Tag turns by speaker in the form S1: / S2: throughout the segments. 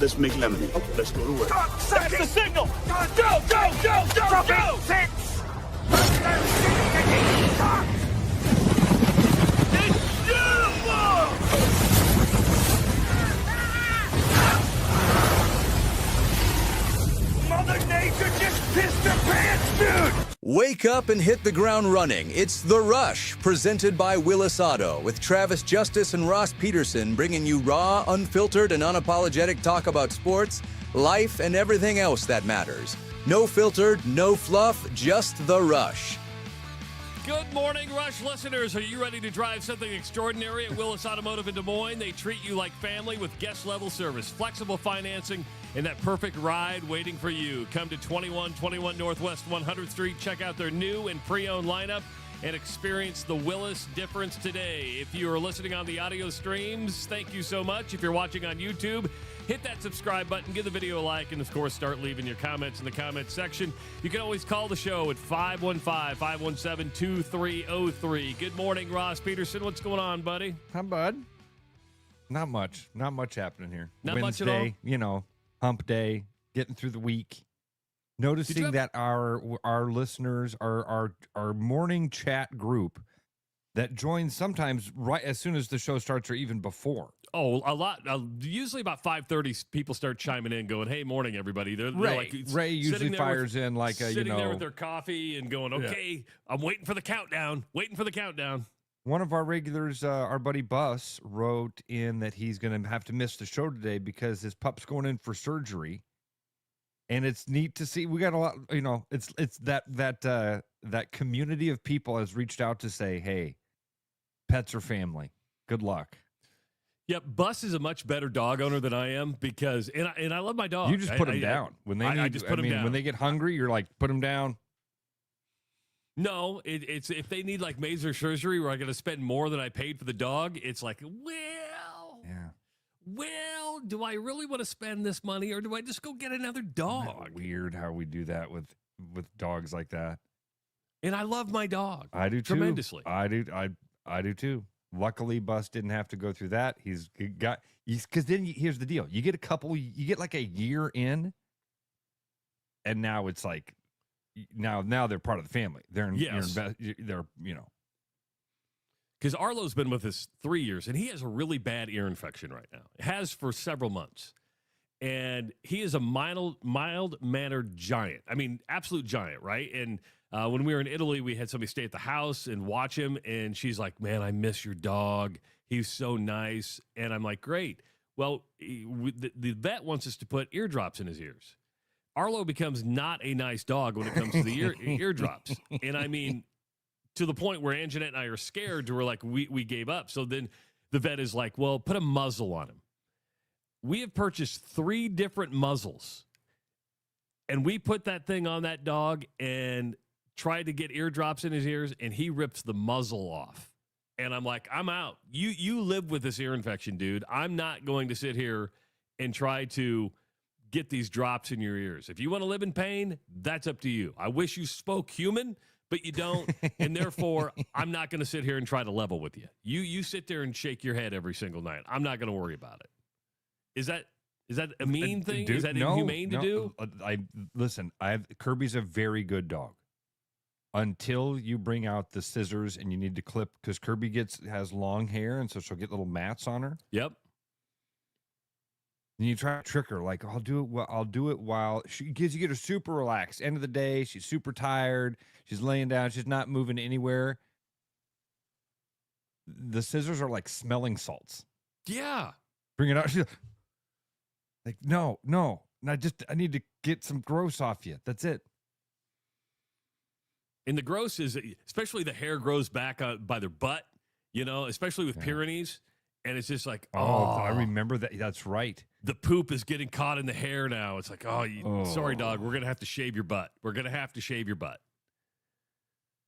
S1: let's make lemonade. Okay. Let's go to work.
S2: That's the signal! Go, go, go, go, go!
S3: Six!
S2: It's beautiful! Mother Nature just pissed her pants, dude!
S4: Wake up and hit the ground running. It's The Rush, presented by Willis Auto, with Travis Justice and Ross Peterson bringing you raw, unfiltered, and unapologetic talk about sports, life, and everything else that matters. No filtered, no fluff, just The Rush.
S5: Good morning, Rush listeners. Are you ready to drive something extraordinary at Willis Automotive in Des Moines? They treat you like family with guest-level service, flexible financing, and that perfect ride waiting for you. Come to 2121 Northwest 100th Street. Check out their new and pre-owned lineup and experience the Willis difference today. If you are listening on the audio streams, thank you so much. If you're watching on YouTube, hit that subscribe button, give the video a like, and, of course, start leaving your comments in the comments section. You can always call the show at 515-517-2303. Good morning, Ross Peterson. What's going on, buddy?
S6: Hi, bud. Not much. Not much happening here.
S5: Not
S6: Wednesday,
S5: much at all?
S6: you know, hump day, getting through the week. Noticing that our listeners, our morning chat group that joins sometimes right as soon as the show starts or even before.
S5: Oh, a lot. Usually about 5:30, people start chiming in, going, "Hey, morning, everybody." They're like
S6: Ray usually fires in like a,
S5: sitting there with their coffee and going, "Okay, I'm waiting for the countdown. Waiting for the countdown."
S6: One of our regulars, our buddy Bus, wrote in that he's going to have to miss the show today because his pup's going in for surgery. And it's neat to see. We got a lot, you know. It's that community of people has reached out to say, "Hey, pets are family. Good luck."
S5: Yep, Bus is a much better dog owner than I am because, and I love my dog.
S6: You just put them down when they need.
S5: I just put them down.
S6: When they get hungry, you're like, put them down.
S5: No, it's if they need like major surgery where I got to spend more than I paid for the dog. It's like, well, do I really want to spend this money or do I just go get another dog?
S6: Weird how we do that with dogs like that.
S5: And I love my dog.
S6: I do too.
S5: Tremendously.
S6: I do too. Luckily, Bus didn't have to go through that. He's because then here's the deal: you get like a year in, and now it's like now they're part of the family. They're
S5: Because Arlo's been with us 3 years, and he has a really bad ear infection right now. It has for several months. And he is a mild-mannered giant. I mean, absolute giant, right? And when we were in Italy, we had somebody stay at the house and watch him, and she's like, "Man, I miss your dog. He's so nice." And I'm like, "Great." Well, the vet wants us to put eardrops in his ears. Arlo becomes not a nice dog when it comes to the eardrops. And I mean, to the point where Anjanette and I are scared to where like we gave up. So then the vet is like, "Well, put a muzzle on him." We have purchased 3 different muzzles, and we put that thing on that dog and tried to get eardrops in his ears, and he rips the muzzle off. And I'm like, "I'm out. You live with this ear infection, dude. I'm not going to sit here and try to get these drops in your ears. If you want to live in pain, that's up to you. I wish you spoke human, but you don't, and therefore, I'm not going to sit here and try to level with you. You sit there and shake your head every single night. I'm not going to worry about it." Is that a mean thing?
S6: Dude,
S5: is that inhumane to do?
S6: Listen. Kirby's a very good dog. Until you bring out the scissors and you need to clip, because Kirby has long hair, and so she'll get little mats on her.
S5: Yep.
S6: And you try to trick her, like, I'll do it while you get her super relaxed. End of the day, she's super tired. She's laying down. She's not moving anywhere. The scissors are like smelling salts.
S5: Yeah.
S6: Bring it out. She's like, no. I need to get some gross off you. That's it.
S5: And the gross is, especially the hair grows back by their butt, especially with Pyrenees. And it's just like,
S6: I remember that. That's right.
S5: The poop is getting caught in the hair now. It's like, sorry, dog. We're going to have to shave your butt.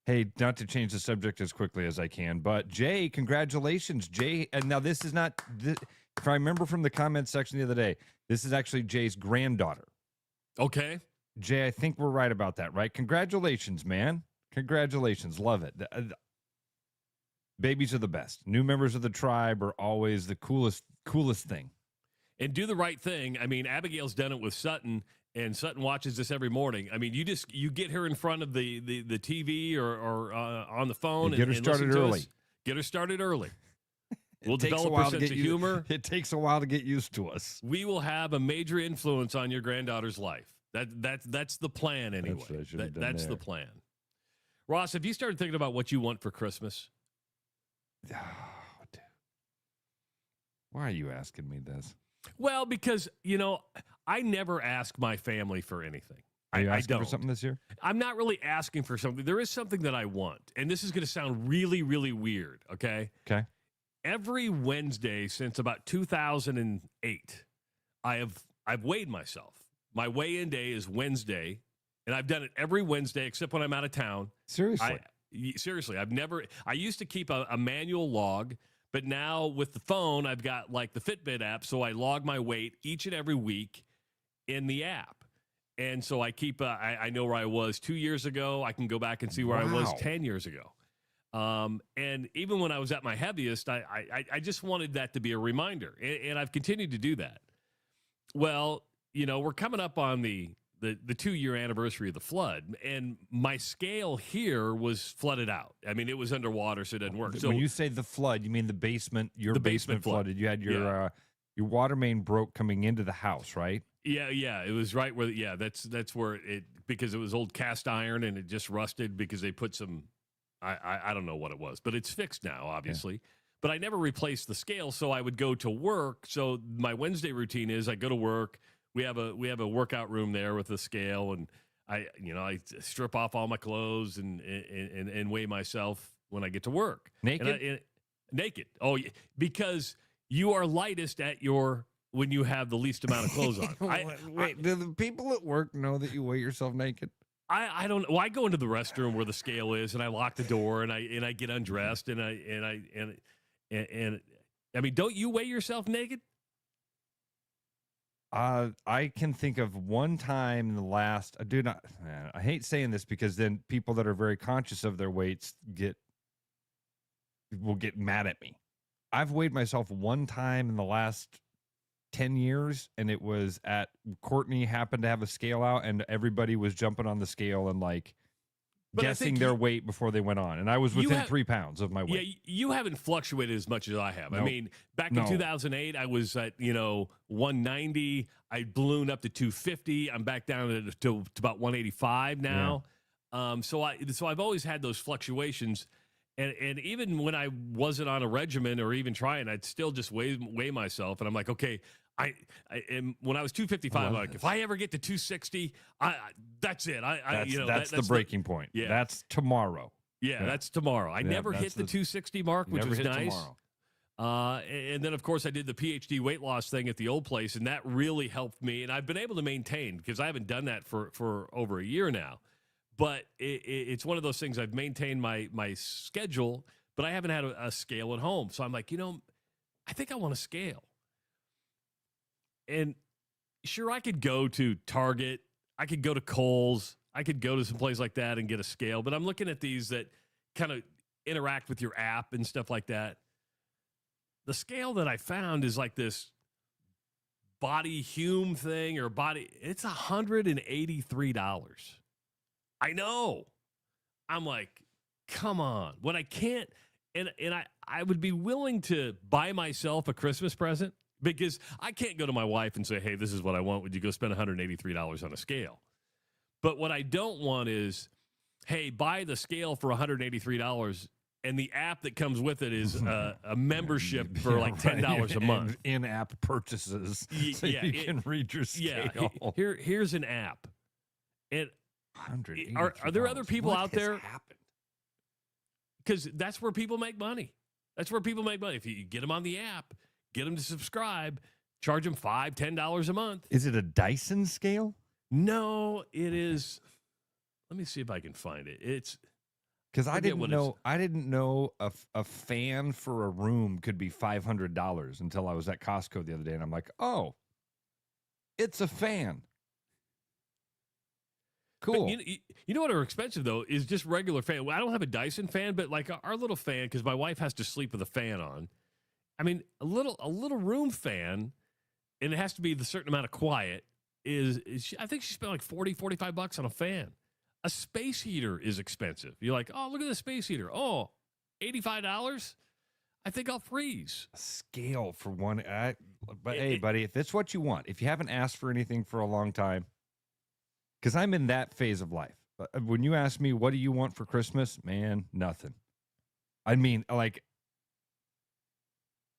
S6: Hey, not to change the subject as quickly as I can, but Jay, congratulations, Jay. And now this is not, if I remember from the comment section the other day, this is actually Jay's granddaughter.
S5: Okay.
S6: Jay, I think we're right about that, right? Congratulations, man. Congratulations. Love it. Babies are the best. New members of the tribe are always the coolest thing.
S5: and do the right thing. I mean, Abigail's done it with Sutton, and Sutton watches this every morning. I mean, you get her in front of the TV or on the phone.
S6: Get her started early.
S5: Get her started early. We'll
S6: Takes a
S5: develop
S6: while
S5: her
S6: to
S5: sense
S6: get
S5: of humor.
S6: It takes a while to get used to us.
S5: We will have a major influence on your granddaughter's life. That's the plan anyway.
S6: That's what I should have done
S5: That's
S6: there.
S5: the plan. Ross, have you started thinking about what you want for Christmas?
S6: Oh, dude. Why are you asking me this?
S5: Well, because, I never ask my family for anything.
S6: Are you
S5: I
S6: asking
S5: don't.
S6: for something this year?
S5: I'm not really asking for something. There is something that I want, and this is going to sound really, really weird, okay?
S6: Okay.
S5: Every Wednesday since about 2008, I've weighed myself. My weigh-in day is Wednesday, and I've done it every Wednesday except when I'm out of town.
S6: Seriously?
S5: Seriously, I used to keep a manual log, but now with the phone, I've got like the Fitbit app, so I log my weight each and every week in the app. And so I keep, I know where I was 2 years ago. I can go back and see where I was 10 years ago. And even when I was at my heaviest, I just wanted that to be a reminder. And I've continued to do that. Well, we're coming up on the 2-year anniversary of the flood, and my scale here was flooded out. I mean, it was underwater, so it doesn't work. So
S6: when you say the flood, you mean the basement? Your basement flooded. You had your water main broke coming into the house, right?
S5: Yeah, it was right where. Yeah, that's where it, because it was old cast iron and it just rusted because they put some. I don't know what it was, but it's fixed now, obviously. Yeah. But I never replaced the scale, so I would go to work. So my Wednesday routine is I go to work. We have a workout room there with a scale, and I strip off all my clothes and weigh myself when I get to work.
S6: Naked?
S5: Naked. Oh, because you are lightest at when you have the least amount of clothes on.
S6: Wait, do the people at work know that you weigh yourself naked?
S5: I don't know. Well, I go into the restroom where the scale is, and I lock the door, and I get undressed, and I mean, don't you weigh yourself naked?
S6: I can think of one time in the last. I hate saying this because then people that are very conscious of their weights will get mad at me. I've weighed myself one time in the last 10 years, and it was at Courtney happened to have a scale out, and everybody was jumping on the scale and guessing their weight before they went on, and I was within 3 pounds of my weight.
S5: Yeah, you haven't fluctuated as much as I have.
S6: Nope.
S5: I mean, back in 2008, I was at 190. I ballooned up to 250. I'm back down to about 185 now. Yeah. So I've always had those fluctuations, and even when I wasn't on a regimen or even trying, I'd still just weigh myself, and I'm like, okay. When I was 255, I'm like, if I ever get to 260, that's it.
S6: That's the breaking point. Yeah, that's tomorrow.
S5: Yeah, that's tomorrow. I never hit the 260 mark, which was nice. And then, of course, I did the PhD weight loss thing at the old place, and that really helped me. And I've been able to maintain, because I haven't done that for over a year now. But it's one of those things. I've maintained my schedule, but I haven't had a scale at home. So I'm like, I think I want a scale. And sure, I could go to Target, I could go to Kohl's, I could go to some place like that and get a scale, but I'm looking at these that kind of interact with your app and stuff like that. The scale that I found is like this body Hume thing it's $183. I know. I'm like, come on. When I can't, and I would be willing to buy myself a Christmas present, because I can't go to my wife and say, hey, this is what I want. Would you go spend $183 on a scale? But what I don't want is, hey, buy the scale for $183, and the app that comes with it is a membership for like $10 a month.
S6: In-app purchases so you can read your scale.
S5: Yeah, here's an app. And are there other people out there? Because that's where people make money. That's where people make money. If you get them on the app, get them to subscribe, charge them $5, $10 a month.
S6: Is it a Dyson scale?
S5: No, it is. Let me see if I can find it. It's
S6: because I didn't know a fan for a room could be $500 until I was at Costco the other day, and I'm like, oh, it's a fan. Cool.
S5: But you know what are expensive though is just regular fan. Well, I don't have a Dyson fan, but like our little fan, because my wife has to sleep with a fan on. I mean, a little room fan and it has to be the certain amount of quiet, I think she spent like $40-$45 on a fan. A space heater is expensive. You're like, oh, look at the space heater. Oh, $85? I think I'll freeze.
S6: A scale for one. But hey, buddy, if it's what you want, if you haven't asked for anything for a long time, because I'm in that phase of life. When you ask me, what do you want for Christmas? Man, nothing. I mean, like,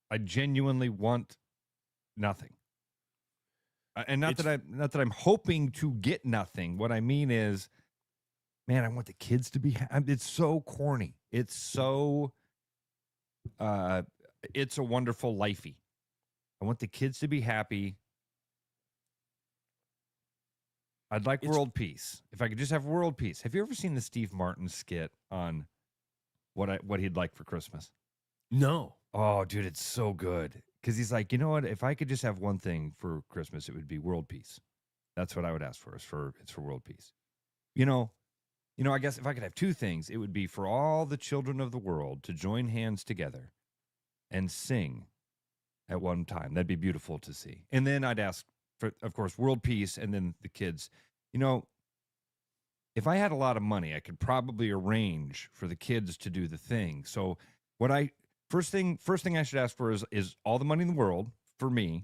S6: I genuinely want nothing. And not that I'm hoping to get nothing. What I mean is, man, I want the kids to be it's so corny. It's so it's a wonderful lifey. I want the kids to be happy. I'd like world peace. If I could just have world peace. Have you ever seen the Steve Martin skit on what he'd like for Christmas?
S5: No.
S6: Oh, dude, it's so good. Because he's like, you know what? If I could just have one thing for Christmas, it would be world peace. That's what I would ask for. It's for world peace. You know, I guess if I could have two things, it would be for all the children of the world to join hands together and sing at one time. That'd be beautiful to see. And then I'd ask for, of course, world peace, and then the kids. You know, if I had a lot of money, I could probably arrange for the kids to do the thing. So first thing I should ask for is all the money in the world for me.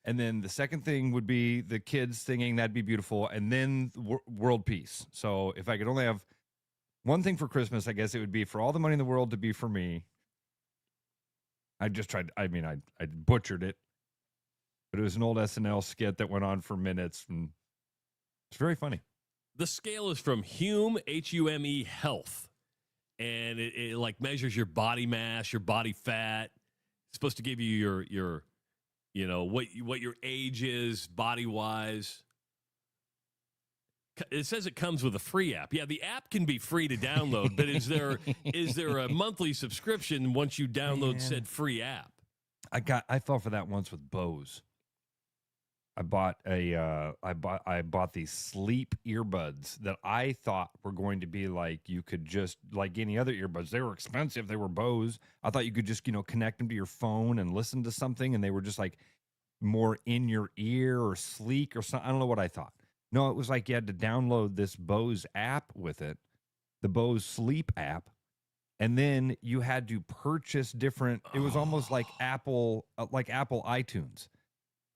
S6: And then the second thing would be the kids singing. That'd be beautiful. And then world peace. So if I could only have one thing for Christmas, I guess it would be for all the money in the world to be for me. I butchered it. But it was an old SNL skit that went on for minutes. And it's very funny.
S5: The scale is from Hume, Hume Health. And it like measures your body mass, your body fat. It's supposed to give you your what your age is body wise. It says it comes with a free app. Yeah, the app can be free to download, but is there a monthly subscription once you download said free app?
S6: I fell for that once with Bose. I bought these sleep earbuds that I thought were going to be like, you could just, like any other earbuds. They were expensive. They were Bose. I thought you could just, connect them to your phone and listen to something, and they were just like more in your ear or sleek or something. I don't know what I thought. No, it was like you had to download this Bose app with it, the Bose Sleep app, and then you had to purchase different. It was almost like Apple iTunes.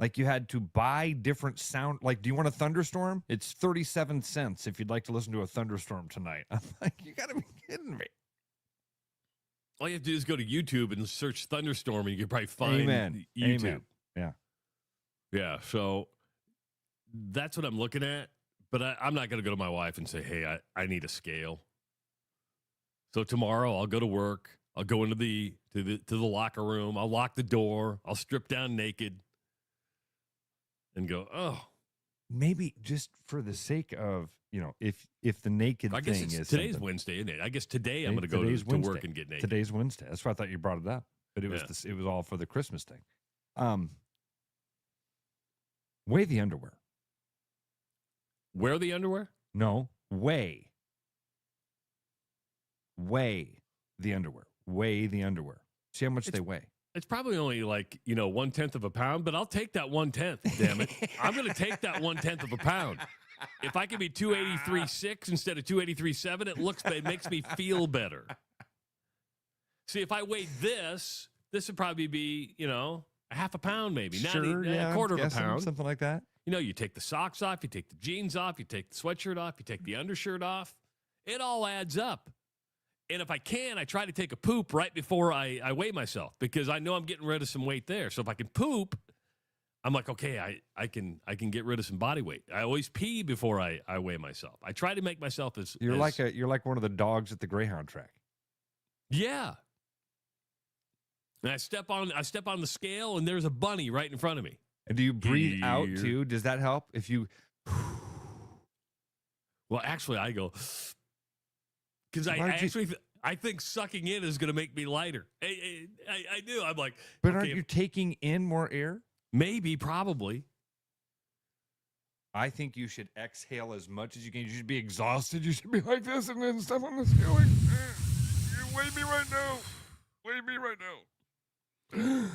S6: Like you had to buy different sound. Like, do you want a thunderstorm? It's 37 cents if you'd like to listen to a thunderstorm tonight. I'm like, you got to be kidding me.
S5: All you have to do is go to YouTube and search thunderstorm, and you can probably find YouTube.
S6: Amen. Yeah.
S5: Yeah. So that's what I'm looking at. But I'm not going to go to my wife and say, hey, I need a scale. So tomorrow I'll go to work. I'll go into the locker room. I'll lock the door. I'll strip down naked. And go, oh.
S6: Maybe just for the sake of, if the naked thing is
S5: today's
S6: something.
S5: Wednesday, isn't it? I guess today I'm going to go to work and get naked.
S6: Today's Wednesday. That's why I thought you brought it up. But it was it was all for the Christmas thing. Weigh the underwear.
S5: Wear the underwear?
S6: No, weigh. Weigh the underwear. Weigh the underwear. See how much they weigh.
S5: It's probably only like, 1/10 of a pound, but I'll take that 1/10, damn it. I'm going to take that 1/10 of a pound. If I can be 283.6 instead of 283.7, it makes me feel better. See, if I weighed this would probably be, a half a pound maybe.
S6: Sure,
S5: a quarter of a pound.
S6: Something like that.
S5: You take the socks off, you take the jeans off, you take the sweatshirt off, you take the undershirt off. It all adds up. And if I can, I try to take a poop right before I weigh myself, because I know I'm getting rid of some weight there. So if I can poop, I'm like, okay, I can get rid of some body weight. I always pee before I weigh myself. I try to make myself as
S6: you're like one of the dogs at the Greyhound track.
S5: Yeah. And I step on the scale, and there's a bunny right in front of me.
S6: And do you breathe out too? Does that help? If you
S5: Well, actually, I go, because I think sucking in is going to make me lighter. I do. I'm like,
S6: but aren't you taking in more air?
S5: Maybe, probably.
S6: I think you should exhale as much as you can. You should be exhausted. You should be like this and then stuff on the scale. Like, you weigh me right now. Weigh me right now.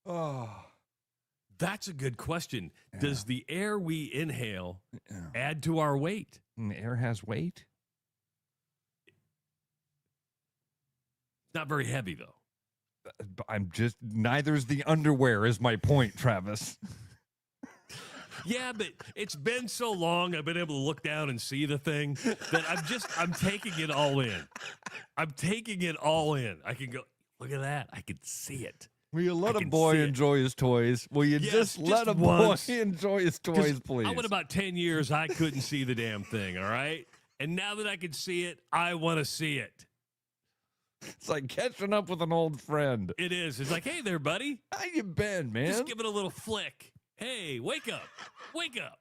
S6: Oh,
S5: That's a good question. Does the air we inhale add to our weight?
S6: And the air has weight?
S5: Not very heavy, though.
S6: Neither's the underwear is my point, Travis.
S5: Yeah, but it's been so long I've been able to look down and see the thing that I'm taking it all in. I'm taking it all in. I can go, look at that. I can see it.
S6: Will you let a boy enjoy his toys? Will you just let a boy enjoy his toys, please?
S5: I went about 10 years, I couldn't see the damn thing, all right? And now that I can see it, I want to see it.
S6: It's like catching up with an old friend.
S5: It is. It's like, hey there, buddy.
S6: How you been, man?
S5: Just give it a little flick. Hey, wake up. Wake up.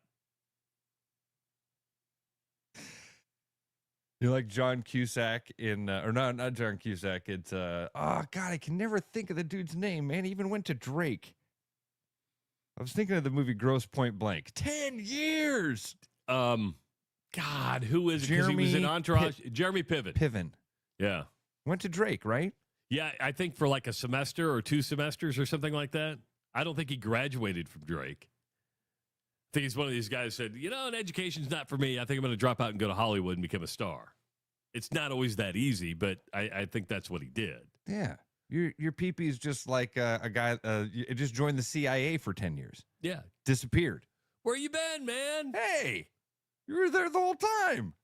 S6: You're like John Cusack in, or not John Cusack. It's, oh, God, I can never think of the dude's name, man. He even went to Drake. I was thinking of the movie Gross Point Blank. 10 years.
S5: God, who is it? Because he was in Entourage. Jeremy Piven.
S6: Piven.
S5: Yeah.
S6: Went to Drake, right?
S5: Yeah, I think for like a semester or 2 semesters or something like that. I don't think he graduated from Drake. I think he's one of these guys who said, an education's not for me. I think I'm going to drop out and go to Hollywood and become a star. It's not always that easy, but I think that's what he did.
S6: Yeah. Your pee-pee is just like a guy just joined the CIA for 10 years.
S5: Yeah.
S6: Disappeared.
S5: Where you been, man?
S6: Hey, you were there the whole time.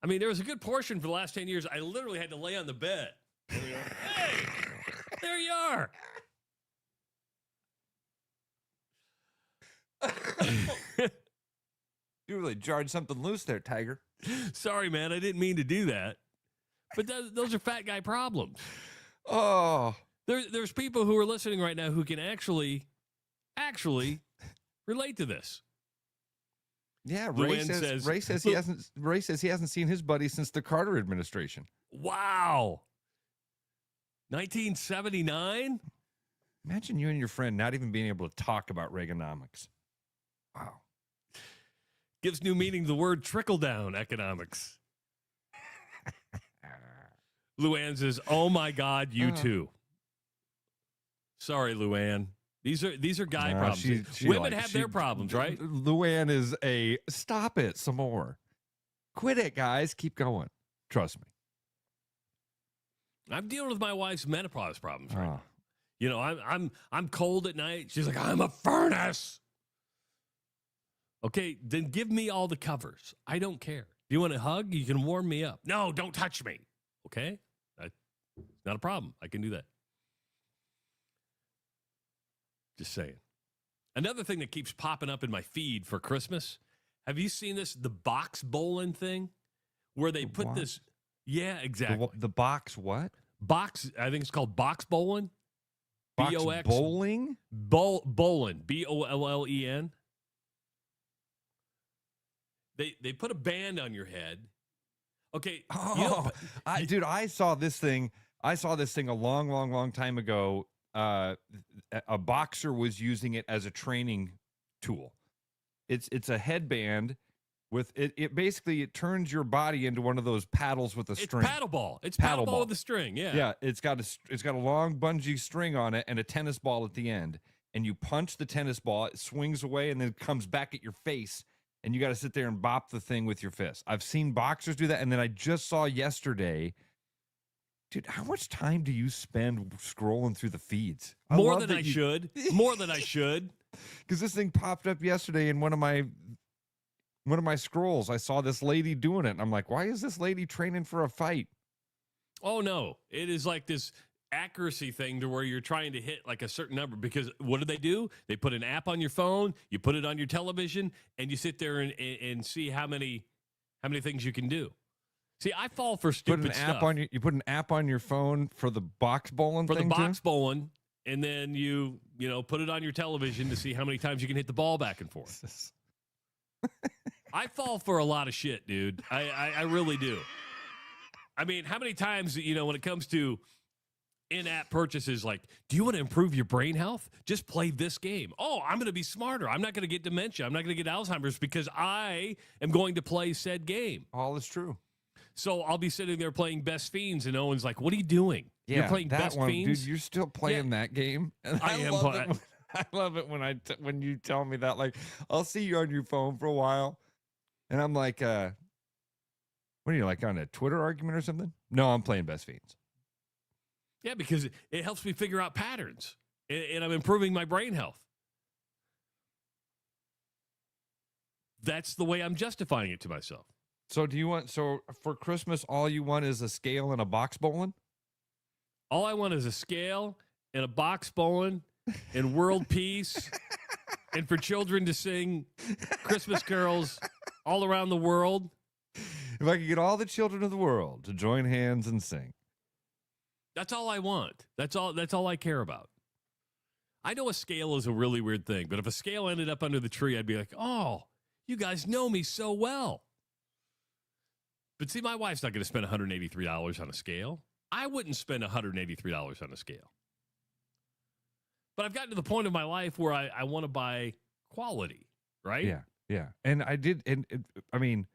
S5: I mean, there was a good portion for the last 10 years. I literally had to lay on the bed. Hey, there you are.
S6: You really jarred something loose there, Tiger.
S5: Sorry, man. I didn't mean to do that. But those are fat guy problems.
S6: Oh.
S5: There's people who are listening right now who can actually relate to this.
S6: Yeah, Ray says he hasn't seen his buddy since the Carter administration.
S5: Wow. 1979?
S6: Imagine you and your friend not even being able to talk about Reaganomics. Wow.
S5: Gives new meaning to the word trickle-down economics. Luann says, oh, my God, you too. Sorry, Luann. These are guy problems. Women have their problems, right?
S6: Luann is a stop it some more. Quit it, guys. Keep going. Trust me.
S5: I'm dealing with my wife's menopause problems right now. I'm cold at night. She's like, I'm a furnace. Okay, then give me all the covers. I don't care. Do you want a hug? You can warm me up. No, don't touch me. Okay? Not a problem. I can do that. Just saying. Another thing that keeps popping up in my feed for Christmas. Have you seen this? The box bowling thing? Where they put this. Yeah, exactly.
S6: The box what?
S5: Box, I think it's called box bowling.
S6: Box
S5: B-O-X.
S6: bowling?
S5: Bowling. B-O-L-L-E-N. They put a band on your head. Okay.
S6: Dude, I saw this thing a long time ago. A boxer was using it as a training tool. It's a headband with it. It basically turns your body into one of those paddles with a string.
S5: It's paddle ball. It's paddle ball with a string. Yeah.
S6: Yeah. It's got a long bungee string on it and a tennis ball at the end. And you punch the tennis ball, it swings away and then comes back at your face. And you got to sit there and bop the thing with your fist. I've seen boxers do that. And then I just saw yesterday, dude, how much time do you spend scrolling through the feeds?
S5: More than I should.
S6: Because this thing popped up yesterday in one of my scrolls. I saw this lady doing it. And I'm like, why is this lady training for a fight?
S5: Oh, no. It is like this accuracy thing to where you're trying to hit like a certain number, because what do? They put an app on your phone, you put it on your television, and you sit there and see how many things you can do. See, I fall for stupid stuff.
S6: You put an app on your phone for the box bowling
S5: for the box bowling, and then you put it on your television to see how many times you can hit the ball back and forth. I fall for a lot of shit, dude. I really do. I mean, how many times, when it comes to in-app purchases, like, do you want to improve your brain health? Just play this game. Oh, I'm going to be smarter. I'm not going to get dementia. I'm not going to get Alzheimer's because I am going to play said game.
S6: All is true.
S5: So I'll be sitting there playing Best Fiends, and Owen's like, what are you doing?
S6: Yeah,
S5: you're playing
S6: that
S5: Best
S6: one,
S5: Fiends?
S6: Dude, you're still playing that game? And
S5: I am playing.
S6: I love it when when you tell me that. Like, I'll see you on your phone for a while, and I'm like, what are you, like on a Twitter argument or something? No, I'm playing Best Fiends.
S5: Yeah, because it helps me figure out patterns, and I'm improving my brain health. That's the way I'm justifying it to myself.
S6: So for Christmas, all you want is a scale and a box bowling?
S5: All I want is a scale and a box bowling and world peace and for children to sing Christmas carols all around the world.
S6: If I could get all the children of the world to join hands and sing.
S5: That's all I want. That's all I care about. I know a scale is a really weird thing, but if a scale ended up under the tree, I'd be like, oh, you guys know me so well. But see, my wife's not going to spend $183 on a scale. I wouldn't spend $183 on a scale. But I've gotten to the point of my life where I want to buy quality, right?
S6: Yeah, yeah. And I did, I mean,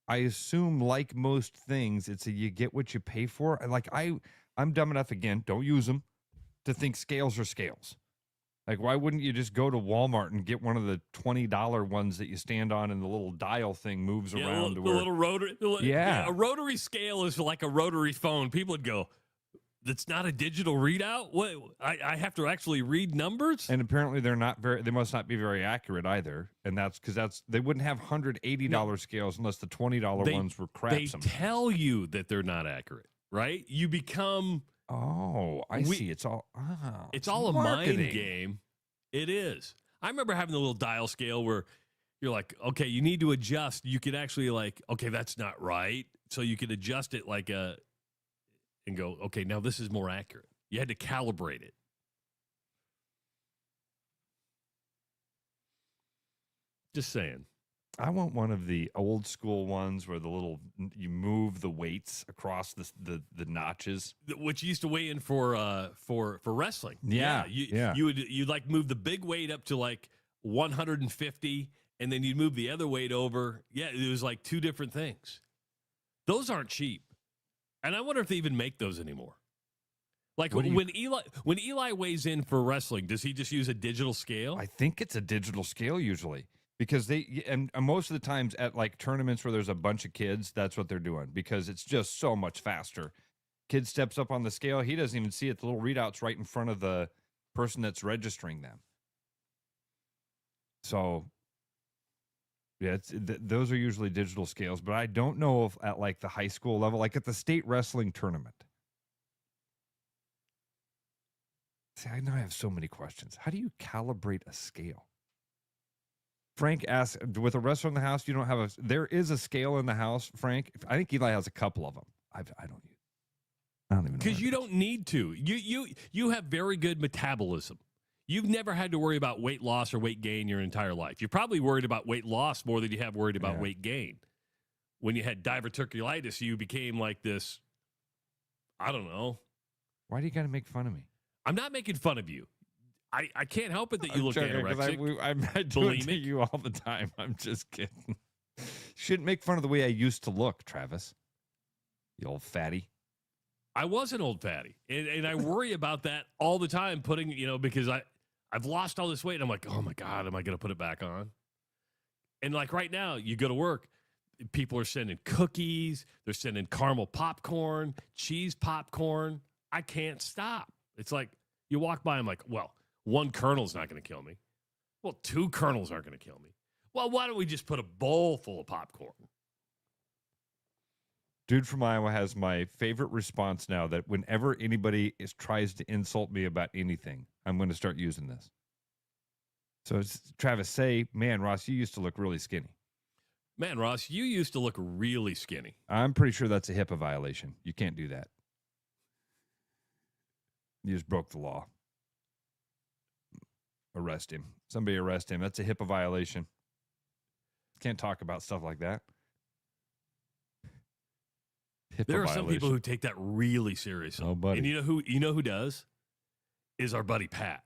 S6: I assume like most things, it's you get what you pay for. Like I'm dumb enough, again, don't use them, to think scales are scales. Like, why wouldn't you just go to Walmart and get one of the $20 ones that you stand on and the little dial thing moves around?
S5: The little rotary.
S6: Yeah.
S5: A rotary scale is like a rotary phone. People would go, that's not a digital readout? What? I have to actually read numbers?
S6: And apparently they must not be very accurate either. And that's because they wouldn't have $180 scales unless the $20 ones were crap.
S5: They tell you that they're not accurate, right? You become...
S6: Oh, I see. It's all
S5: a mind game. It is. I remember having the little dial scale where you're like, okay, you need to adjust. You could actually like, okay, that's not right. So you could adjust it like and go, okay, now this is more accurate. You had to calibrate it. Just saying.
S6: I want one of the old school ones where you move the weights across the notches,
S5: which used to weigh in for wrestling.
S6: Yeah,
S5: You'd like move the big weight up to like 150, and then you'd move the other weight over. Yeah, it was like two different things. Those aren't cheap, and I wonder if they even make those anymore. Like when Eli weighs in for wrestling, does he just use a digital scale?
S6: I think it's a digital scale usually. Because and most of the times at like tournaments where there's a bunch of kids, that's what they're doing because it's just so much faster. Kid steps up on the scale. He doesn't even see it. The little readout's right in front of the person that's registering them. So, yeah, those are usually digital scales. But I don't know if at like the high school level, like at the state wrestling tournament. See, I know I have so many questions. How do you calibrate a scale? Frank asks, with a wrestler in the house, you don't have there is a scale in the house, Frank. I think Eli has a couple of them. I don't even know.
S5: Because you don't need to. You have very good metabolism. You've never had to worry about weight loss or weight gain your entire life. You're probably worried about weight loss more than you have worried about weight gain. When you had diverticulitis, you became like this, I don't know.
S6: Why do you got to make fun of me?
S5: I'm not making fun of you. I can't help it that you look anorexic.
S6: I do it to you all the time. I'm just kidding. You shouldn't make fun of the way I used to look, Travis. You old fatty.
S5: I was an old fatty. And I worry about that all the time, because I've lost all this weight. And I'm like, oh my God, am I going to put it back on? And like right now, you go to work, people are sending cookies. They're sending caramel popcorn, cheese popcorn. I can't stop. It's like you walk by, I'm like, well, one kernel's not going to kill me. Well, two kernels aren't going to kill me. Well, why don't we just put a bowl full of popcorn?
S6: Dude from Iowa has my favorite response now that whenever anybody tries to insult me about anything, I'm going to start using this. So Travis, say, man, Ross, you used to look really skinny.
S5: Man, Ross, you used to look really skinny.
S6: I'm pretty sure that's a HIPAA violation. You can't do that. You just broke the law. Arrest him. Somebody arrest him. That's a HIPAA violation. Can't talk about stuff like that.
S5: There are some people who take that really seriously.
S6: Oh, buddy.
S5: And you know who does? Is our buddy Pat.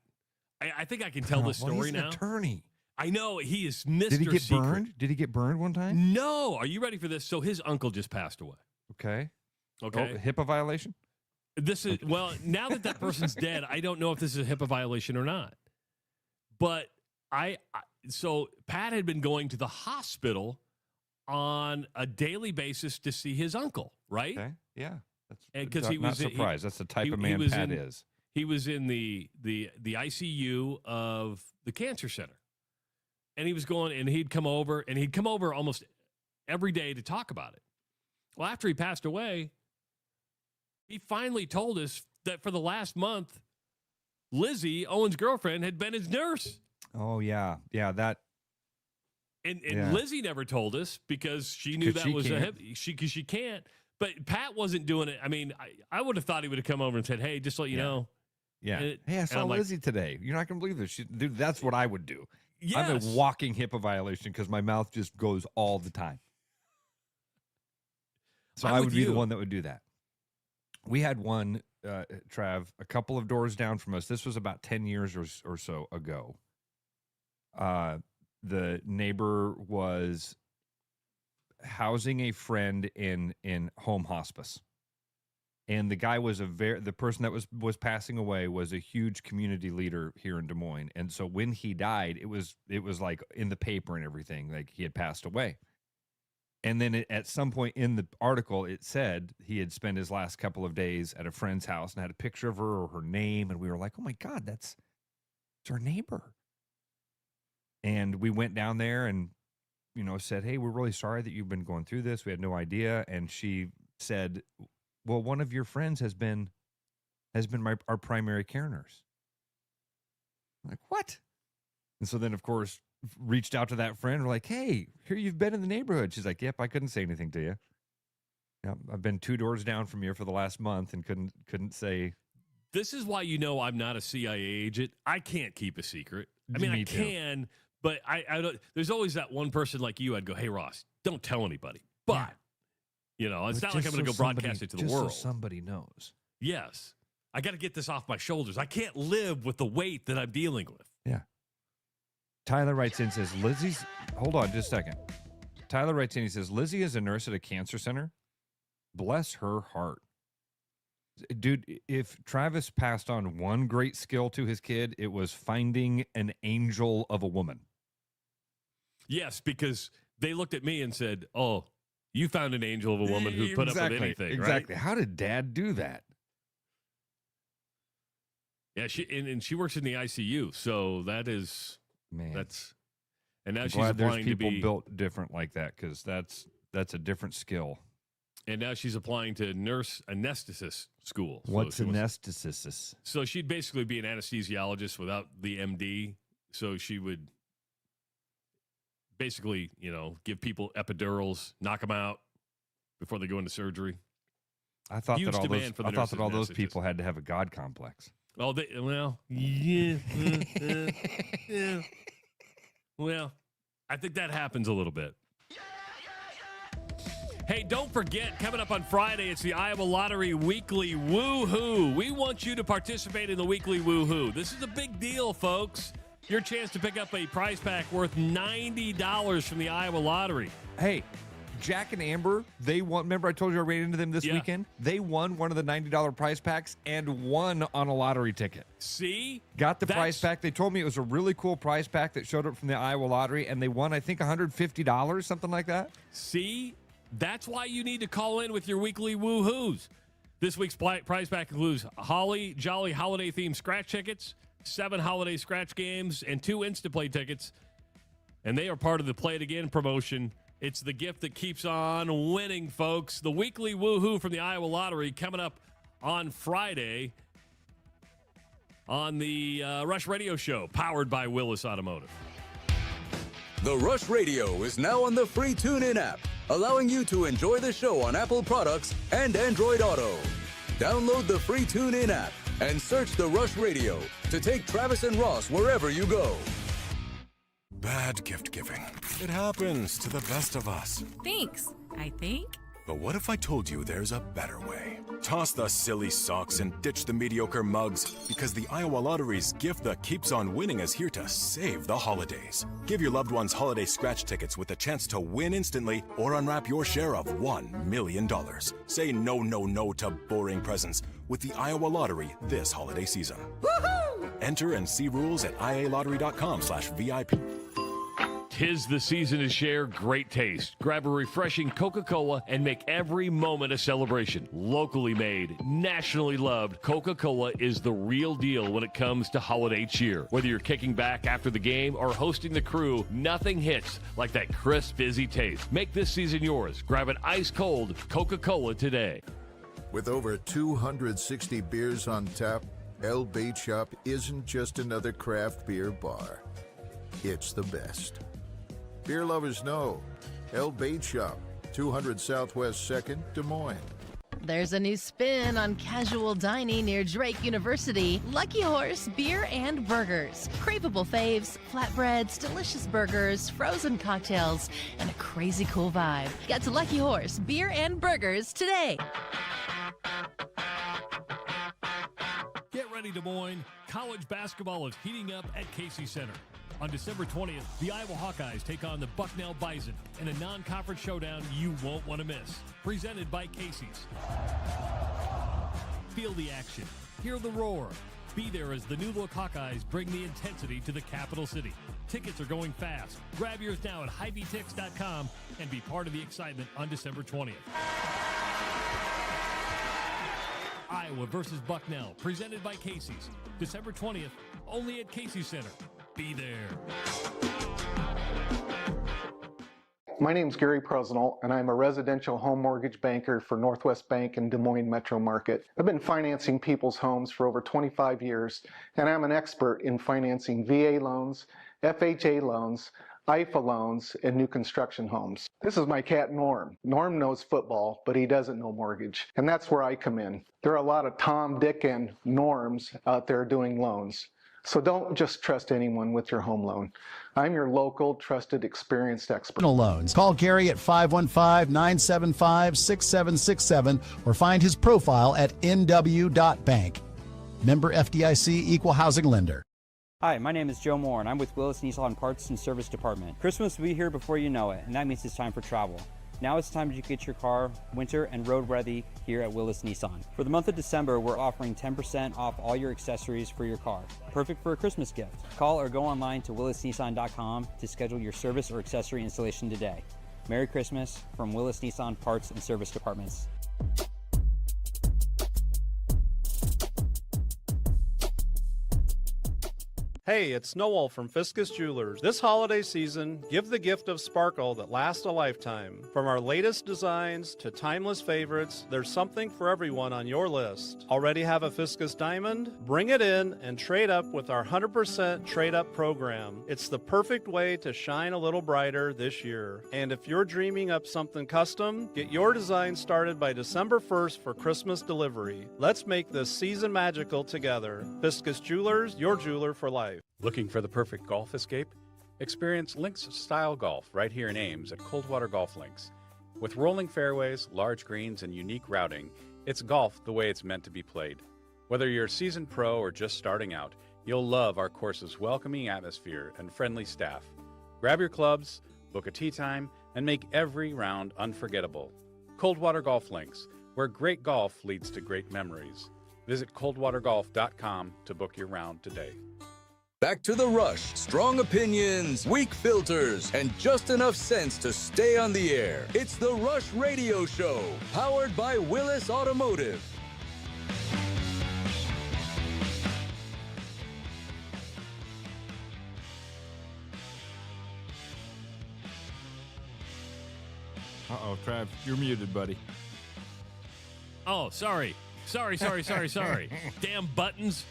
S5: I think I can tell this story
S6: he's
S5: now.
S6: An attorney.
S5: I know he is Mr.
S6: Did he get
S5: Secret.
S6: burned? Did he get burned one time?
S5: No. Are you ready for this? So his uncle just passed away.
S6: Okay.
S5: Okay.
S6: Oh, HIPAA violation?
S5: This is now that person's dead, I don't know if this is a HIPAA violation or not. But so Pat had been going to the hospital on a daily basis to see his uncle, right?
S6: Okay. Yeah. That's
S5: because
S6: he was not surprised. That's the type of man Pat is.
S5: He was in the ICU of the cancer center. And he was going, and he'd come over almost every day to talk about it. Well, after he passed away, he finally told us that for the last month, Lizzie, Owen's girlfriend, had been his nurse.
S6: Oh, yeah. Yeah, that.
S5: And Lizzie never told us because she knew that was because she can't. But Pat wasn't doing it. I mean, I would have thought he would have come over and said, hey, just to let you know.
S6: Yeah. Hey, I saw Lizzie today. You're not going to believe this. Dude, that's what I would do.
S5: Yes.
S6: I'm a walking HIPAA violation because my mouth just goes all the time. So I would be the one that would do that. We had one, Trav, a couple of doors down from us. This was about 10 years or so ago. The neighbor was housing a friend in home hospice. And the guy was the person that was passing away was a huge community leader here in Des Moines. And so when he died, it was like in the paper and everything, like he had passed away. And then at some point in the article, it said he had spent his last couple of days at a friend's house and had a picture of her or her name. And we were like, oh my God, it's our neighbor. And we went down there and, said, hey, we're really sorry that you've been going through this. We had no idea. And she said, well, one of your friends has been our primary care nurse. I'm like, what? And so then, of course, reached out to that friend. We're like, hey, here you've been in the neighborhood. She's like, yep, I couldn't say anything to you. Yeah, I've been 2 doors down from you for the last month and couldn't say.
S5: This is why I'm not a CIA agent. I can't keep a secret. I mean, I can, but I don't. There's always that one person like you. I'd go, hey, Ross, don't tell anybody. But it's not like I'm going to go broadcast it to the world.
S6: So somebody knows.
S5: Yes, I got to get this off my shoulders. I can't live with the weight that I'm dealing with.
S6: Yeah. Tyler writes in, says, hold on just a second. Tyler writes in, he says, Lizzie is a nurse at a cancer center. Bless her heart. Dude, if Travis passed on one great skill to his kid, it was finding an angel of a woman.
S5: Yes, because they looked at me and said, oh, you found an angel of a woman who put up with anything,
S6: exactly.
S5: Right?
S6: How did Dad do that?
S5: Yeah, she works in the ICU, so that is...
S6: Man,
S5: and now
S6: I'm
S5: she's
S6: glad
S5: applying
S6: there's people
S5: to be
S6: built different like that because that's a different skill.
S5: And now she's applying to nurse anesthetist school.
S6: What's anesthetist?
S5: So she'd basically be an anesthesiologist without the MD. So she would basically, give people epidurals, knock them out before they go into surgery.
S6: I thought that all those people had to have a God complex.
S5: Oh, yeah. Well, I think that happens a little bit. Hey, don't forget, coming up on Friday, it's the Iowa Lottery Weekly Woohoo. We want you to participate in the Weekly Woohoo. This is a big deal, folks. Your chance to pick up a prize pack worth $90 from the Iowa Lottery.
S6: Hey, Jack and Amber, they won. Remember I told you I ran into them this weekend? They won one of the $90 prize packs and won on a lottery ticket.
S5: See?
S6: Got the prize pack. They told me it was a really cool prize pack that showed up from the Iowa Lottery, and they won, I think, $150, something like that.
S5: See? That's why you need to call in with your weekly woohoos. This week's prize pack includes Holly Jolly holiday-themed scratch tickets, 7 holiday scratch games, and 2 Instaplay tickets. And they are part of the Play It Again promotion. It's the gift that keeps on winning, folks. The weekly woohoo from the Iowa Lottery coming up on Friday on the Rush Radio Show, powered by Willis Automotive.
S4: The Rush Radio is now on the free TuneIn app, allowing you to enjoy the show on Apple products and Android Auto. Download the free TuneIn app and search The Rush Radio to take Travis and Ross wherever you go.
S3: Bad gift giving. It happens to the best of us.
S7: Thanks, I think.
S3: But what if I told you there's a better way? Toss the silly socks and ditch the mediocre mugs, because the Iowa Lottery's gift that keeps on winning is here to save the holidays. Give your loved ones holiday scratch tickets with a chance to win instantly or unwrap your share of $1 million. Say no, no, no to boring presents with the Iowa Lottery this holiday season.
S7: Woohoo!
S3: Enter and see rules at ialottery.com/VIP.
S5: Tis the season to share great taste. Grab a refreshing Coca-Cola and make every moment a celebration. Locally made, nationally loved, Coca-Cola is the real deal when it comes to holiday cheer. Whether you're kicking back after the game or hosting the crew, nothing hits like that crisp, fizzy taste. Make this season yours. Grab an ice-cold Coca-Cola today.
S7: With over 260 beers on tap, El Bait Shop isn't just another craft beer bar. It's the best. Beer lovers know. El Bait Shop, 200 Southwest 2nd, Des Moines.
S8: There's a new spin on casual dining near Drake University. Lucky Horse Beer and Burgers. Craveable faves, flatbreads, delicious burgers, frozen cocktails, and a crazy cool vibe. Get to Lucky Horse Beer and Burgers today.
S5: Get ready, Des Moines. College basketball is heating up at Casey Center. On December 20th, the Iowa Hawkeyes take on the Bucknell Bison in a non-conference showdown you won't want to miss. Presented by Casey's. Feel the action. Hear the roar. Be there as the new-look Hawkeyes bring the intensity to the capital city. Tickets are going fast. Grab yours now at HyVTix.com and be part of the excitement on December 20th. Iowa versus Bucknell, presented by Casey's. December 20th, only at Casey Center. Be there.
S9: My name's Gary Prosnell, and I'm a residential home mortgage banker for Northwest Bank and Des Moines Metro Market. I've been financing people's homes for over 25 years, and I'm an expert in financing VA loans, FHA loans, IFA loans, and new construction homes. This is my cat Norm. Norm knows football, but he doesn't know mortgage, and that's where I come in. There are a lot of Tom, Dick, and Norms out there doing loans. So don't just trust anyone with your home loan. I'm your local, trusted, experienced expert.
S10: Loans. Call Gary at 515-975-6767 or find his profile at nw.bank. Member FDIC, Equal Housing Lender.
S11: Hi, my name is Joe Moore, and I'm with Willis Nissan Parts and Service Department. Christmas will be here before you know it, and that means it's time for travel. Now it's time to get your car winter and road ready here at Willis Nissan. For the month of December, we're offering 10% off all your accessories for your car. Perfect for a Christmas gift. Call or go online to willisnissan.com to schedule your service or accessory installation today. Merry Christmas from Willis Nissan Parts and Service Departments.
S12: Hey, it's Noel from Fiscus Jewelers. This holiday season, give the gift of sparkle that lasts a lifetime. From our latest designs to timeless favorites, there's something for everyone on your list. Already have a Fiscus diamond? Bring it in and trade up with our 100% trade-up program. It's the perfect way to shine a little brighter this year. And if you're dreaming up something custom, get your design started by December 1st for Christmas delivery. Let's make this season magical together. Fiscus Jewelers, your jeweler for life.
S13: Looking for the perfect golf escape? Experience links-style golf right here in Ames at Coldwater Golf Links. With rolling fairways, large greens, and unique routing, it's golf the way it's meant to be played. Whether you're a seasoned pro or just starting out, you'll love our course's welcoming atmosphere and friendly staff. Grab your clubs, book a tee time, and make every round unforgettable. Coldwater Golf Links, where great golf leads to great memories. Visit coldwatergolf.com to book your round today.
S4: Back to the rush. Strong opinions, weak filters, and just enough sense to stay on the air. It's the Rush Radio Show, powered by Willis Automotive.
S6: Uh-oh, Trav, you're muted, buddy.
S5: Oh, sorry. Sorry. Damn buttons.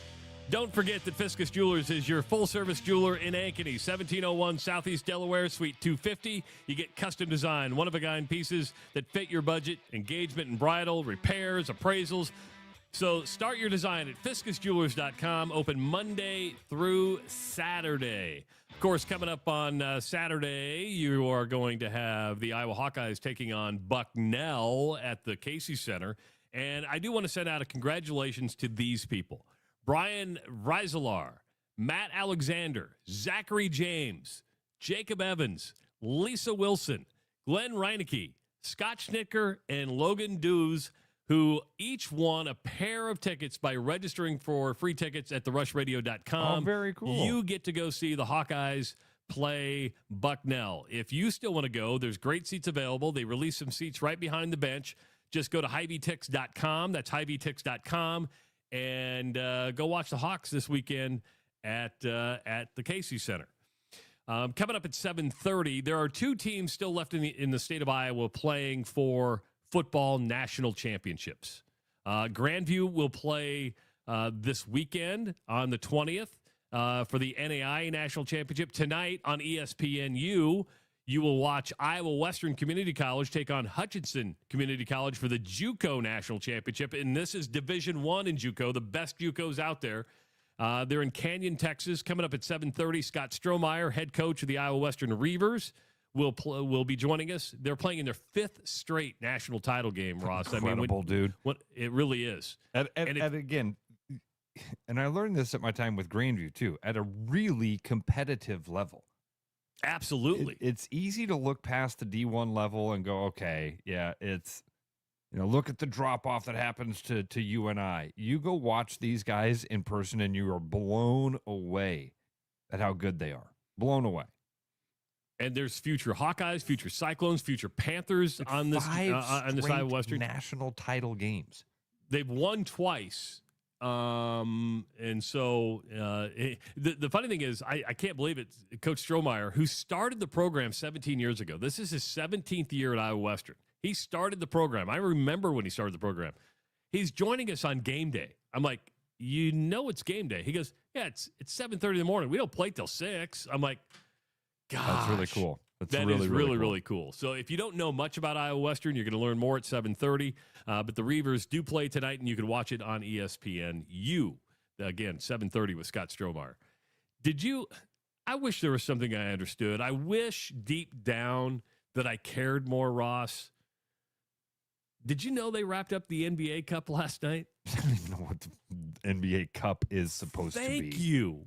S5: Don't forget that Fiscus Jewelers is your full-service jeweler in Ankeny, 1701 Southeast Delaware, Suite 250. You get custom design, one-of-a-kind pieces that fit your budget, engagement and bridal, repairs, appraisals. So start your design at fiscusjewelers.com, open Monday through Saturday. Of course, coming up on Saturday, you are going to have the Iowa Hawkeyes taking on Bucknell at the Casey Center. And I do want to send out a congratulations to these people. Brian Reiselar, Matt Alexander, Zachary James, Jacob Evans, Lisa Wilson, Glenn Reinecke, Scott Schnicker, and Logan Dews, who each won a pair of tickets by registering for free tickets at therushradio.com.
S6: Oh, very cool.
S5: You get to go see the Hawkeyes play Bucknell. If you still want to go, there's great seats available. They release some seats right behind the bench. Just go to HyVeeTix.com. That's HyVeeTix.com. And go watch the Hawks this weekend at the Casey Center. Coming up at 7:30, there are two teams still left in the state of Iowa playing for football national championships. Grandview will play this weekend on the 20th for the NAIA National Championship. Tonight on ESPNU, you will watch Iowa Western Community College take on Hutchinson Community College for the JUCO National Championship. And this is Division I in JUCO, the best JUCOs out there. They're in Canyon, Texas. Coming up at 7:30, Scott Strohmeier, head coach of the Iowa Western Reivers, will be joining us. They're playing in their 5th straight national title game, Ross.
S6: Incredible, dude.
S5: It really is.
S6: And again, and I learned this at my time with Grandview, too, at a really competitive level.
S5: Absolutely.
S6: It's easy to look past the D1 level and go, okay, yeah, it's, look at the drop-off that happens to you and I. You go watch these guys in person and you are blown away at how good they are. Blown away.
S5: And there's future Hawkeyes, future Cyclones, future Panthers on this Iowa Western.
S6: National title games.
S5: They've won twice. And so the funny thing is, I can't believe it. Coach Strohmeier, who started the program 17 years ago, this is his 17th year at Iowa Western. He started the program. I remember when he started the program. He's joining us on game day. I'm like, it's game day. He goes, yeah, it's 7:30 in the morning. We don't play till 6. I'm like, gosh.
S6: That's really cool.
S5: That is really cool. So if you don't know much about Iowa Western, you're going to learn more at 7:30. But the Reivers do play tonight, and you can watch it on ESPNU. Again, 7:30 with Scott Strohmeier. I wish there was something I understood. I wish deep down that I cared more, Ross. Did you know they wrapped up the NBA Cup last night?
S6: I don't even know what the NBA Cup is supposed to be.
S5: Thank you.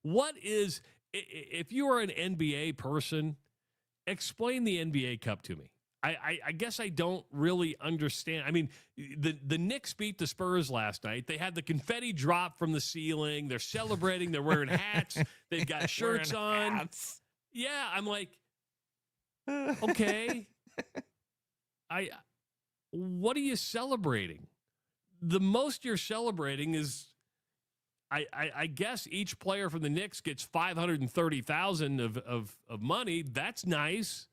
S5: What is... If you are an NBA person, explain the NBA Cup to me. I guess I don't really understand. I mean, the Knicks beat the Spurs last night. They had the confetti drop from the ceiling. They're celebrating. They're wearing hats. They've got shirts on.
S6: Hats.
S5: Yeah, I'm like, okay. What are you celebrating? The most you're celebrating is... I guess each player from the Knicks gets $530,000 of money. That's nice.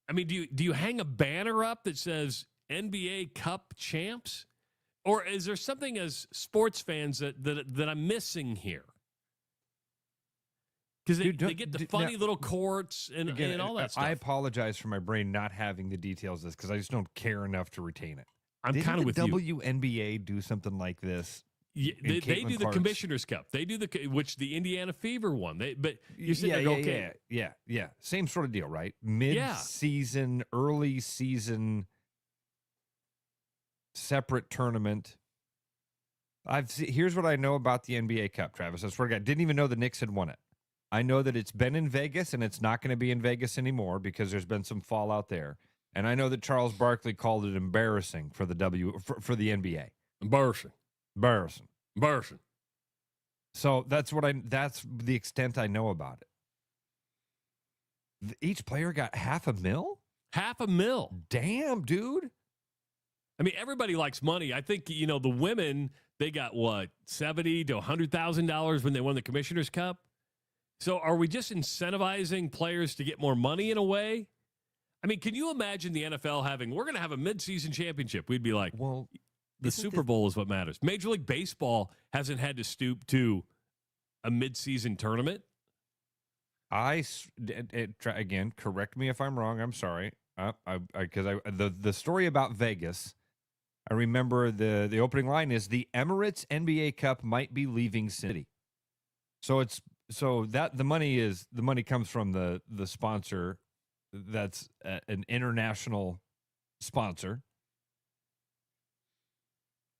S5: I mean, do you hang a banner up that says NBA Cup champs, or is there something as sports fans that I'm missing here? Because they get the funny little courts and all that stuff.
S6: I apologize for my brain not having the details of this because I just don't care enough to retain it.
S5: I'm kind of with you.
S6: WNBA do something like this?
S5: Yeah, they do the Commissioner's Cup. They do the Indiana Fever one. But you're sitting there, okay.
S6: Yeah. Same sort of deal, right? Mid-season, early season, separate tournament. Here's what I know about the NBA Cup, Travis. I swear to God, didn't even know the Knicks had won it. I know that it's been in Vegas and it's not going to be in Vegas anymore because there's been some fallout there. And I know that Charles Barkley called it embarrassing for the for the NBA.
S5: Embarrassing.
S6: So that's the extent I know about it. Each player got $500,000?
S5: $500,000.
S6: Damn, dude.
S5: I mean, everybody likes money. I think, the women, they got what, $70,000 to $100,000 when they won the Commissioner's Cup. So are we just incentivizing players to get more money in a way? I mean, can you imagine the NFL we're going to have a midseason championship? We'd be like, well, the Super Bowl is what matters. Major League Baseball hasn't had to stoop to a midseason tournament.
S6: Again, correct me if I'm wrong. I'm sorry. Because the story about Vegas, I remember the opening line is the Emirates NBA Cup might be leaving city. So the money comes from the sponsor that's an international sponsor.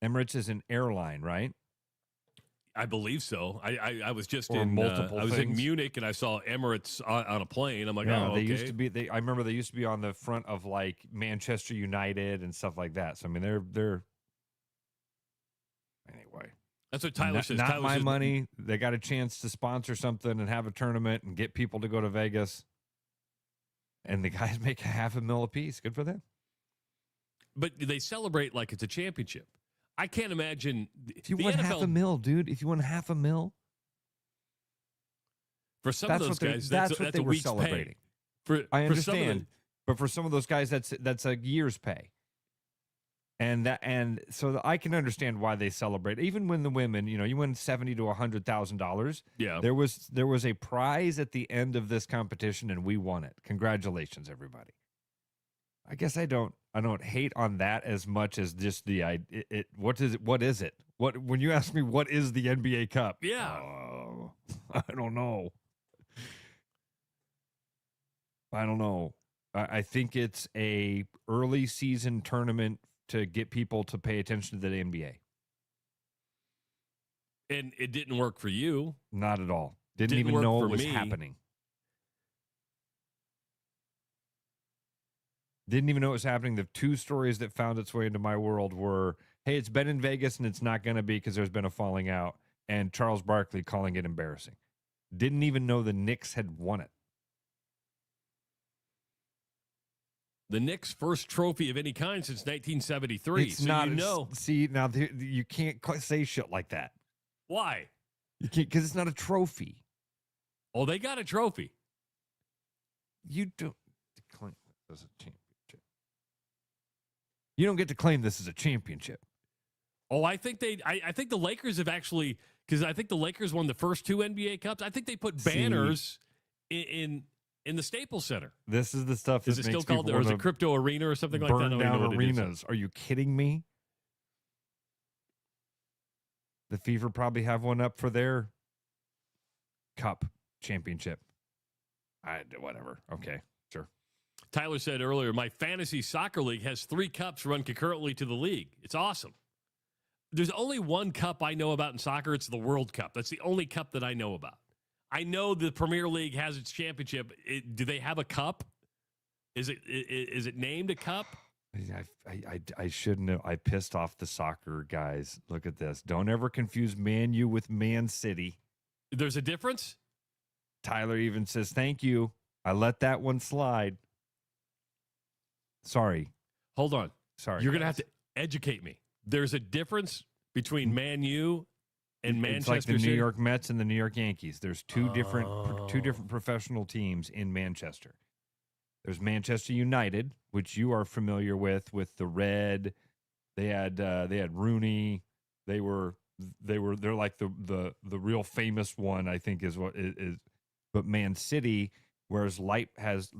S6: Emirates is an airline, right?
S5: I believe so. I was just
S6: Or
S5: in
S6: multiple
S5: I was in
S6: things.
S5: Munich and I saw Emirates on a plane. I'm like,
S6: Yeah,
S5: oh,
S6: they
S5: okay.
S6: used to be. I remember they used to be on the front of like Manchester United and stuff like that. So I mean, they're anyway.
S5: That's what Tyler says.
S6: Not
S5: Tyler
S6: my
S5: says,
S6: money. They got a chance to sponsor something and have a tournament and get people to go to Vegas. And the guys make $500,000 a piece. Good for them.
S5: But they celebrate like it's a championship. I can't imagine
S6: If you
S5: the
S6: won
S5: NFL,
S6: $500,000, dude. If you won $500,000,
S5: for some of those guys.
S6: That's
S5: That's
S6: what they
S5: a
S6: were
S5: week's
S6: celebrating.
S5: pay.
S6: I
S5: For some of
S6: understand, but for some of those guys, that's a year's pay. And so I can understand why they celebrate. Even when the women, you win $70,000 to $100,000.
S5: Yeah.
S6: There was a prize at the end of this competition, and we won it. Congratulations, everybody. I guess I don't hate on that as much as just what is it? When you ask me what is the NBA Cup?
S5: Yeah.
S6: I don't know. I think it's a early season tournament to get people to pay attention to the NBA.
S5: And it didn't work for you.
S6: Not at all. Didn't
S5: Didn't
S6: even
S5: work
S6: know
S5: for
S6: it was
S5: me.
S6: happening. Didn't even know it was happening. The two stories that found its way into my world were, hey, it's been in Vegas and it's not going to be because there's been a falling out, and Charles Barkley calling it embarrassing. Didn't even know the Knicks had won it.
S5: The Knicks' first trophy of any kind since 1973.
S6: It's
S5: so
S6: not.
S5: you know.
S6: See, now you can't say shit like that.
S5: Why?
S6: You can't, because it's not a trophy.
S5: Oh, they got a trophy.
S6: You don't claim this as a championship. You don't get to claim this as a championship.
S5: Oh, I think I think the Lakers have actually, because I think the Lakers won the first two NBA Cups. I think they put banners in the Staples Center.
S6: This is the stuff that
S5: Is it
S6: makes
S5: still called,
S6: people
S5: or is it
S6: wanna
S5: Crypto Arena or something like that? I
S6: burn
S5: don't even know
S6: down
S5: what it is.
S6: arenas. Are you kidding me? The Fever probably have one up for their cup championship. Whatever. Okay, sure.
S5: Tyler said earlier, my fantasy soccer league has 3 cups run concurrently to the league. It's awesome. There's only one cup I know about in soccer. It's the World Cup. That's the only cup that I know about. I know the Premier League has its championship. Do they have a cup? Is it named a cup?
S6: I shouldn't have. I pissed off the soccer guys. Look at this. Don't ever confuse Man U with Man City.
S5: There's a difference?
S6: Tyler even says, thank you. I let that one slide. Sorry.
S5: Hold on.
S6: Sorry.
S5: You're going to have to educate me. There's a difference between Man U and Manchester
S6: It's like the
S5: City?
S6: New York Mets and the New York Yankees. There's two different professional teams in Manchester. There's Manchester United, which you are familiar with the red. They had Rooney. They're like the real famous one, I think, is what it is. But Man City, whereas light has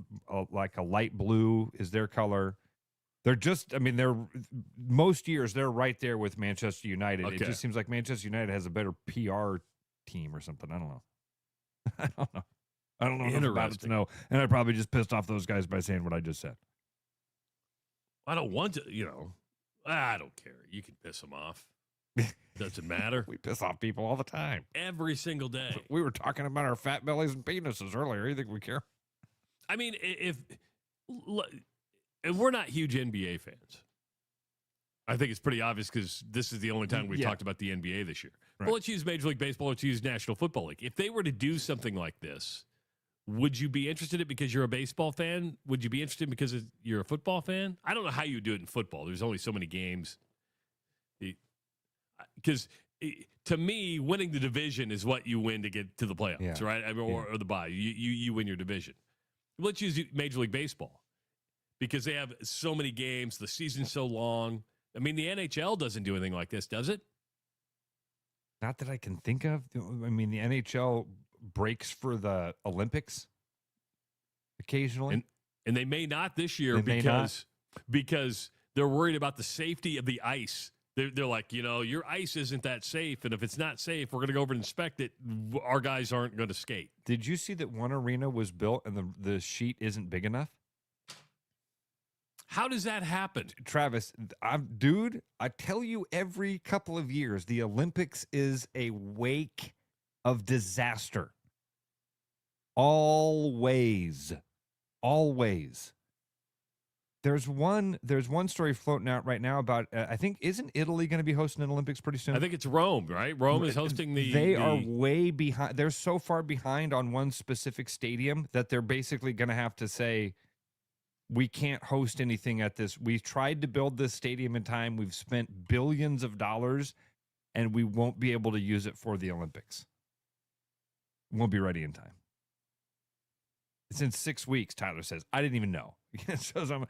S6: like a light blue is their color. They're most years they're right there with Manchester United.
S5: Okay.
S6: It just seems like Manchester United has a better PR team or something. I don't know. I don't know enough about it to know. And I probably just pissed off those guys by saying what I just said.
S5: I don't want to, I don't care. You can piss them off. Doesn't matter.
S6: We piss off people all the time.
S5: Every single day.
S6: We were talking about our fat bellies and penises earlier. You think we care?
S5: I mean, and we're not huge NBA fans. I think it's pretty obvious because this is the only time we've talked about the NBA this year.
S6: Right.
S5: Well, let's use Major League Baseball. Let's use National Football League. If they were to do something like this, would you be interested in it because you're a baseball fan? Would you be interested because you're a football fan? I don't know how you do it in football. There's only so many games. Because to me, winning the division is what you win to get to the playoffs, right? I mean, or the bye. You win your division. Let's use Major League Baseball because they have so many games. The season's so long. I mean, the NHL doesn't do anything like this, does it?
S6: Not that I can think of. I mean, the NHL breaks for the Olympics occasionally.
S5: And they may not this year because they're worried about the safety of the ice. They're like, your ice isn't that safe, and if it's not safe, we're going to go over and inspect it. Our guys aren't going to skate.
S6: Did you see that one arena was built and the sheet isn't big enough?
S5: How does that happen?
S6: Travis, I tell you every couple of years, the Olympics is a wake of disaster. Always. There's one story floating out right now about, I think, isn't Italy going to be hosting an Olympics pretty soon?
S5: I think it's Rome, right? Rome is hosting the...
S6: They are way behind. They're so far behind on one specific stadium that they're basically going to have to say, we can't host anything at this. We tried to build this stadium in time. We've spent billions of dollars, and we won't be able to use it for the Olympics. Won't be ready in time. It's in 6 weeks, Tyler says. I didn't even know. So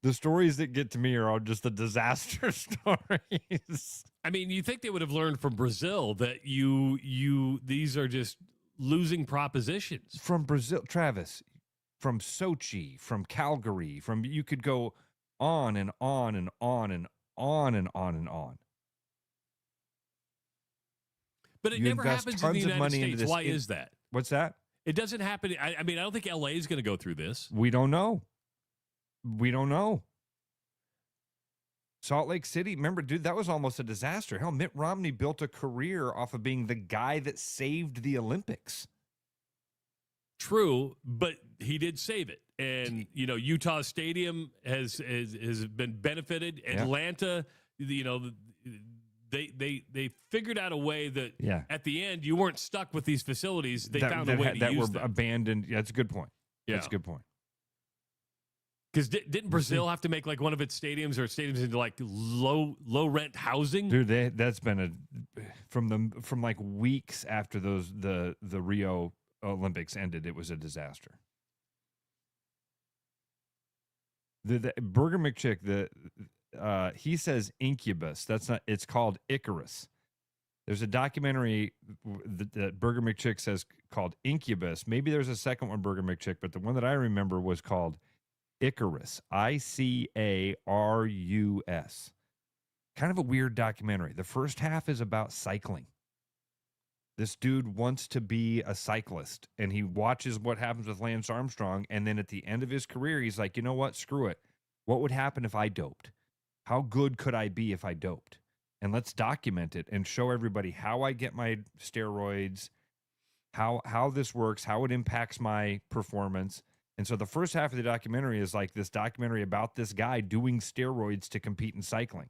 S6: the stories that get to me are all just the disaster stories.
S5: I mean, you think they would have learned from Brazil that these are just losing propositions.
S6: From Brazil, Travis, from Sochi, from Calgary, you could go on and on and on and on and on and on.
S5: But it never happens in the United States. Why is that?
S6: What's that?
S5: It doesn't happen. I mean, I don't think LA is going to go through this.
S6: We don't know. Salt Lake City, remember, dude, that was almost a disaster. Hell, Mitt Romney built a career off of being the guy that saved the Olympics.
S5: True, but he did save it. And, Utah Stadium has been benefited. Atlanta, they figured out a way that at the end you weren't stuck with these facilities. They found a way to use them.
S6: Abandoned. Yeah, that's a good point.
S5: Yeah.
S6: That's a good point.
S5: Because didn't Brazil have to make like one of its stadiums into like low rent housing?
S6: Dude, that's been from like weeks after the Rio Olympics ended, it was a disaster. The Burger McChick, he says Incubus. That's not. It's called Icarus. There's a documentary that Burger McChick says called Incubus. Maybe there's a second one, Burger McChick, but the one that I remember was called Icarus. Icarus. Kind of a weird documentary. The first half is about cycling. This dude wants to be a cyclist, and he watches what happens with Lance Armstrong, and then at the end of his career, he's like, you know what? Screw it. What would happen if I doped? How good could I be if I doped? And let's document it and show everybody how I get my steroids, how this works, how it impacts my performance. And so the first half of the documentary is like this documentary about this guy doing steroids to compete in cycling.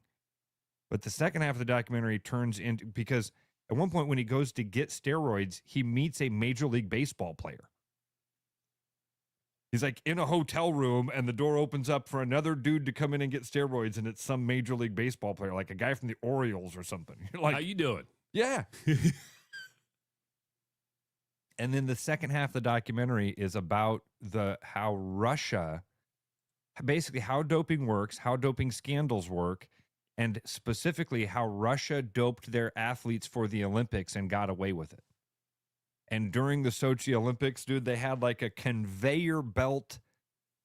S6: But the second half of the documentary turns into, because at one point when he goes to get steroids, he meets a Major League Baseball player. He's like in a hotel room and the door opens up for another dude to come in and get steroids, and it's some Major League Baseball player, like a guy from the Orioles or something. You're like,
S5: how you doing?
S6: Yeah. And then the second half of the documentary is about how Russia, basically how doping works, how doping scandals work, and specifically how Russia doped their athletes for the Olympics and got away with it. And during the Sochi Olympics, dude, they had like a conveyor belt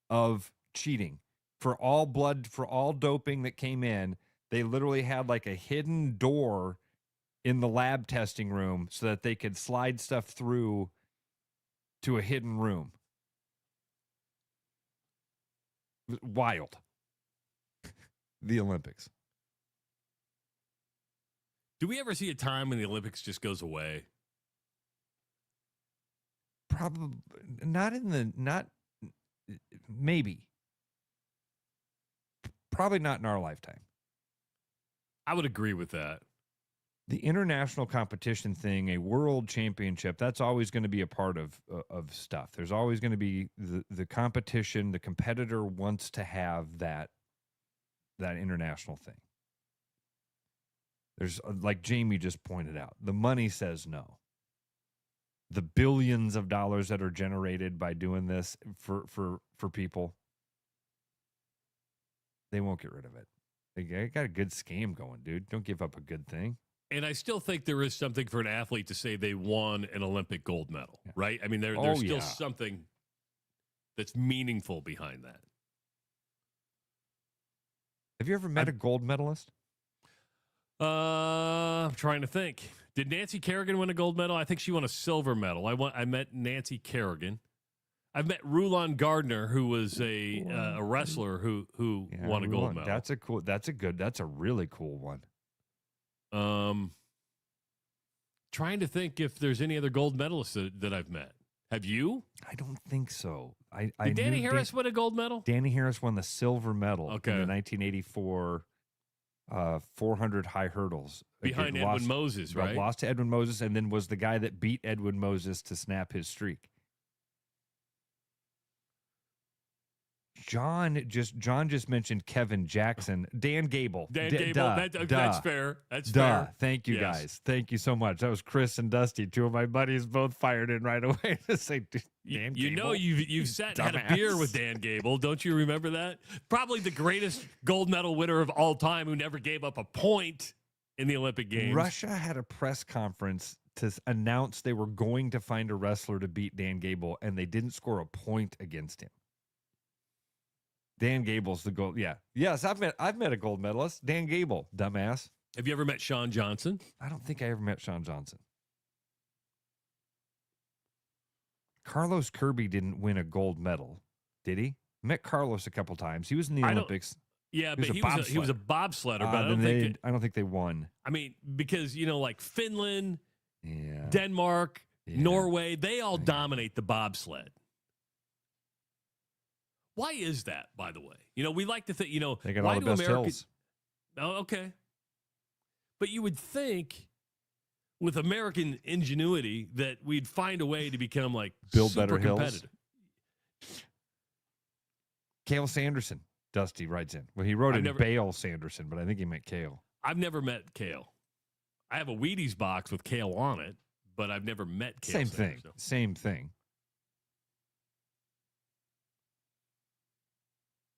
S6: of cheating for all doping that came in. They literally had like a hidden door in the lab testing room so that they could slide stuff through to a hidden room. Wild. The Olympics.
S5: Do we ever see a time when the Olympics just goes away?
S6: Probably not. Maybe. Probably not in our lifetime.
S5: I would agree with that.
S6: The international competition thing, a world championship, that's always going to be a part of stuff. There's always going to be the competition. The competitor wants to have that international thing. There's, like Jamie just pointed out, the money says no. The billions of dollars that are generated by doing this for people, they won't get rid of it. They got a good scheme going, dude. Don't give up a good thing.
S5: And I still think there is something for an athlete to say they won an Olympic gold medal, right? I mean, there's still something that's meaningful behind that.
S6: Have you ever met a gold medalist?
S5: I'm trying to think. Did Nancy Kerrigan win a gold medal? I think she won a silver medal. I met Nancy Kerrigan. I've met Rulon Gardner, who was a wrestler who won a gold medal.
S6: That's a really cool one.
S5: Trying to think if there's any other gold medalists that I've met. Have you?
S6: I don't think so.
S5: Did Danny Harris win a gold medal?
S6: Danny Harris won the silver medal in
S5: Okay.
S6: the 1984 400 high hurdles.
S5: Behind
S6: Again,
S5: Edwin Moses, right?
S6: Lost to Edwin Moses, and then was the guy that beat Edwin Moses to snap his streak. John just mentioned Kevin Jackson. Dan Gable.
S5: Dan Gable. That's fair. That's
S6: Duh.
S5: fair.
S6: Thank you,
S5: Yes.
S6: guys. Thank you so much. That was Chris and Dusty, two of my buddies, both fired in right away to say, Dan
S5: You
S6: Gable.
S5: know you've sat and had a beer with Dan Gable. Don't you remember that? Probably the greatest gold medal winner of all time who never gave up a point in the Olympic Games.
S6: Russia had a press conference to announce they were going to find a wrestler to beat Dan Gable, and they didn't score a point against him. Dan Gable's the gold. Yeah. Yes, I've met a gold medalist. Dan Gable, dumbass.
S5: Have you ever met Shawn Johnson?
S6: I don't think I ever met Shawn Johnson. Carlos Kirby didn't win a gold medal, did he? Met Carlos a couple times. He was in the Olympics.
S5: Yeah, but he was a bobsledder, but
S6: I don't think they won.
S5: I mean, because like Finland,
S6: Yeah.
S5: Denmark, Norway, they all dominate the bobsled. Why is that, by the way? We like to think,
S6: They got
S5: why
S6: all the best hills.
S5: Oh, okay. But you would think with American ingenuity that we'd find a way to become
S6: Build
S5: super
S6: better hills.
S5: competitive.
S6: Cale Sanderson, Dusty writes in. Well, he wrote in Bale Sanderson, but I think he meant Cale.
S5: I've never met Cale. I have a Wheaties box with Cale on it, but I've never met Cale.
S6: Same thing.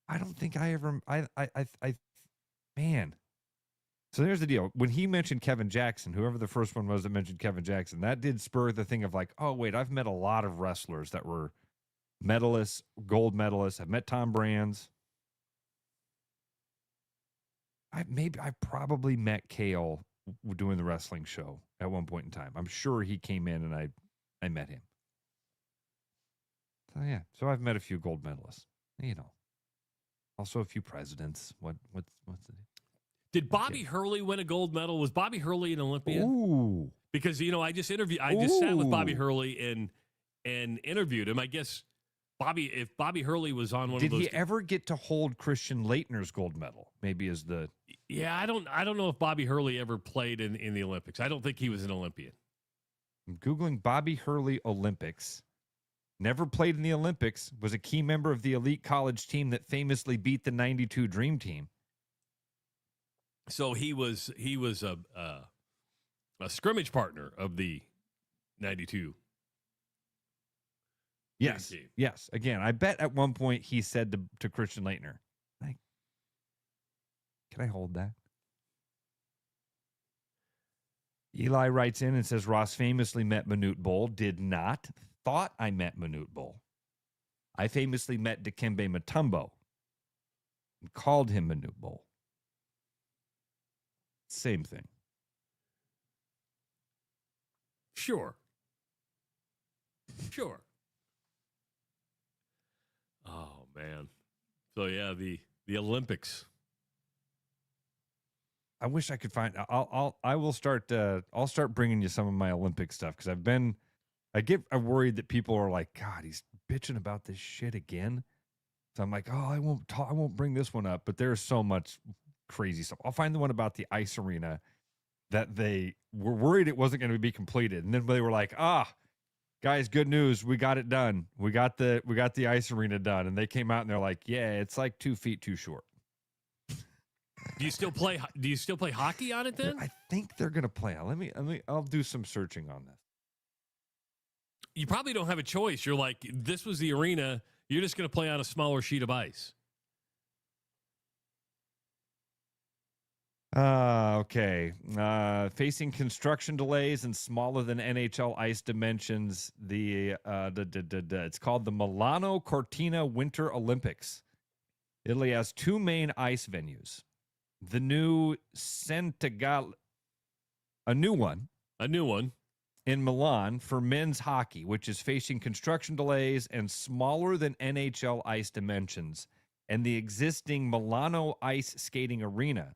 S6: I don't think I ever. Man. So there's the deal. When he mentioned Kevin Jackson, whoever the first one was that mentioned Kevin Jackson, that did spur the thing of oh wait, I've met a lot of wrestlers that were medalists, gold medalists. I've met Tom Brands. I probably met Cale doing the wrestling show at one point in time. I'm sure he came in and I met him. So yeah, so I've met a few gold medalists. Also a few presidents. What's the
S5: Did Bobby Hurley win a gold medal? Was Bobby Hurley an Olympian?
S6: Ooh.
S5: Because I just sat with Bobby Hurley and interviewed him. I guess if Bobby Hurley was on one of those.
S6: Did he ever get to hold Christian Leitner's gold medal? Maybe as the.
S5: Yeah, I don't know if Bobby Hurley ever played in the Olympics. I don't think he was an Olympian.
S6: I'm Googling Bobby Hurley Olympics. Never played in the Olympics, was a key member of the elite college team that famously beat the 92 Dream Team.
S5: So he was a scrimmage partner of the 92.
S6: Yes.
S5: Dream Team.
S6: Yes. Again, I bet at one point he said to Christian Leitner, can I hold that? Eli writes in and says, Ross famously met Manute Bol, did not. Thought I met Manute Bol. I famously met Dikembe Mutombo and called him Manute Bol. Same thing.
S5: Sure. Oh man. So yeah, the Olympics.
S6: I wish I could find. I'll start bringing you some of my Olympic stuff because I'm worried that people are like, God, he's bitching about this shit again. So I'm like, oh, I won't bring this one up. But there's so much crazy stuff. I'll find the one about the ice arena that they were worried it wasn't going to be completed, and then they were like, guys, good news, we got it done. We got the ice arena done, and they came out and they're like, yeah, it's like 2 feet too short.
S5: Do you still play hockey on it then?
S6: I think they're going to play. I'll do some searching on this.
S5: You probably don't have a choice. You're like, this was the arena. You're just going to play on a smaller sheet of ice.
S6: Okay. Facing construction delays and smaller than NHL ice dimensions, it's called the Milano Cortina Winter Olympics. Italy has 2 main ice venues. The new Sentagal, a new one, in Milan for men's hockey, which is facing construction delays and smaller than NHL ice dimensions, and the existing Milano ice skating arena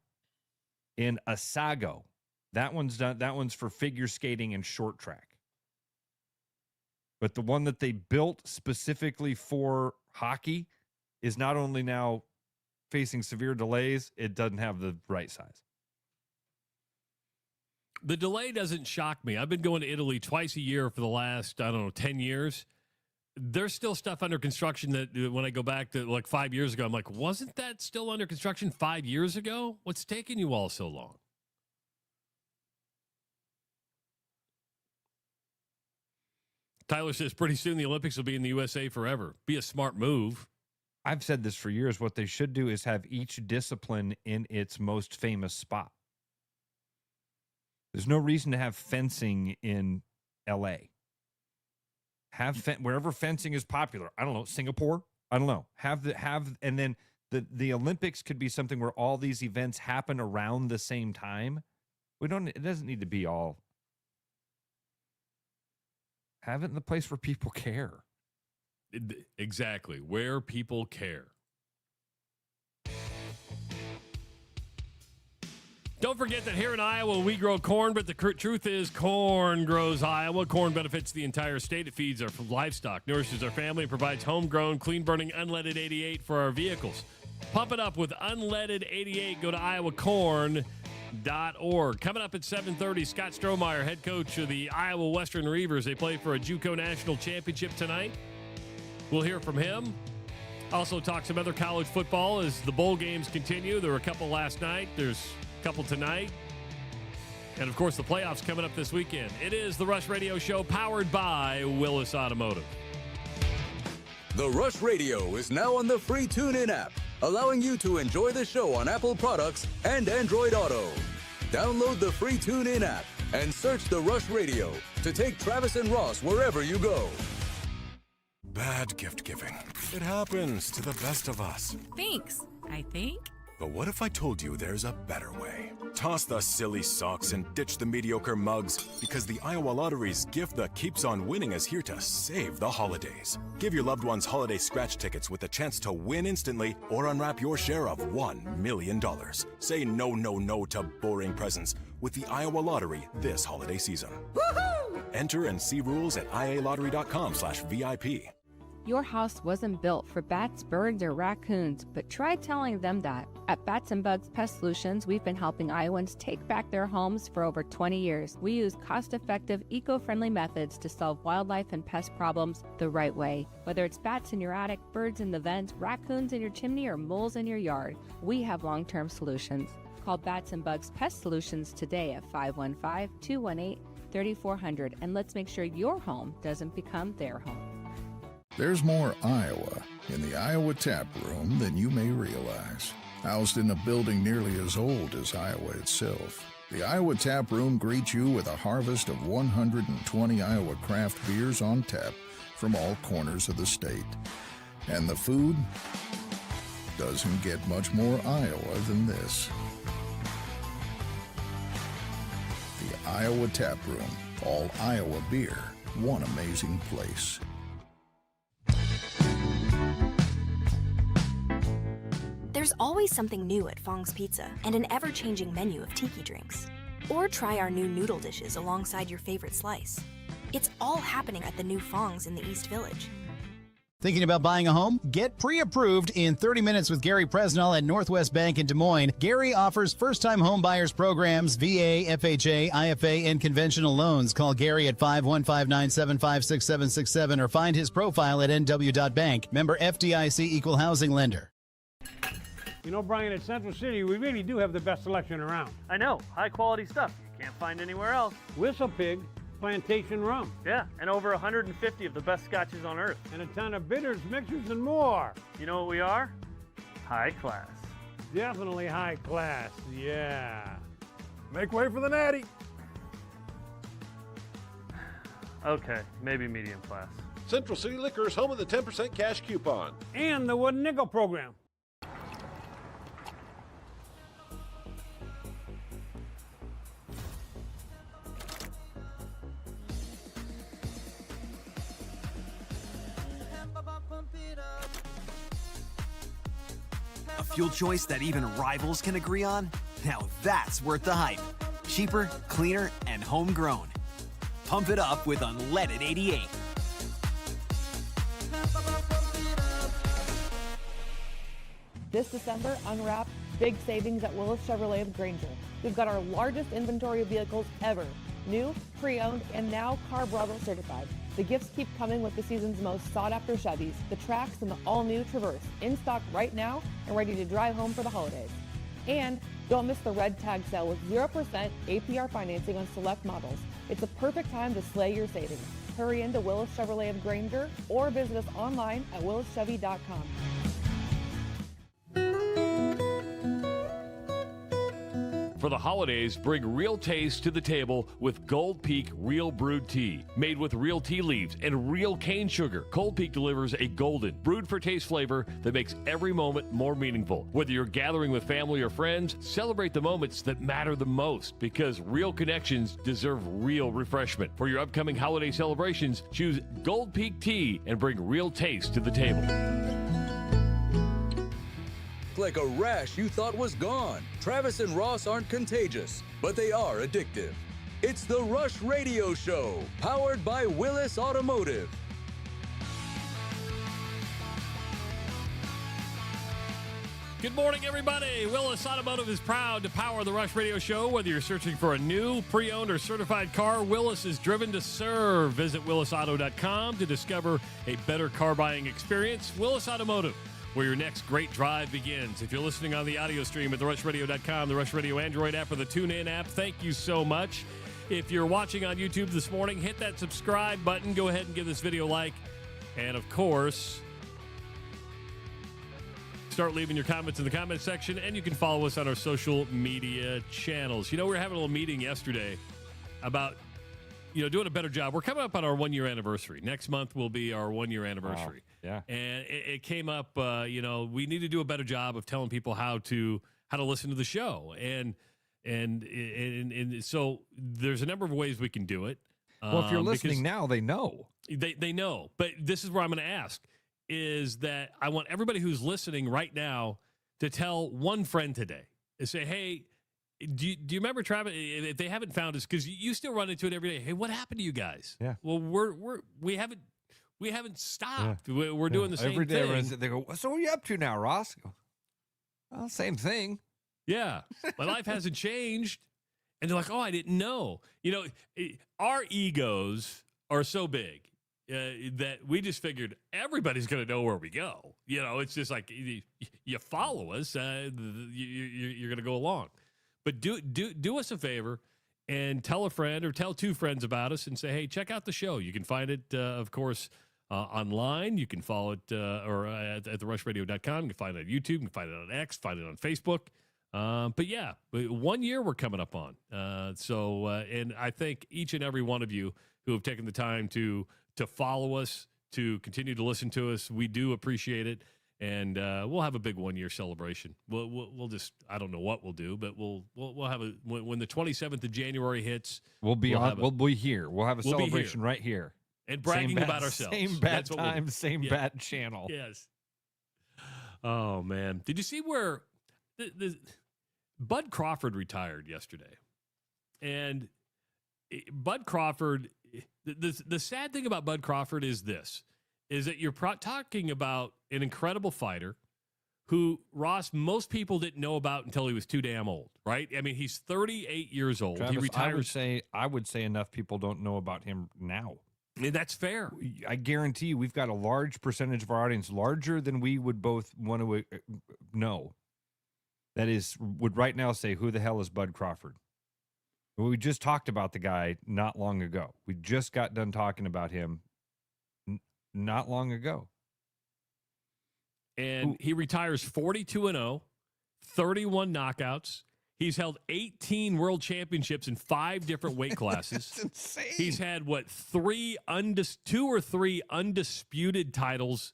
S6: in Asago. That one's done. That one's for figure skating and short track. But the one that they built specifically for hockey is not only now facing severe delays, it doesn't have the right size.
S5: The delay doesn't shock me. I've been going to Italy twice a year for the last, 10 years. There's still stuff under construction that when I go back to like 5 years ago, I'm like, wasn't that still under construction 5 years ago? What's taking you all so long? Tyler says pretty soon the Olympics will be in the USA forever. Be a smart move.
S6: I've said this for years. What they should do is have each discipline in its most famous spot. There's no reason to have fencing in L.A. Have wherever fencing is popular. I don't know, Singapore. I don't know. And then the Olympics could be something where all these events happen around the same time. It doesn't need to be all. Have it in the place where people care.
S5: Exactly. Where people care. Don't forget that here in Iowa, we grow corn, but the truth is corn grows Iowa. Corn benefits the entire state. It feeds our livestock, nourishes our family, and provides homegrown, clean-burning, unleaded 88 for our vehicles. Pump it up with unleaded 88. Go to iowacorn.org. Coming up at 7:30, Scott Strohmeier, head coach of the Iowa Western Reivers. They play for a JUCO national championship tonight. We'll hear from him. Also talk some other college football as the bowl games continue. There were a couple last night. There's a couple tonight. And, of course, the playoffs coming up this weekend. It is the Rush Radio Show powered by Willis Automotive.
S4: The Rush Radio is now on the free TuneIn app, allowing you to enjoy the show on Apple products and Android Auto. Download the free TuneIn app and search The Rush Radio to take Travis and Ross wherever you go.
S3: Bad gift giving. It happens to the best of us.
S14: Thanks, I think.
S3: But what if I told you there's a better way? Toss the silly socks and ditch the mediocre mugs, because the Iowa Lottery's gift that keeps on winning is here to save the holidays. Give your loved ones holiday scratch tickets with a chance to win instantly or unwrap your share of $1 million. Say no, no, no to boring presents with the Iowa Lottery this holiday season. Woohoo! Enter and see rules at ialottery.com/VIP.
S15: Your house wasn't built for bats, birds, or raccoons, but try telling them that. At Bats and Bugs Pest Solutions, we've been helping Iowans take back their homes for over 20 years. We use cost-effective, eco-friendly methods to solve wildlife and pest problems the right way. Whether it's bats in your attic, birds in the vents, raccoons in your chimney, or moles in your yard, we have long-term solutions. Call Bats and Bugs Pest Solutions today at 515-218-3400, and let's make sure your home doesn't become their home.
S7: There's more Iowa in the Iowa Tap Room than you may realize. Housed in a building nearly as old as Iowa itself, the Iowa Tap Room greets you with a harvest of 120 Iowa craft beers on tap from all corners of the state. And the food doesn't get much more Iowa than this. The Iowa Tap Room, all Iowa beer, one amazing place.
S16: There's always something new at Fong's Pizza and an ever-changing menu of tiki drinks. Or try our new noodle dishes alongside your favorite slice. It's all happening at the new Fong's in the East Village.
S10: Thinking about buying a home? Get pre-approved in 30 minutes with Gary Presnell at Northwest Bank in Des Moines. Gary offers first-time home buyers programs, VA, FHA, IFA, and conventional loans. Call Gary at 515-975-6767 or find his profile at nw.bank. Member FDIC Equal Housing Lender.
S17: You know, Brian, at Central City, we really do have the best selection around.
S18: I know. High-quality stuff you can't find anywhere else.
S17: Whistle Pig Plantation Rum.
S18: Yeah, and over 150 of the best scotches on earth.
S17: And a ton of bitters, mixers, and more.
S18: You know what we are? High class.
S17: Definitely high class, yeah.
S2: Make way for the natty.
S18: Okay, maybe medium class.
S2: Central City Liquor is home of the 10% cash coupon.
S17: And the Wooden Nickel program.
S14: fuel choice that even rivals can agree on? Now that's worth the hype. Cheaper, cleaner, and homegrown. Pump it up with unleaded 88.
S19: This December, unwrap big savings at Willis Chevrolet of Granger. We've got our largest inventory of vehicles ever. New, pre-owned, and now Car Bravo certified. The gifts keep coming with the season's most sought-after Chevys, the Trax, and the all-new Traverse. In stock right now and ready to drive home for the holidays. And don't miss the red tag sale with 0% APR financing on select models. It's a perfect time to slay your savings. Hurry into Willis Chevrolet of Granger or visit us online at willischevy.com.
S5: For the holidays, bring real taste to the table with Gold Peak Real Brewed Tea. Made with real tea leaves and real cane sugar, Gold Peak delivers a golden, brewed for taste flavor that makes every moment more meaningful. Whether you're gathering with family or friends, celebrate the moments that matter the most, because real connections deserve real refreshment. For your upcoming holiday celebrations, choose Gold Peak Tea and bring real taste to the table.
S4: Like a rash you thought was gone. Travis and Ross aren't contagious, but they are addictive. It's the Rush Radio Show, powered by Willis Automotive.
S5: Good morning, everybody. Willis Automotive is proud to power the Rush Radio Show. Whether you're searching for a new, pre-owned, or certified car, Willis is driven to serve. Visit willisauto.com to discover a better car buying experience. Willis Automotive, where your next great drive begins. If you're listening on the audio stream at therushradio.com, the Rush Radio Android app, or the TuneIn app, thank you so much. If you're watching on YouTube this morning, hit that subscribe button. Go ahead and give this video a like. And, of course, start leaving your comments in the comment section, and you can follow us on our social media channels. You know, we were having a little meeting yesterday about, doing a better job. We're coming up on our 1-year anniversary. Next month will be our 1-year anniversary.
S6: Wow. Yeah.
S5: And it came up, we need to do a better job of telling people how to listen to the show. And so there's a number of ways we can do it.
S6: Well, if you're listening now, they know.
S5: They know. But this is where I'm going to ask, is that I want everybody who's listening right now to tell one friend today and say, hey, do you remember, Travis? If they haven't found us, because you still run into it every day. Hey, what happened to you guys?
S6: Yeah.
S5: Well, we haven't stopped. Yeah. We're doing the same
S6: every day.
S5: thing.
S6: They go, so what are you up to now, Ross? Well, same thing.
S5: Yeah, my life hasn't changed. And they're like, oh, I didn't know. Our egos are so big that we just figured everybody's going to know where we go. It's just like you follow us, you're going to go along. But do us a favor and tell a friend or tell two friends about us and say, hey, check out the show. You can find it, of course, online. You can follow it at therushradio.com. You can find it on YouTube. You can find it on X. Find it on Facebook. But yeah, 1 year we're coming up on. And I thank each and every one of you who have taken the time to follow us, to continue to listen to us. We do appreciate it. And we'll have a big 1-year celebration. We'll just, I don't know what we'll do, but we'll have when the 27th of January hits.
S6: We'll be here. We'll have a celebration right here.
S5: And bragging about ourselves.
S6: Same bad time, same bad channel.
S5: Yes. Oh, man. Did you see where the Bud Crawford retired yesterday? And Bud Crawford, the sad thing about Bud Crawford is that you're talking about an incredible fighter who, Ross, most people didn't know about until he was too damn old, right? I mean, he's 38 years old.
S6: Travis,
S5: he retired.
S6: I would say enough people don't know about him now.
S5: And that's fair.
S6: I guarantee you we've got a large percentage of our audience, larger than we would both want to know, that would right now say, who the hell is Bud Crawford? We just talked about the guy not long ago. We just got done talking about him not long ago.
S5: And he retires 42-0, 31 knockouts. He's held 18 world championships in 5 different weight classes.
S6: That's insane.
S5: He's had, 2 or 3 undisputed titles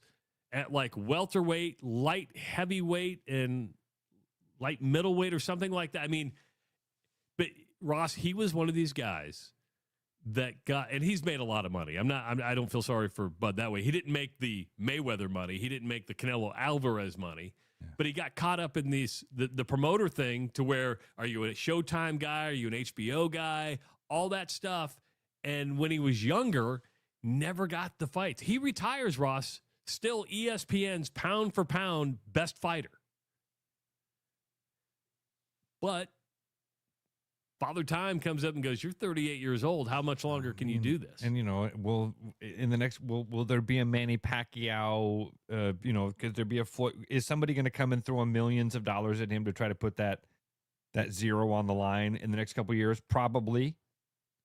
S5: at like welterweight, light heavyweight, and light middleweight or something like that. I mean, but Ross, he was one of these guys that got, and he's made a lot of money. I don't feel sorry for Bud that way. He didn't make the Mayweather money. He didn't make the Canelo Alvarez money. But he got caught up in the promoter thing to where, are you a Showtime guy? Are you an HBO guy? All that stuff. And when he was younger, never got the fights. He retires, Ross, still ESPN's pound for pound best fighter. But Father Time comes up and goes, you're 38 years old. How much longer can you do this?
S6: And, will there be a Manny Pacquiao, could there be a Floyd? Is somebody going to come and throw millions of dollars at him to try to put that zero on the line in the next couple of years? Probably.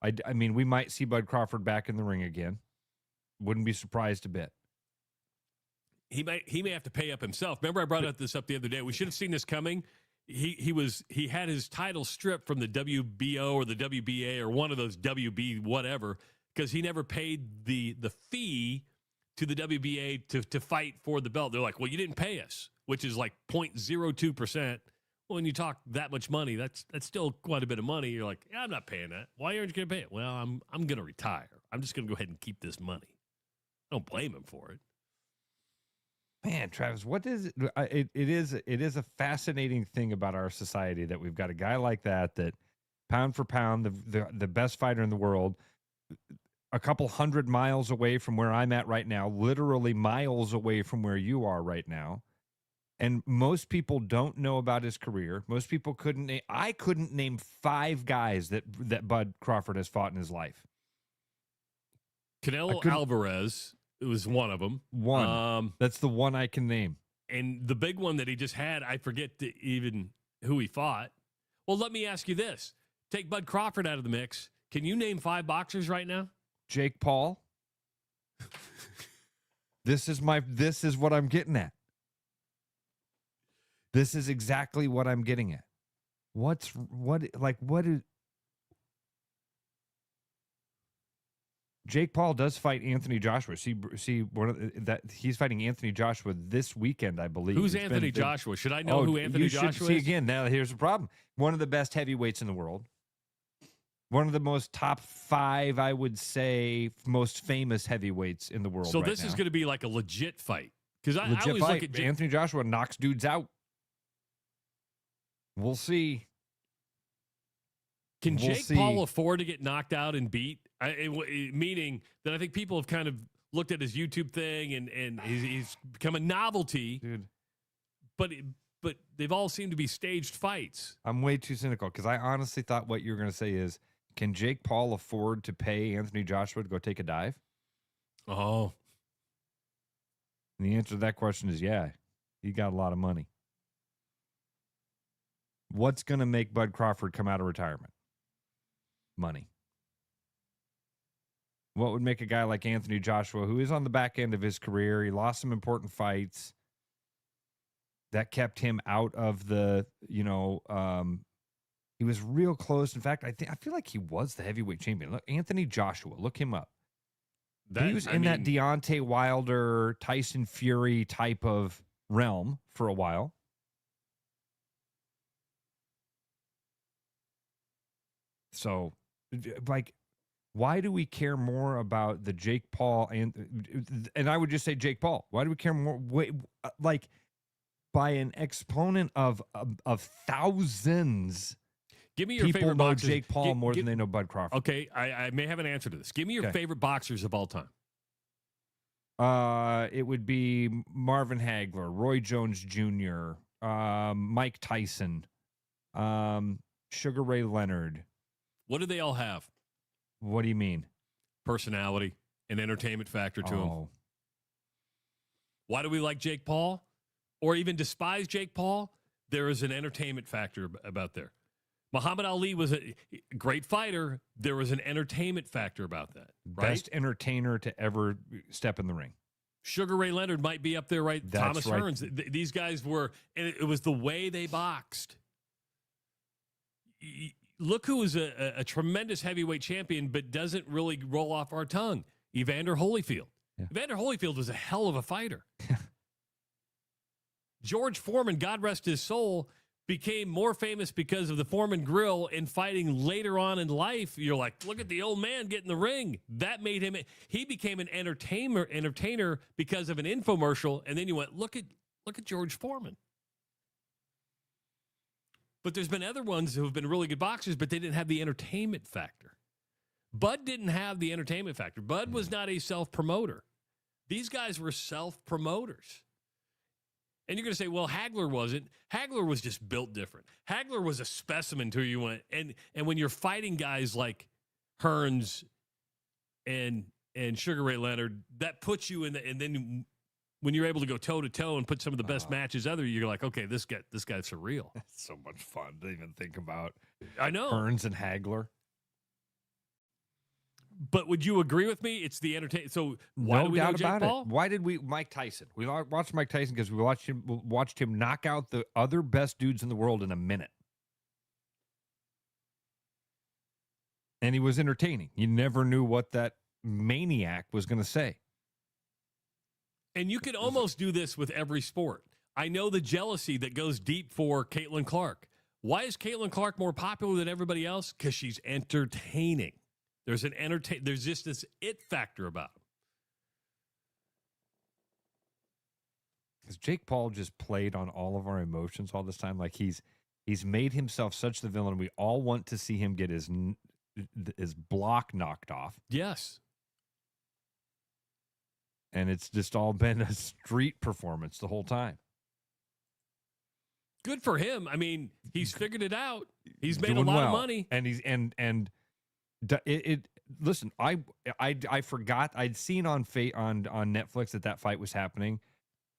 S6: I mean, we might see Bud Crawford back in the ring again. Wouldn't be surprised a bit.
S5: He may have to pay up himself. Remember, I brought this up the other day. We should have seen this coming. He had his title stripped from the WBO or the WBA or one of those WB whatever, because he never paid the fee to the WBA to fight for the belt. They're like, well, you didn't pay us, which is like 0.02%. When you talk that much money, that's still quite a bit of money. You're like, yeah, I'm not paying that. Why aren't you going to pay it? Well, I'm going to retire. I'm just going to go ahead and keep this money. I don't blame him for it.
S6: Man, Travis, what is it? It is a fascinating thing about our society that we've got a guy like that pound for pound, the best fighter in the world, a couple 100 miles away from where I'm at right now, literally miles away from where you are right now. And most people don't know about his career. Most people I couldn't name 5 guys that Bud Crawford has fought in his life.
S5: Canelo Alvarez. It was one of them.
S6: That's the one I can name.
S5: And the big one that he just had, I forget even who he fought. Well, let me ask you this. Take Bud Crawford out of the mix. Can you name 5 boxers right now?
S6: Jake Paul. This is what I'm getting at. This is exactly what I'm getting at. What is Jake Paul does fight Anthony Joshua. See, he's fighting Anthony Joshua this weekend, I believe.
S5: Who's Anthony Joshua? Should I know who Anthony Joshua is?
S6: See, again, now here's the problem. One of the best heavyweights in the world. One of the most top 5, I would say, most famous heavyweights in the world.
S5: So this is going to be like a legit fight. Because I always
S6: fight.
S5: Look at
S6: Anthony Joshua knocks dudes out. We'll see.
S5: Can Jake Paul afford to get knocked out and beat? Meaning that I think people have kind of looked at his YouTube thing and he's become a novelty.
S6: Dude.
S5: But they've all seemed to be staged fights.
S6: I'm way too cynical because I honestly thought what you were going to say is, can Jake Paul afford to pay Anthony Joshua to go take a dive?
S5: Oh.
S6: And the answer to that question is yeah. He got a lot of money. What's going to make Bud Crawford come out of retirement? Money. What would make a guy like Anthony Joshua, who is on the back end of his career, he lost some important fights, that kept him out of the, he was real close. In fact, I feel like he was the heavyweight champion. Look, Anthony Joshua, look him up. He was in that Deontay Wilder, Tyson Fury type of realm for a while. So, like, why do we care more about the Jake Paul and I would just say Jake Paul? Why do we care more? Like, by an exponent of thousands.
S5: Give me your
S6: people
S5: favorite
S6: know
S5: boxers.
S6: Jake Paul more than they know Bud Crawford.
S5: Okay, I may have an answer to this. Give me your favorite boxers of all time.
S6: It would be Marvin Hagler, Roy Jones Jr., Mike Tyson, Sugar Ray Leonard.
S5: What do they all have?
S6: What do you mean?
S5: Personality, an entertainment factor to them. Why do we like Jake Paul? Or even despise Jake Paul? There is an entertainment factor about there. Muhammad Ali was a great fighter. There was an entertainment factor about that. Right?
S6: Best entertainer to ever step in the ring.
S5: Sugar Ray Leonard might be up there, right?
S6: That's
S5: Thomas
S6: right.
S5: Hearns. These guys were, and it was the way they boxed. Look who is a tremendous heavyweight champion, but doesn't really roll off our tongue. Evander Holyfield. Yeah. Evander Holyfield was a hell of a fighter. George Foreman, God rest his soul, became more famous because of the Foreman Grill and fighting later on in life. You're like, look at the old man get in the ring. That made him, he became an entertainer because of an infomercial. And then you went, look at George Foreman. But there's been other ones who have been really good boxers, but they didn't have the entertainment factor. Bud didn't have the entertainment factor. Bud was not a self-promoter. These guys were self-promoters. And you're going to say, well, Hagler wasn't. Hagler was just built different. Hagler was a specimen to you. And when you're fighting guys like Hearns and Sugar Ray Leonard, that puts you in the, and then when you're able to go toe-to-toe and put some of the best matches other, you're like, okay, this guy's surreal.
S6: It's so much fun to even think about.
S5: I know.
S6: Hearns and Hagler.
S5: But would you agree with me? It's the entertainment. So why do we know Jake Paul?
S6: Why did we Mike Tyson? We watched Mike Tyson because we watched him knock out the other best dudes in the world in a minute. And he was entertaining. You never knew what that maniac was going to say.
S5: And you could almost do this with every sport. I know the jealousy that goes deep for Caitlin Clark. Why is Caitlin Clark more popular than everybody else? Because she's entertaining. There's just this it factor about him.
S6: Because Jake Paul just played on all of our emotions all this time. Like he's made himself such the villain. We all want to see him get his block knocked off.
S5: Yes.
S6: And it's just all been a street performance the whole time.
S5: Good for him. I mean, he's figured it out. He's made
S6: Doing
S5: a lot of
S6: well.
S5: money.
S6: And he's listen, I forgot I'd seen on Netflix that fight was happening.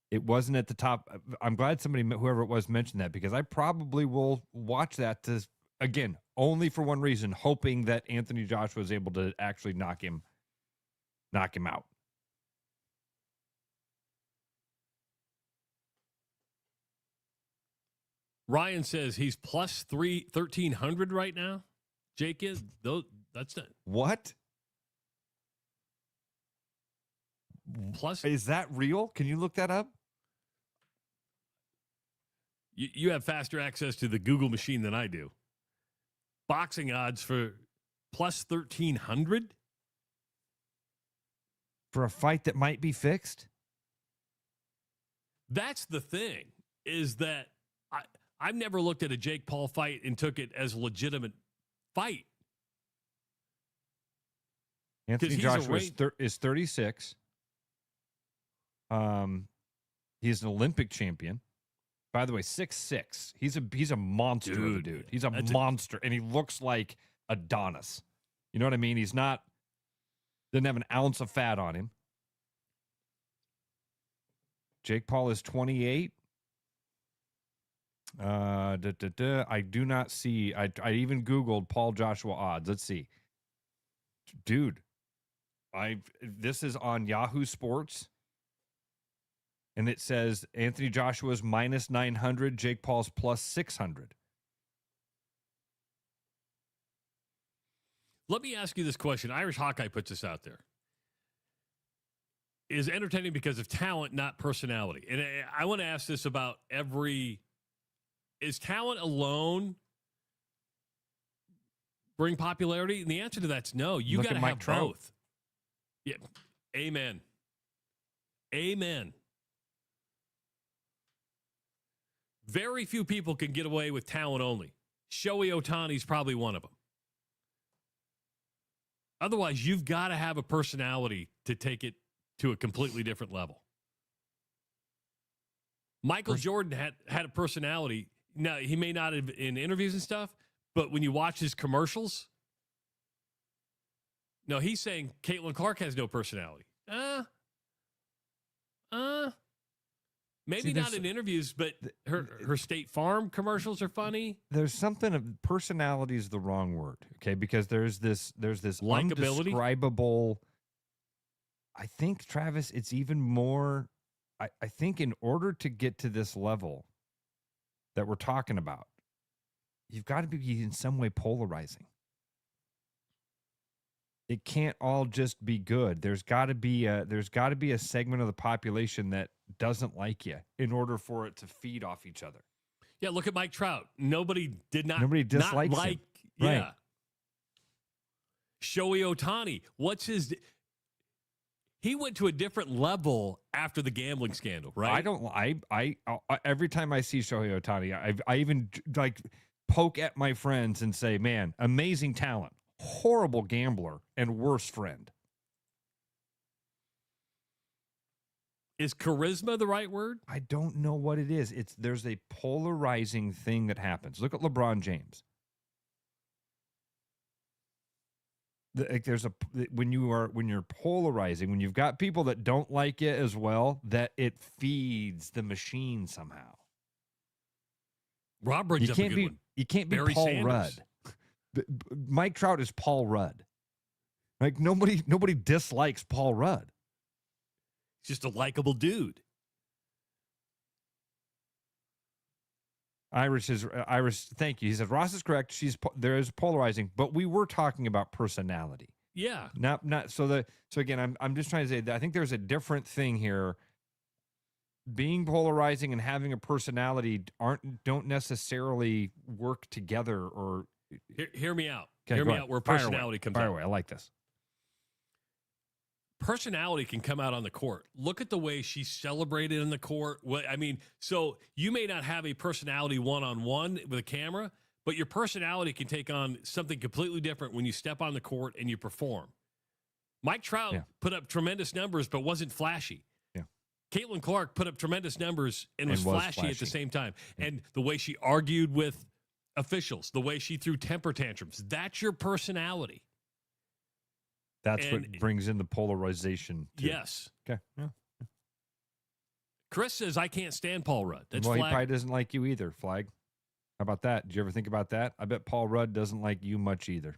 S6: It wasn't at the top. I'm glad whoever it was mentioned that, because I probably will watch that again only for one reason, hoping that Anthony Joshua was able to actually knock him out.
S5: Ryan says he's plus 1,300 right now. Jake is. That's not.
S6: What?
S5: Plus.
S6: Is that real? Can you look that up?
S5: You have faster access to the Google machine than I do. Boxing odds for plus 1,300?
S6: For a fight that might be fixed?
S5: That's the thing, is that I've never looked at a Jake Paul fight and took it as a legitimate fight.
S6: Anthony Joshua is 36. He's an Olympic champion. By the way, 6'6". He's a monster of a dude. He's a monster, and he looks like Adonis. You know what I mean? Doesn't have an ounce of fat on him. Jake Paul is 28. I do not see. I even Googled Paul Joshua odds. Let's see. Dude, this is on Yahoo Sports. And it says Anthony Joshua's minus 900, Jake Paul's plus 600.
S5: Let me ask you this question. Irish Hawkeye puts this out there. Is entertaining because of talent, not personality? And I want to ask this about is talent alone bring popularity? And the answer to that's no. You got to have both. Yeah. Amen. Amen. Very few people can get away with talent only. Shohei Ohtani's probably one of them. Otherwise, you've got to have a personality to take it to a completely different level. Michael Jordan had a personality. Now, he may not have in interviews and stuff, but when you watch his commercials, no, he's saying Caitlin Clark has no personality. Maybe not in interviews, but her State Farm commercials are funny.
S6: There's something of personality is the wrong word, okay? Because there's this
S5: likability,
S6: indescribable. I think, Travis, it's even more. I think in order to get to this level that we're talking about, you've got to be in some way polarizing. It can't all just be good. There's got to be a segment of the population that doesn't like you in order for it to feed off each other.
S5: Yeah, look at Mike Trout. Nobody
S6: dislikes him.
S5: Yeah.
S6: Right.
S5: Shohei Ohtani. He went to a different level after the gambling scandal, right?
S6: I every time I see Shohei Ohtani, I even like poke at my friends and say, man, amazing talent, horrible gambler, and worst friend.
S5: Is charisma the right word?
S6: I don't know what it is. There's a polarizing thing that happens. Look at LeBron James. When you're polarizing, when you've got people that don't like it as well, that it feeds the machine somehow.
S5: Rob brings up a good one.
S6: You can't be
S5: Barry
S6: Paul
S5: Sanders.
S6: Rudd. Mike Trout is Paul Rudd. Like nobody dislikes Paul Rudd.
S5: He's just a likable dude.
S6: Irish, thank you. He said Ross is correct. There is polarizing, but we were talking about personality.
S5: Yeah.
S6: Not so again, I'm just trying to say that I think there's a different thing here. Being polarizing and having a personality don't necessarily work together. Or
S5: hear me out.
S6: Okay,
S5: Hear
S6: go
S5: me
S6: ahead.
S5: out where
S6: Fire
S5: personality
S6: away.
S5: comes
S6: Fire
S5: out.
S6: away. I like this.
S5: Personality can come out on the court. Look at the way she celebrated in the court. So you may not have a personality one-on-one with a camera, but your personality can take on something completely different when you step on the court and you perform. Mike Trout put up tremendous numbers, but wasn't flashy.
S6: Yeah.
S5: Caitlin Clark put up tremendous numbers and was flashy at the same time.
S6: Yeah.
S5: And the way she argued with officials, the way she threw temper tantrums, that's your personality.
S6: That's what brings in the polarization.
S5: Yes.
S6: Okay. Yeah.
S5: Chris says, I can't stand Paul Rudd. That's
S6: Well, he
S5: flag.
S6: probably doesn't like you either, Flag. How about that? Did you ever think about that? I bet Paul Rudd doesn't like you much either.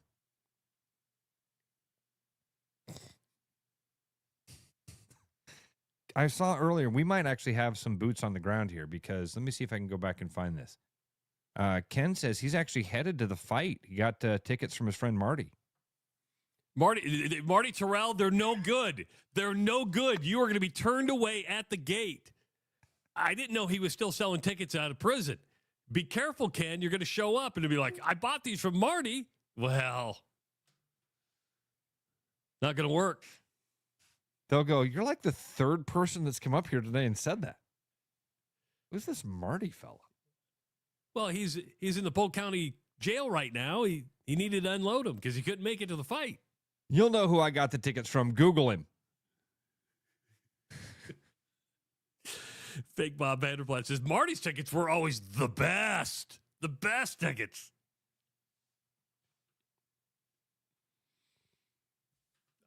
S6: I saw earlier, we might actually have some boots on the ground here because let me see if I can go back and find this. Ken says he's actually headed to the fight. He got tickets from his friend Marty.
S5: Marty Terrell, they're no good. They're no good. You are going to be turned away at the gate. I didn't know he was still selling tickets out of prison. Be careful, Ken. You're going to show up and it'll be like, I bought these from Marty. Well, not going to work.
S6: They'll go, you're like the third person that's come up here today and said that. Who's this Marty fella?
S5: Well, he's in the Polk County jail right now. He needed to unload him because he couldn't make it to the fight.
S6: You'll know who I got the tickets from. Google him.
S5: Fake Bob Vanderplat says Marty's tickets were always the best. The best tickets.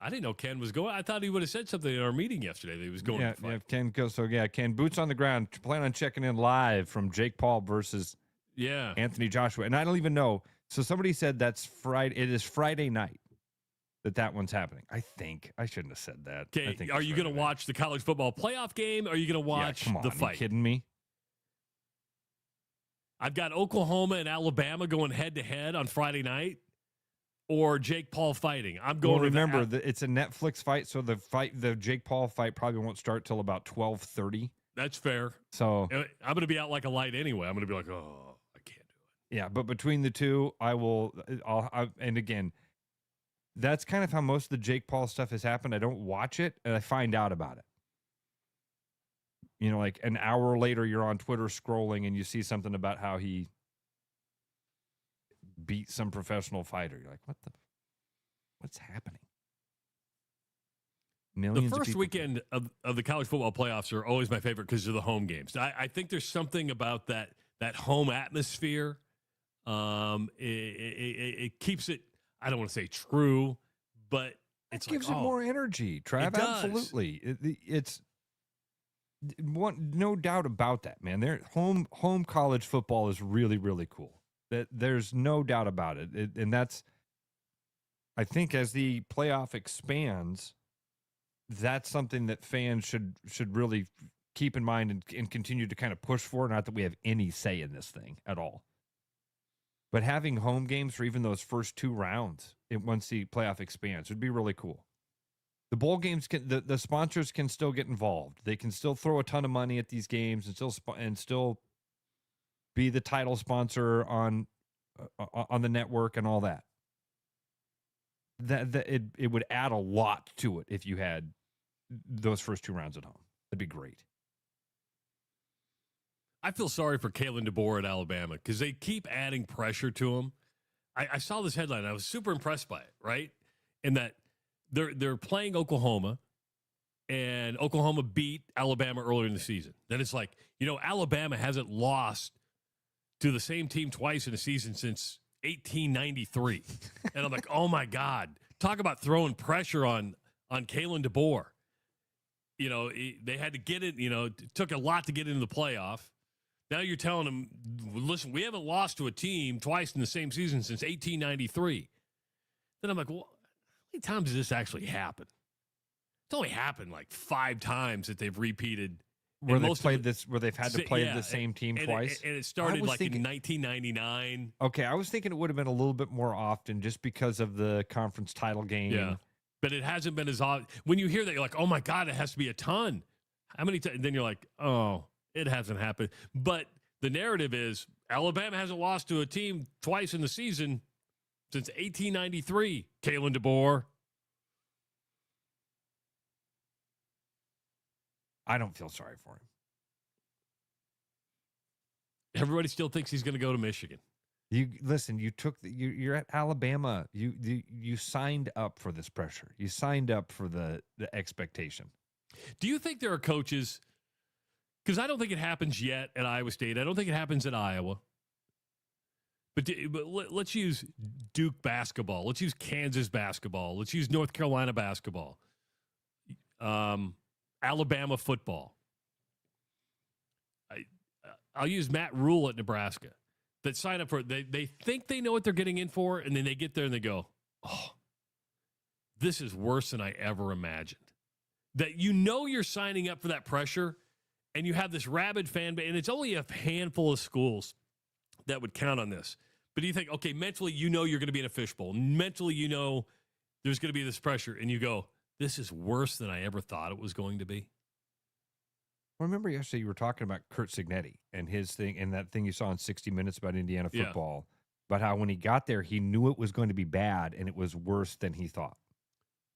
S5: I didn't know Ken was going. I thought he would have said something in our meeting yesterday that he was going to fight.
S6: Yeah, Ken goes. So, Ken, boots on the ground. Plan on checking in live from Jake Paul versus Anthony Joshua. And I don't even know. So somebody said that's Friday. It is Friday night that one's happening. I think. I shouldn't have said that.
S5: Okay, are you going to watch the college football playoff game? Or are you going to watch the fight?
S6: Are you kidding me?
S5: I've got Oklahoma and Alabama going head-to-head on Friday night. Or Jake Paul fighting. I'm going.
S6: Well, remember, it's a Netflix fight, so the Jake Paul fight probably won't start till about 12:30.
S5: That's fair.
S6: So
S5: I'm going to be out like a light anyway. I'm going to be like, oh, I can't do it.
S6: Yeah, but between the two, and again, that's kind of how most of the Jake Paul stuff has happened. I don't watch it, and I find out about it. You know, like an hour later, you're on Twitter scrolling, and you see something about how he beat some professional fighter. You're like, what's happening? Millions
S5: the
S6: of
S5: first
S6: people.
S5: weekend of the college football playoffs are always my favorite because they're the home games. I think there's something about that home atmosphere. It keeps it, I don't want to say true, but it
S6: gives it more energy, Trav.
S5: It does.
S6: Absolutely. It's no doubt about that, man. Home college football is really, really cool. There's no doubt about it. And that's, I think, as the playoff expands, that's something that fans should really keep in mind and continue to kind of push for. Not that we have any say in this thing at all, but having home games for even those first two rounds once the playoff expands would be really cool. The bowl games the sponsors can still get involved. They can still throw a ton of money at these games and still be the title sponsor on the network and all that. It would add a lot to it if you had those first two rounds at home. That'd be great.
S5: I feel sorry for Kalen DeBoer at Alabama because they keep adding pressure to him. I saw this headline. I was super impressed by it, right? In that they're playing Oklahoma, and Oklahoma beat Alabama earlier in the season. Then it's like, Alabama hasn't lost to the same team twice in a season since 1893. And I'm like, oh, my God. Talk about throwing pressure on Kalen DeBoer. They had to get it. It took a lot to get into the playoff. Now you're telling them, listen, we haven't lost to a team twice in the same season since 1893. Then I'm like, well, how many times does this actually happen? It's only happened like 5 times that they've repeated.
S6: Where they've had to play the same team twice?
S5: And it started in 1999.
S6: Okay, I was thinking it would have been a little bit more often just because of the conference title game.
S5: Yeah, but it hasn't been as often. When you hear that, you're like, oh, my God, it has to be a ton. How many times? Then you're like, oh, it hasn't happened. But the narrative is Alabama hasn't lost to a team twice in the season since 1893. Kalen DeBoer.
S6: I don't feel sorry for him.
S5: Everybody still thinks he's going to go to Michigan.
S6: You're at Alabama. You signed up for this pressure. You signed up for the expectation.
S5: Do you think there are coaches? Because I don't think it happens yet at Iowa State. I don't think it happens at Iowa. But let's use Duke basketball. Let's use Kansas basketball. Let's use North Carolina basketball. Alabama football. I'll use Matt Rule at Nebraska. That sign up for it. They think they know what they're getting in for, and then they get there and they go, oh, this is worse than I ever imagined. That you're signing up for that pressure, and you have this rabid fan base, and it's only a handful of schools that would count on this. But do you think, okay, mentally you're going to be in a fishbowl. Mentally there's going to be this pressure, and you go, this is worse than I ever thought it was going to be.
S6: I remember yesterday you were talking about Kurt Signetti and his thing, and that thing you saw in 60 Minutes about Indiana football, about how when he got there, he knew it was going to be bad, and it was worse than he thought.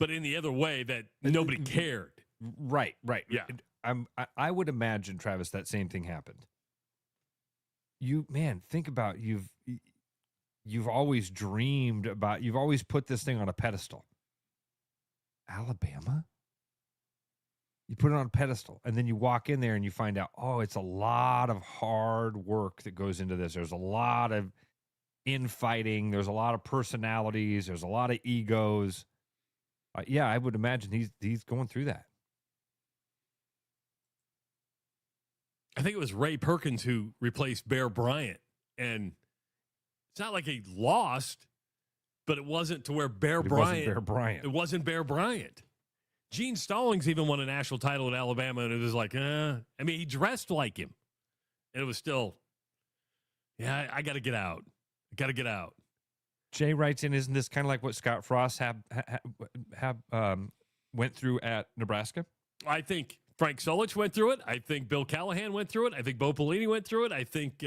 S5: But in the other way, that nobody cared.
S6: Right.
S5: Yeah.
S6: I would imagine, Travis, that same thing happened. Think about you've always dreamed about, you've always put this thing on a pedestal. Alabama? You put it on a pedestal, and then you walk in there and you find out, oh, it's a lot of hard work that goes into this. There's a lot of infighting. There's a lot of personalities. There's a lot of egos. I would imagine he's going through that.
S5: I think it was Ray Perkins who replaced Bear Bryant, and it's not like he lost, but it wasn't to where Bear Bryant. It wasn't Bear Bryant. Gene Stallings even won a national title at Alabama, and it was like, he dressed like him. And it was still, I got to get out.
S6: Jay writes in, isn't this kind of like what Scott Frost went through at Nebraska?
S5: I think Frank Solich went through it. I think Bill Callahan went through it. I think Bo Pelini went through it. I think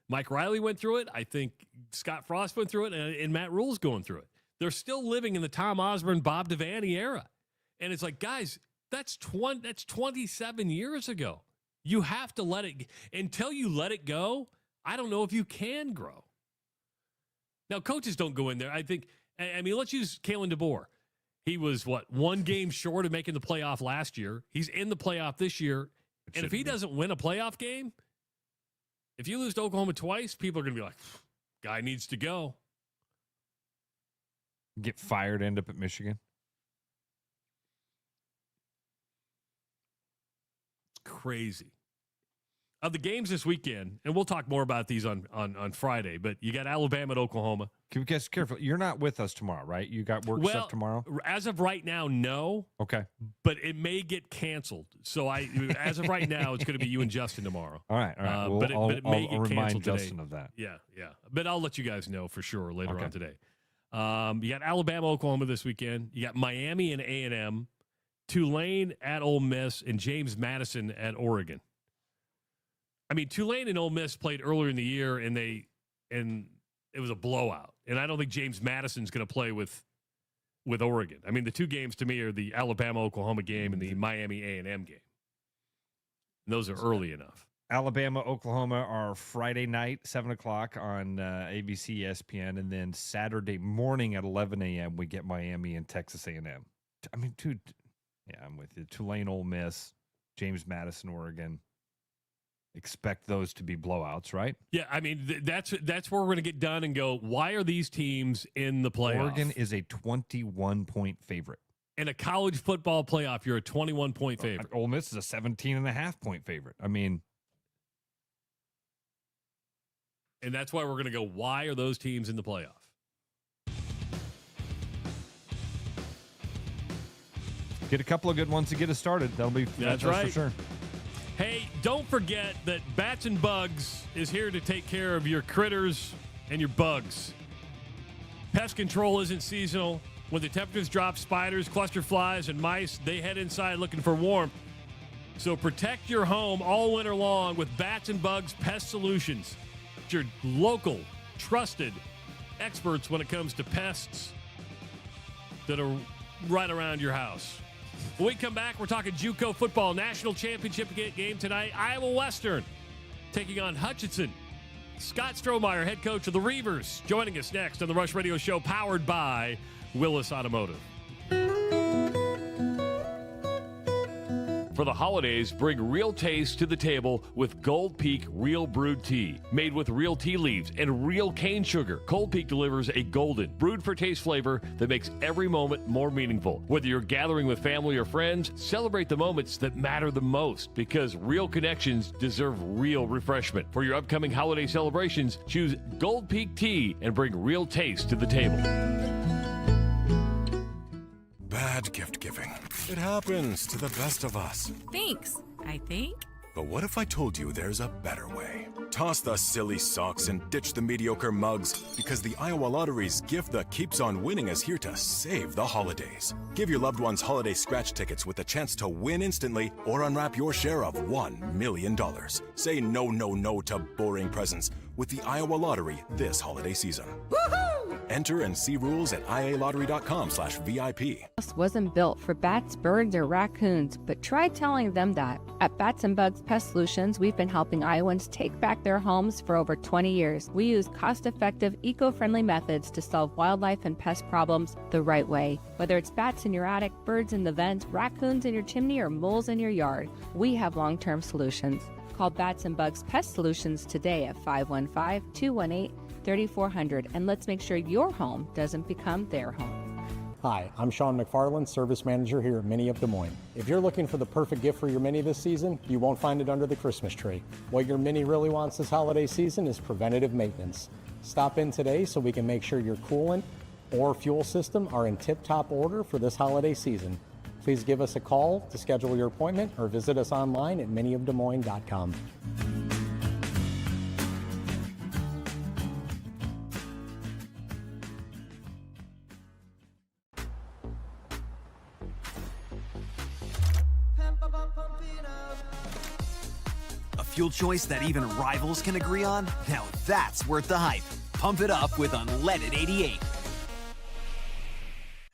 S5: Mike Riley went through it. I think Scott Frost went through it, and Matt Rule's going through it. They're still living in the Tom Osborne, Bob Devaney era. And it's like, guys, that's 27 years ago. You have to let it, until you let it go, I don't know if you can grow. Now, coaches don't go in there. Let's use Kalen DeBoer. He was, one game short of making the playoff last year. He's in the playoff this year. And if he doesn't win a playoff game, if you lose to Oklahoma twice, people are going to be like, guy needs to go.
S6: Get fired, end up at Michigan.
S5: Crazy. Of the games this weekend, and we'll talk more about these on Friday, but you got Alabama at Oklahoma.
S6: Guys, careful. You're not with us tomorrow, right? You got work stuff tomorrow?
S5: As of right now, no.
S6: Okay.
S5: But it may get canceled. So as of right now, it's going to be you and Justin tomorrow.
S6: All right.
S5: But it may get canceled today.
S6: Justin of that.
S5: Yeah. But I'll let you guys know for sure later on today. You got Alabama, Oklahoma this weekend. You got Miami and A&M, Tulane at Ole Miss, and James Madison at Oregon. Tulane and Ole Miss played earlier in the year, and it was a blowout. And I don't think James Madison's going to play with Oregon. The two games to me are the Alabama-Oklahoma game and the Miami A&M game. And those are early enough.
S6: Alabama, Oklahoma are Friday night, 7 o'clock on ABC, ESPN, and then Saturday morning at 11 a.m. we get Miami and Texas A&M. I mean, dude, yeah, I'm with you. Tulane, Ole Miss, James Madison, Oregon. Expect those to be blowouts, right?
S5: Yeah, I mean, that's where we're going to get done and go, why are these teams in the playoff?
S6: Oregon is a 21-point favorite.
S5: In a college football playoff, you're a 21-point favorite.
S6: Ole Miss is a 17.5-point favorite. I mean,
S5: and that's why we're going to go, why are those teams in the playoff?
S6: Get a couple of good ones to get us started. That's
S5: right.
S6: For sure.
S5: Hey, don't forget that Bats and Bugs is here to take care of your critters and your bugs. Pest control isn't seasonal. When the temperatures drop, spiders, cluster flies, and mice, they head inside looking for warmth. So protect your home all winter long with Bats and Bugs Pest Solutions. It's your local, trusted experts when it comes to pests that are right around your house. When we come back, we're talking JUCO football national championship game tonight. Iowa Western taking on Hutchinson. Scott Strohmeier, head coach of the Reivers, joining us next on the Rush Radio Show, powered by Willis Automotive. For the holidays, bring real taste to the table with Gold Peak Real Brewed Tea. Made with real tea leaves and real cane sugar, Gold Peak delivers a golden, brewed for taste flavor that makes every moment more meaningful. Whether you're gathering with family or friends, celebrate the moments that matter the most, because real connections deserve real refreshment. For your upcoming holiday celebrations, choose Gold Peak Tea and bring real taste to the table.
S3: Bad gift giving. It happens to the best of us.
S20: Thanks, I think.
S3: But what if I told you there's a better way? Toss the silly socks and ditch the mediocre mugs, because the Iowa Lottery's gift that keeps on winning is here to save the holidays. Give your loved ones holiday scratch tickets with the chance to win instantly or unwrap your share of $1 million. Say no, no, no to boring presents with the Iowa Lottery this holiday season. Woohoo! Enter and see rules at ialottery.com/VIP.
S15: Wasn't built for bats, birds, or raccoons, but try telling them that. At Bats and Bugs Pest Solutions, we've been helping Iowans take back their homes for over 20 years. We use cost-effective, eco-friendly methods to solve wildlife and pest problems the right way. Whether it's bats in your attic, birds in the vent, raccoons in your chimney, or moles in your yard, we have long-term solutions. Call Bats and Bugs Pest Solutions today at 515-218-3400, and let's make sure your home doesn't become their home.
S21: Hi, I'm Sean McFarland, Service Manager here at Mini of Des Moines. If you're looking for the perfect gift for your Mini this season, you won't find it under the Christmas tree. What your Mini really wants this holiday season is preventative maintenance. Stop in today so we can make sure your coolant or fuel system are in tip-top order for this holiday season. Please give us a call to schedule your appointment or visit us online at miniofdesmoines.com.
S14: A fuel choice that even rivals can agree on? Now that's worth the hype. Pump it up with Unleaded 88.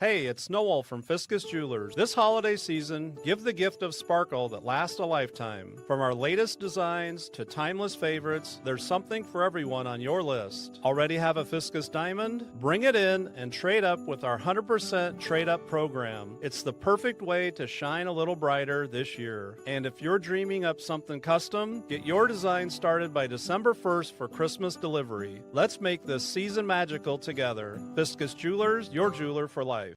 S12: Hey, it's Noel from Fiskus Jewelers. This holiday season, give the gift of sparkle that lasts a lifetime. From our latest designs to timeless favorites, there's something for everyone on your list. Already have a Fiskus diamond? Bring it in and trade up with our 100% trade up program. It's the perfect way to shine a little brighter this year. And if you're dreaming up something custom, get your design started by December 1st for Christmas delivery. Let's make this season magical together. Fiskus Jewelers, your jeweler for life.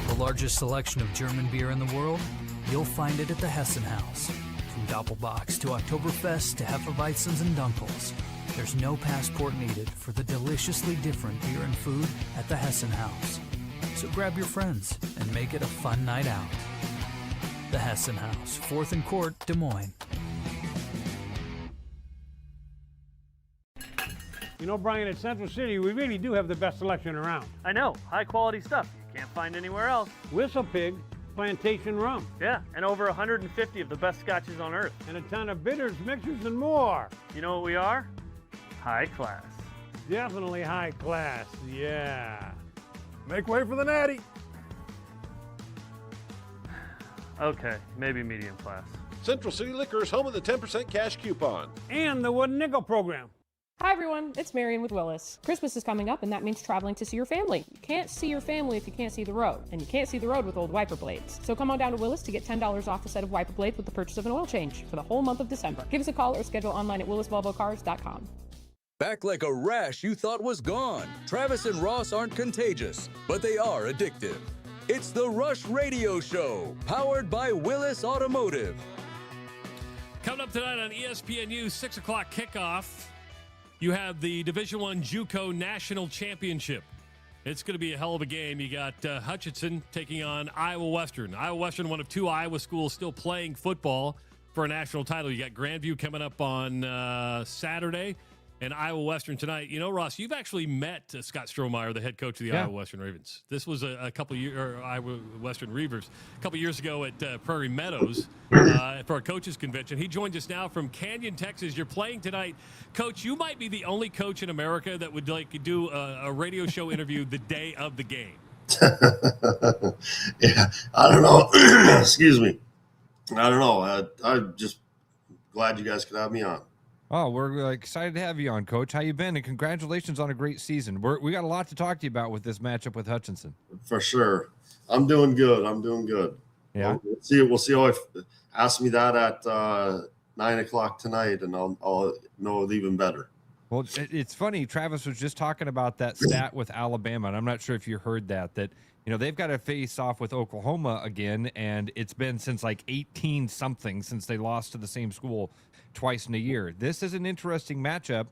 S22: The largest selection of German beer in the world? You'll find it at the Hessen House. From Doppelbocks to Oktoberfest to Hefeweizens and Dunkels, there's no passport needed for the deliciously different beer and food at the Hessen House. So grab your friends and make it a fun night out. The Hessen House, 4th and Court, Des Moines.
S17: You know, Brian, at Central City, we really do have the best selection around.
S18: I know, high quality stuff you can't find anywhere else.
S17: Whistle Pig Plantation Rum.
S18: Yeah, and over 150 of the best scotches on earth.
S17: And a ton of bitters, mixers, and more.
S18: You know what we are? High class.
S17: Definitely high class, yeah. Make way for the natty.
S18: Okay, maybe medium class.
S1: Central City Liquor is home of the 10% cash coupon.
S17: And the wooden nickel program.
S8: Hi everyone, it's Marion with Willis. Christmas is coming up and that means traveling to see your family. You can't see your family if you can't see the road, and you can't see the road with old wiper blades. So come on down to Willis to get $10 off a set of wiper blades with the purchase of an oil change for the whole month of December. Give us a call or schedule online at willisvolvocars.com.
S4: Back like a rash you thought was gone. Travis and Ross aren't contagious, but they are addictive. It's the Rush Radio Show, powered by Willis Automotive.
S5: Coming up tonight on ESPNU, 6 o'clock kickoff, you have the Division I JUCO National Championship. It's going to be a hell of a game. You got Hutchinson taking on Iowa Western. Iowa Western, one of two Iowa schools still playing football for a national title. You got Grandview coming up on Saturday, and Iowa Western tonight. You know, Ross, you've actually met Scott Strohmeier, the head coach of the Iowa Western Ravens. This was a couple years, or Iowa Western Reivers, a couple years ago at Prairie Meadows for a coaches convention. He joins us now from Canyon, Texas. You're playing tonight, Coach. You might be the only coach in America that would do a radio show interview the day of the game.
S23: Yeah, I don't know. Excuse me. I don't know. I'm just glad you guys could have me on.
S6: Oh, we're excited to have you on, Coach. How you been? And congratulations on a great season. We got a lot to talk to you about with this matchup with Hutchinson.
S23: For sure. I'm doing good.
S6: Yeah.
S23: We'll see how ask me that at 9 o'clock tonight, and I'll know it even better.
S6: Well, it's funny. Travis was just talking about that stat with Alabama, and I'm not sure if you heard that they've got to face off with Oklahoma again, and it's been since 18-something since they lost to the same school twice in a year. This is an interesting matchup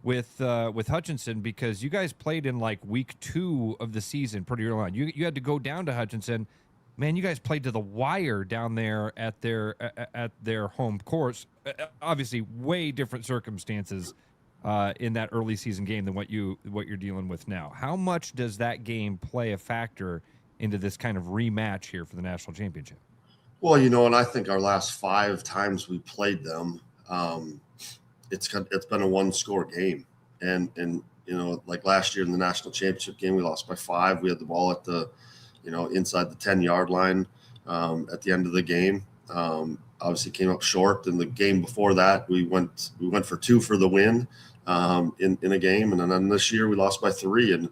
S6: with Hutchinson because you guys played in week 2 of the season pretty early on. You had to go down to Hutchinson. Man, you guys played to the wire down there at their home course. Obviously, way different circumstances in that early season game than what you're dealing with now. How much does that game play a factor into this kind of rematch here for the national championship?
S23: Well, and I think our last 5 times we played them, it's been a 1-score game, and like last year in the national championship game, we lost by 5. We had the ball at the, inside the 10-yard line at the end of the game. Obviously came up short. In the game before that, we went for 2 for the win in a game, and then this year we lost by 3, and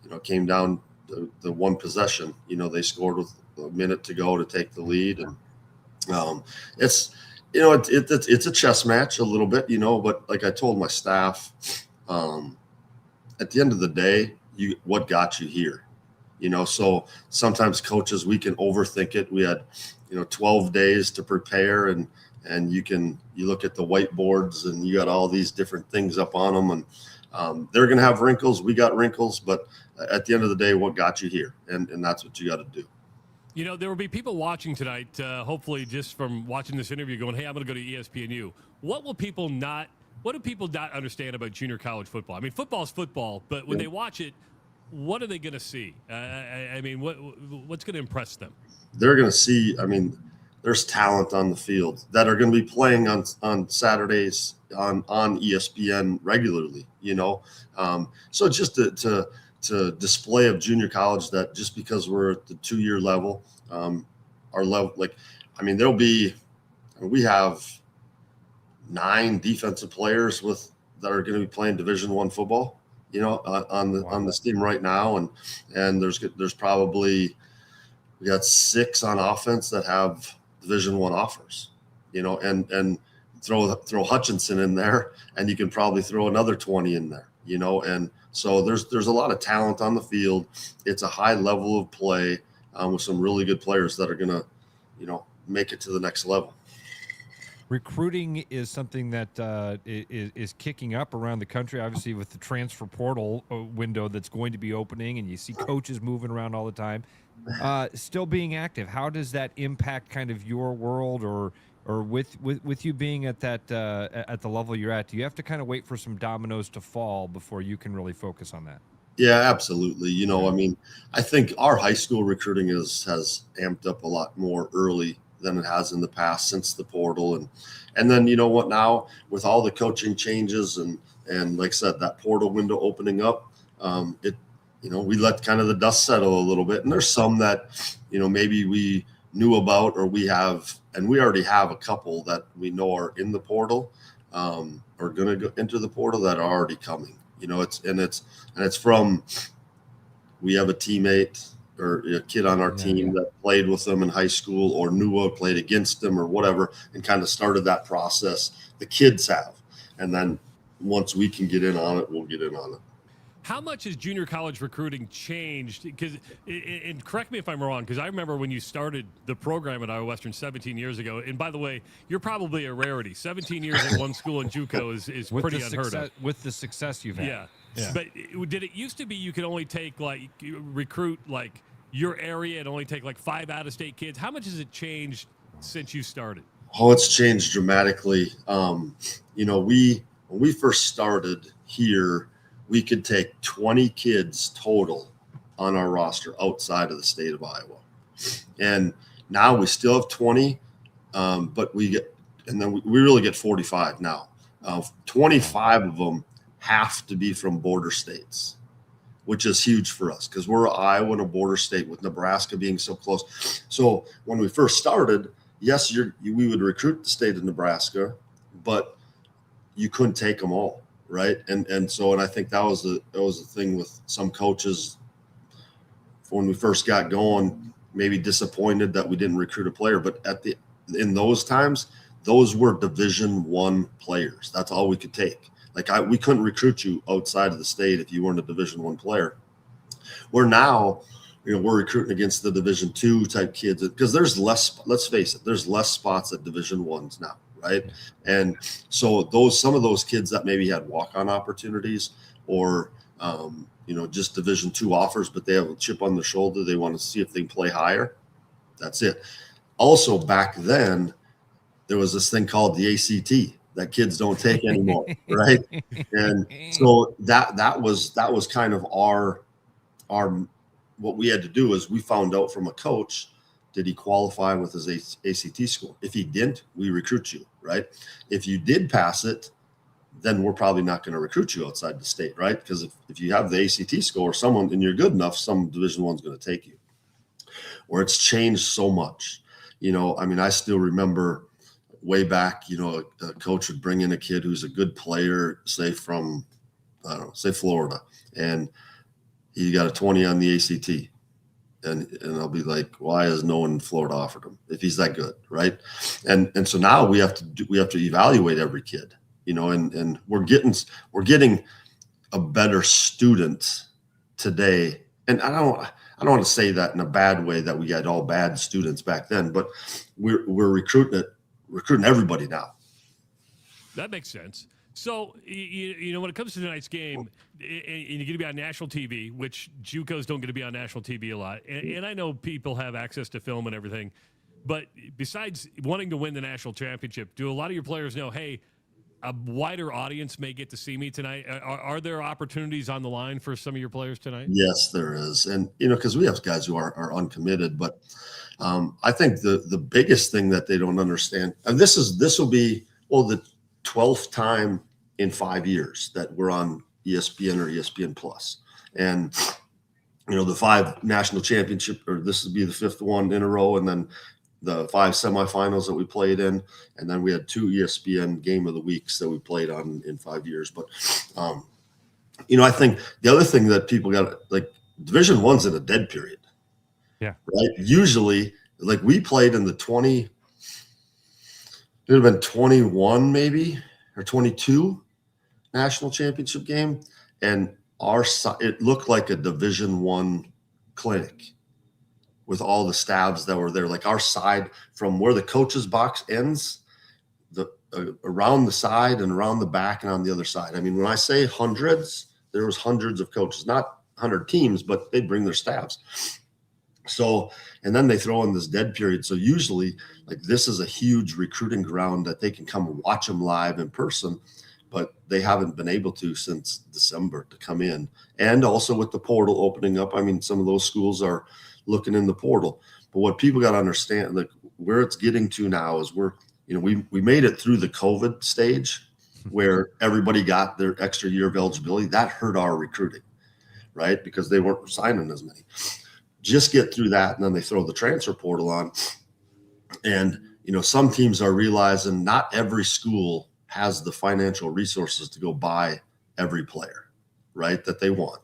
S23: it came down to the one possession. They scored with a minute to go to take the lead, and it's a chess match a little bit, but like I told my staff, at the end of the day, what got you here, so sometimes coaches, we can overthink it. We had 12 days to prepare, and you look at the whiteboards and you got all these different things up on them, and they're going to have wrinkles. We got wrinkles, but at the end of the day, what got you here? And that's what you got to do.
S5: There will be people watching tonight, hopefully just from watching this interview going, hey, I'm going to go to ESPNU. What do people not understand about junior college football? I mean, football's football, but when they watch it, what are they going to see? What's going to impress them?
S23: They're going to see, there's talent on the field that are going to be playing on Saturdays on ESPN regularly, So just to display of junior college that just because we're at the 2-year level, our level, we have 9 defensive players that are going to be playing Division I football, on this team right now. And there's probably, we got 6 on offense that have Division I offers, and throw Hutchinson in there, and you can probably throw another 20 in there, and so there's a lot of talent on the field. It's a high level of play with some really good players that are going to, make it to the next level.
S6: Recruiting is something that is kicking up around the country, obviously with the transfer portal window that's going to be opening, and you see coaches moving around all the time. Still being active, how does that impact kind of your world, or with you being at that at the level you're at? Do you have to kind of wait for some dominoes to fall before you can really focus on that?
S23: Yeah, absolutely. I think our high school recruiting has amped up a lot more early than it has in the past since the portal, and then now with all the coaching changes and like I said, that portal window opening up, we let kind of the dust settle a little bit, and there's some that maybe we knew about, or we already have a couple that we know are in the portal, are going to go into the portal that are already coming. It's from, we have a teammate or a kid on our team that played with them in high school or played against them or whatever, and kind of started that process. The kids have, and then once we can get in on it, we'll get in on it.
S5: How much has junior college recruiting changed? Because, and correct me if I'm wrong, because I remember when you started the program at Iowa Western 17 years ago. And by the way, you're probably a rarity. 17 years at one school in JUCO is pretty unheard of.
S6: With the success you've had.
S5: Yeah. But did it used to be you could only take recruit your area and only take 5 out-of-state kids? How much has it changed since you started?
S23: Oh, it's changed dramatically. When we first started here, we could take 20 kids total on our roster outside of the state of Iowa. And now we still have 20, but we really get 45 now. 25 of them have to be from border states, which is huge for us because we're Iowa and a border state with Nebraska being so close. So when we first started, yes, we would recruit the state of Nebraska, but you couldn't take them all. Right. And I think that was the thing with some coaches when we first got going, maybe disappointed that we didn't recruit a player. But in those times, those were Division I players. That's all we could take. We couldn't recruit you outside of the state if you weren't a Division I player. Where now, we're recruiting against the Division II type kids because there's less, let's face it, there's less spots at Division I's now. Right. And so some of those kids that maybe had walk-on opportunities or, just Division II offers, but they have a chip on their shoulder. They want to see if they can play higher. That's it. Also, back then, there was this thing called the ACT that kids don't take anymore. Right. And so that was kind of our what we had to do is we found out from a coach, did he qualify with his ACT score? If he didn't, we recruit you, right? If you did pass it, then we're probably not going to recruit you outside the state, right? Because if you have the ACT score, and you're good enough, some Division I's going to take you. Where it's changed so much. I still remember way back, a coach would bring in a kid who's a good player, say from, say Florida, and he got a 20 on the ACT. And I'll be like, why has no one in Florida offered him if he's that good, right? And so now we have to evaluate every kid, and we're getting a better student today. And I don't want to say that in a bad way that we had all bad students back then, but we're recruiting everybody now.
S5: That makes sense. So, when it comes to tonight's game, and you're going to be on national TV, which JUCOs don't get to be on national TV a lot. And I know people have access to film and everything. But besides wanting to win the national championship, do a lot of your players know, hey, a wider audience may get to see me tonight? Are there opportunities on the line for some of your players tonight?
S23: Yes, there is. And, because we have guys who are uncommitted. But I think the biggest thing that they don't understand, and this will be, the 12th time in 5 years that we're on ESPN or ESPN Plus. And, the 5 national championship, or this will be the 5th one in a row. And then the 5 semifinals that we played in. And then we had 2 ESPN game of the weeks that we played on in 5 years. But, I think the other thing that people got, Division I's in a dead period.
S6: Yeah.
S23: Right. Usually we played in the 20, it would have been 21 maybe, or 22 national championship game. And it looked like a Division I clinic with all the stabs that were there. Our side from where the coach's box ends, around the side and around the back and on the other side. I mean, when I say hundreds, there was hundreds of coaches, not 100 teams, but they'd bring their staffs. So, and then they throw in this dead period. So usually this is a huge recruiting ground that they can come watch them live in person, but they haven't been able to since December to come in. And also with the portal opening up, I mean, some of those schools are looking in the portal. But what people got to understand, where it's getting to now is we made it through the COVID stage where everybody got their extra year of eligibility. That hurt our recruiting, right? Because they weren't signing as many. Just get through that, and then they throw the transfer portal on, And, some teams are realizing not every school has the financial resources to go buy every player, right, that they want.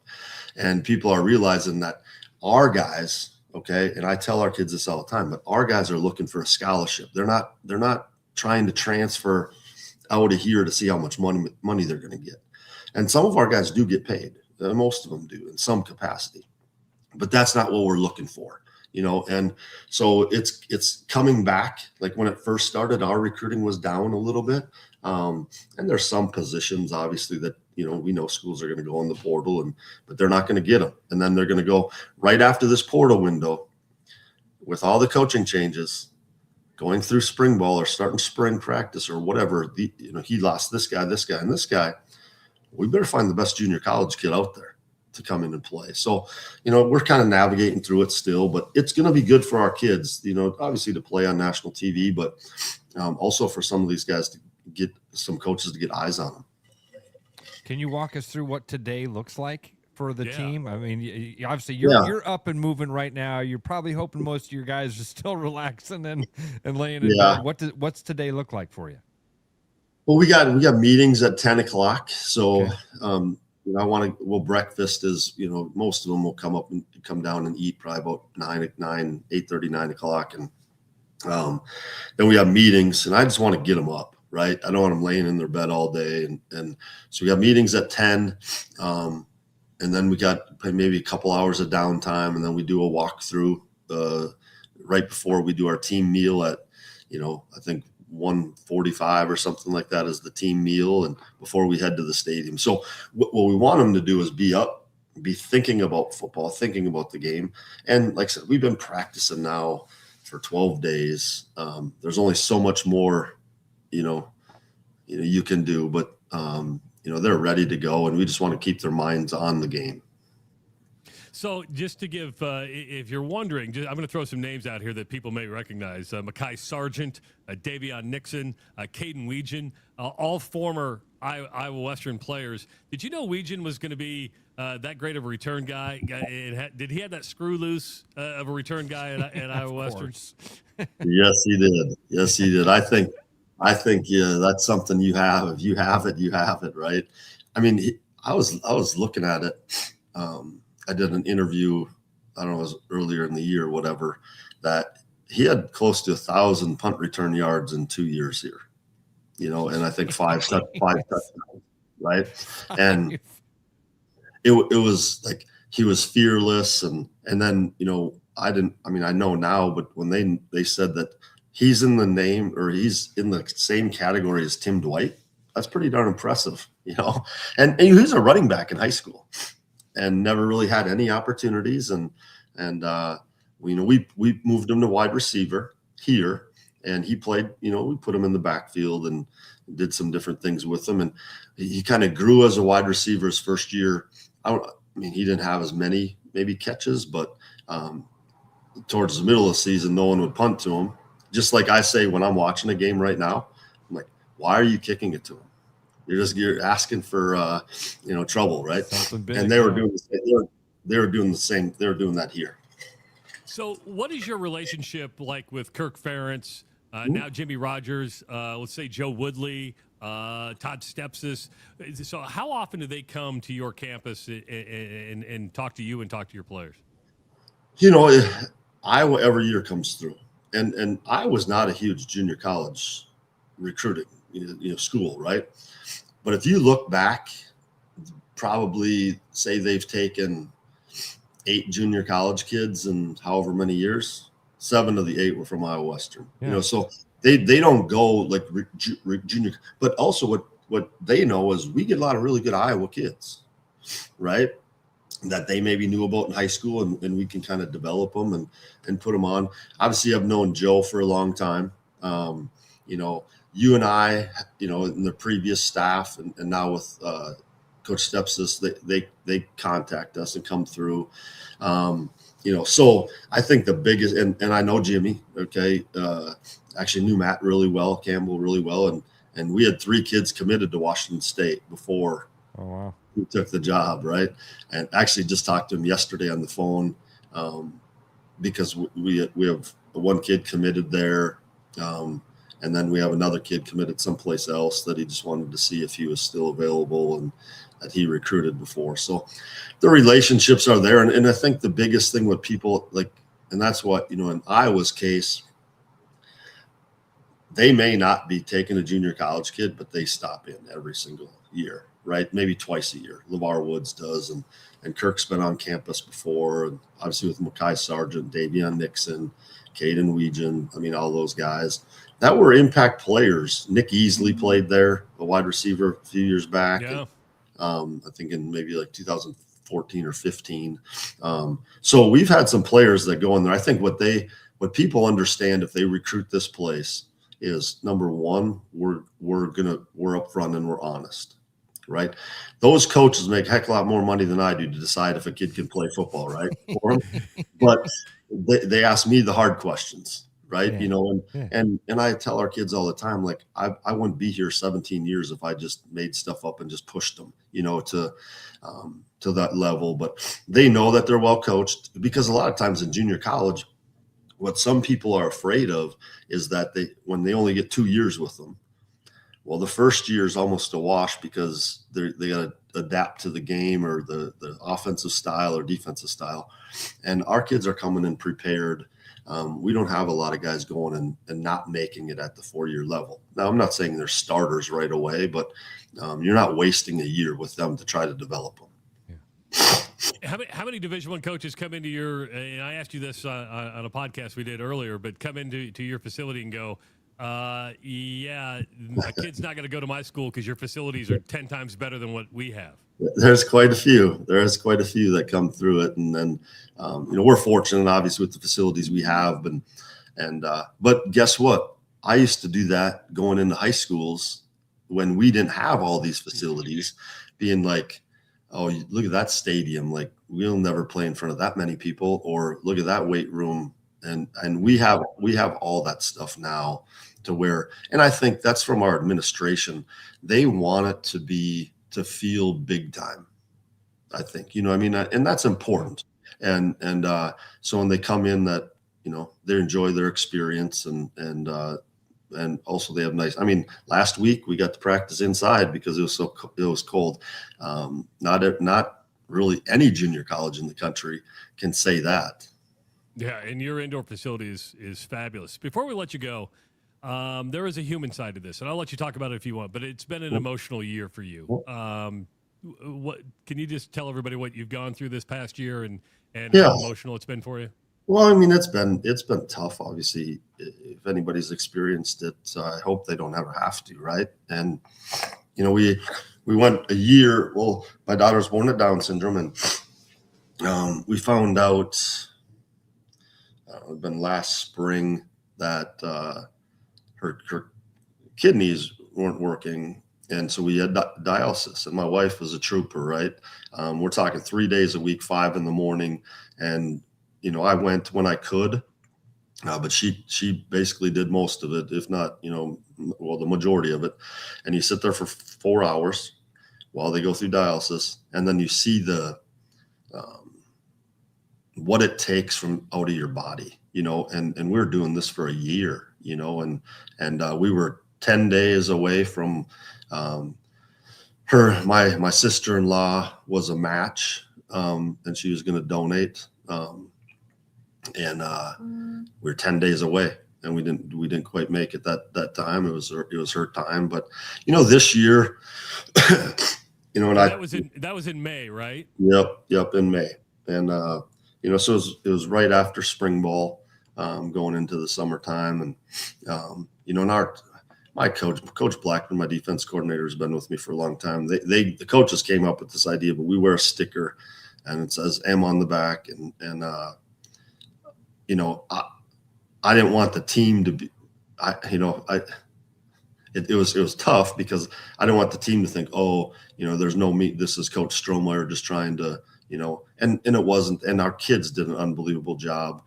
S23: And people are realizing that our guys, okay, and I tell our kids this all the time, but our guys are looking for a scholarship. They're not trying to transfer out of here to see how much money they're going to get. And some of our guys do get paid. Most of them do in some capacity, but that's not what we're looking for. And so it's coming back. Like when it first started, our recruiting was down a little bit. And there's some positions, obviously, that, we know schools are going to go in the portal, but they're not going to get them. And then they're going to go right after this portal window with all the coaching changes, going through spring ball or starting spring practice or whatever. He lost this guy, and this guy. We better find the best junior college kid out there to come in and play. So, we're kind of navigating through it still, but it's going to be good for our kids, obviously to play on national TV, but also for some of these guys to get some coaches to get eyes on them.
S6: Can you walk us through what today looks like for the team? I mean, obviously you're up and moving right now. You're probably hoping most of your guys are still relaxing and laying in bed. What's today look like for you?
S23: Well, we got meetings at 10 o'clock. So, well, breakfast is, most of them will come down and eat probably about 8:30, 9 o'clock. And then we have meetings, and I just want to get them up, right? I don't want them laying in their bed all day. And so we have meetings at 10. And then we got maybe a couple hours of downtime, and then we do a walkthrough right before we do our team meal at, I think 1:45 or something like that is the team meal, and before we head to the stadium. So what we want them to do is be up, be thinking about football, thinking about the game. And like I said, we've been practicing now for 12 days. There's only so much more, you can do, but they're ready to go, and we just want to keep their minds on the game.
S5: So just to give, if you're wondering, I'm going to throw some names out here that people may recognize. Mekhi Sargent, Davion Nixon, Caden Weegan, all former Iowa Western players. Did you know Weegan was going to be that great of a return guy? Did he have that screw loose of a return guy at Iowa Western?
S23: Yes, he did. Yes, he did. I think, that's something you have. If you have it, you have it, right? I mean, I was looking at it. I did an interview, I don't know, it was earlier in the year or whatever, that he had close to 1,000 punt return yards in 2 years here, and I think five touchdowns, right? And it was like he was fearless, and then I know now, but when they said that he's in the name, or he's in the same category as Tim Dwight, that's pretty darn impressive, and he's a running back in high school and never really had any opportunities. And we moved him to wide receiver here, and he played, we put him in the backfield and did some different things with him. And he kind of grew as a wide receiver his first year. He didn't have as many maybe catches, but towards the middle of the season, no one would punt to him. Just like I say, when I'm watching a game right now, I'm like, why are you kicking it to him? You're asking for trouble, right? And they were doing the same. They were doing that here.
S5: So, what is your relationship like with Kirk Ferentz, now Jimmy Rogers? Let's say Joe Woodley, Todd Stepsis. So, how often do they come to your campus and talk to you and talk to your players?
S23: Iowa every year comes through, and Iowa's not a huge junior college recruiting school, right? But if you look back, probably say they've taken 8 junior college kids in however many years, 7 of the 8 were from Iowa Western.
S6: Yeah.
S23: So they don't go like junior, but also what they know is we get a lot of really good Iowa kids, right? That they maybe knew about in high school, and we can kind of develop them and put them on. Obviously, I've known Joe for a long time. You and I, in the previous staff, and now with Coach Stepsis, they contact us and come through. So I think the biggest, and I know Jimmy, okay, actually knew Matt really well, Campbell really well, and we had 3 kids committed to Washington State before he took the job, right? And actually just talked to him yesterday on the phone, because we have one kid committed there And then we have another kid committed someplace else that he just wanted to see if he was still available and that he recruited before. So the relationships are there. And I think the biggest thing with people like, and that's what, in Iowa's case, they may not be taking a junior college kid, but they stop in every single year, right? Maybe twice a year. LeVar Woods does. And Kirk's been on campus before. And obviously with Makai Sargent, Davion Nixon, Caden Weegan, all those guys that were impact players. Nick Easley played there, a wide receiver a few years back.
S5: Yeah.
S23: And, I think in maybe like 2014 or 15. So we've had some players that go in there. I think what people understand if they recruit this place is, number one, we're upfront and we're honest, right? Those coaches make a heck of a lot more money than I do to decide if a kid can play football, right? But they ask me the hard questions. Right.
S6: Yeah.
S23: And I tell our kids all the time, like, I wouldn't be here 17 years if I just made stuff up and just pushed them, to that level. But they know that they're well coached, because a lot of times in junior college, what some people are afraid of is that when they only get 2 years with them, well, the first year is almost a wash because they got to adapt to the game or the offensive style or defensive style. And our kids are coming in prepared. We don't have a lot of guys going and not making it at the 4-year level. Now, I'm not saying they're starters right away, but you're not wasting a year with them to try to develop them.
S5: How many Division I coaches come into your, and I asked you this on a podcast we did earlier, but come into your facility and go, yeah, a kid's not going to go to my school because your facilities are 10 times better than what we have?
S23: There's quite a few. There's quite a few that come through it. And then, we're fortunate, obviously, with the facilities we have. But guess what? I used to do that going into high schools when we didn't have all these facilities, being like, oh, look at that stadium. Like, we'll never play in front of that many people, or look at that weight room. And we have all that stuff now to where, and I think that's from our administration. They want it to feel big time. I think, and that's important. And so when they come in, that, they enjoy their experience and also they have nice, last week we got to practice inside because it was cold. Not really any junior college in the country can say that.
S5: Yeah, and your indoor facility is fabulous. Before we let you go, there is a human side to this, and I'll let you talk about it if you want, but it's been an emotional year for you. What can you just tell everybody what you've gone through this past year and how emotional it's been for you?
S23: Well, it's been tough, obviously. If anybody's experienced it, I hope they don't ever have to, right? And, we went a year, well, my daughter was born with Down syndrome, and we found out been last spring that her kidneys weren't working, and so we had dialysis. And my wife was a trooper, right? We're talking 3 days a week, 5 a.m, and I went when I could, but she basically did most of it, if not the majority of it. And you sit there for 4 hours while they go through dialysis, and then you see the what it takes from out of your body, and we're doing this for a year, and we were 10 days away from my sister-in-law was a match, and she was going to donate. And we were 10 days away, and we didn't quite make it that time. It was her time, but this year, and
S5: that was in May, right?
S23: Yep, in May. And so it was right after spring ball, going into the summertime. And and my coach Blackman, my defense coordinator, has been with me for a long time. The coaches came up with this idea, but we wear a sticker and it says M on the back, and I didn't want the team to be, it was tough because I didn't want the team to think, oh, there's no me. This is Coach Strohmeier just trying to, and it wasn't. And our kids did an unbelievable job.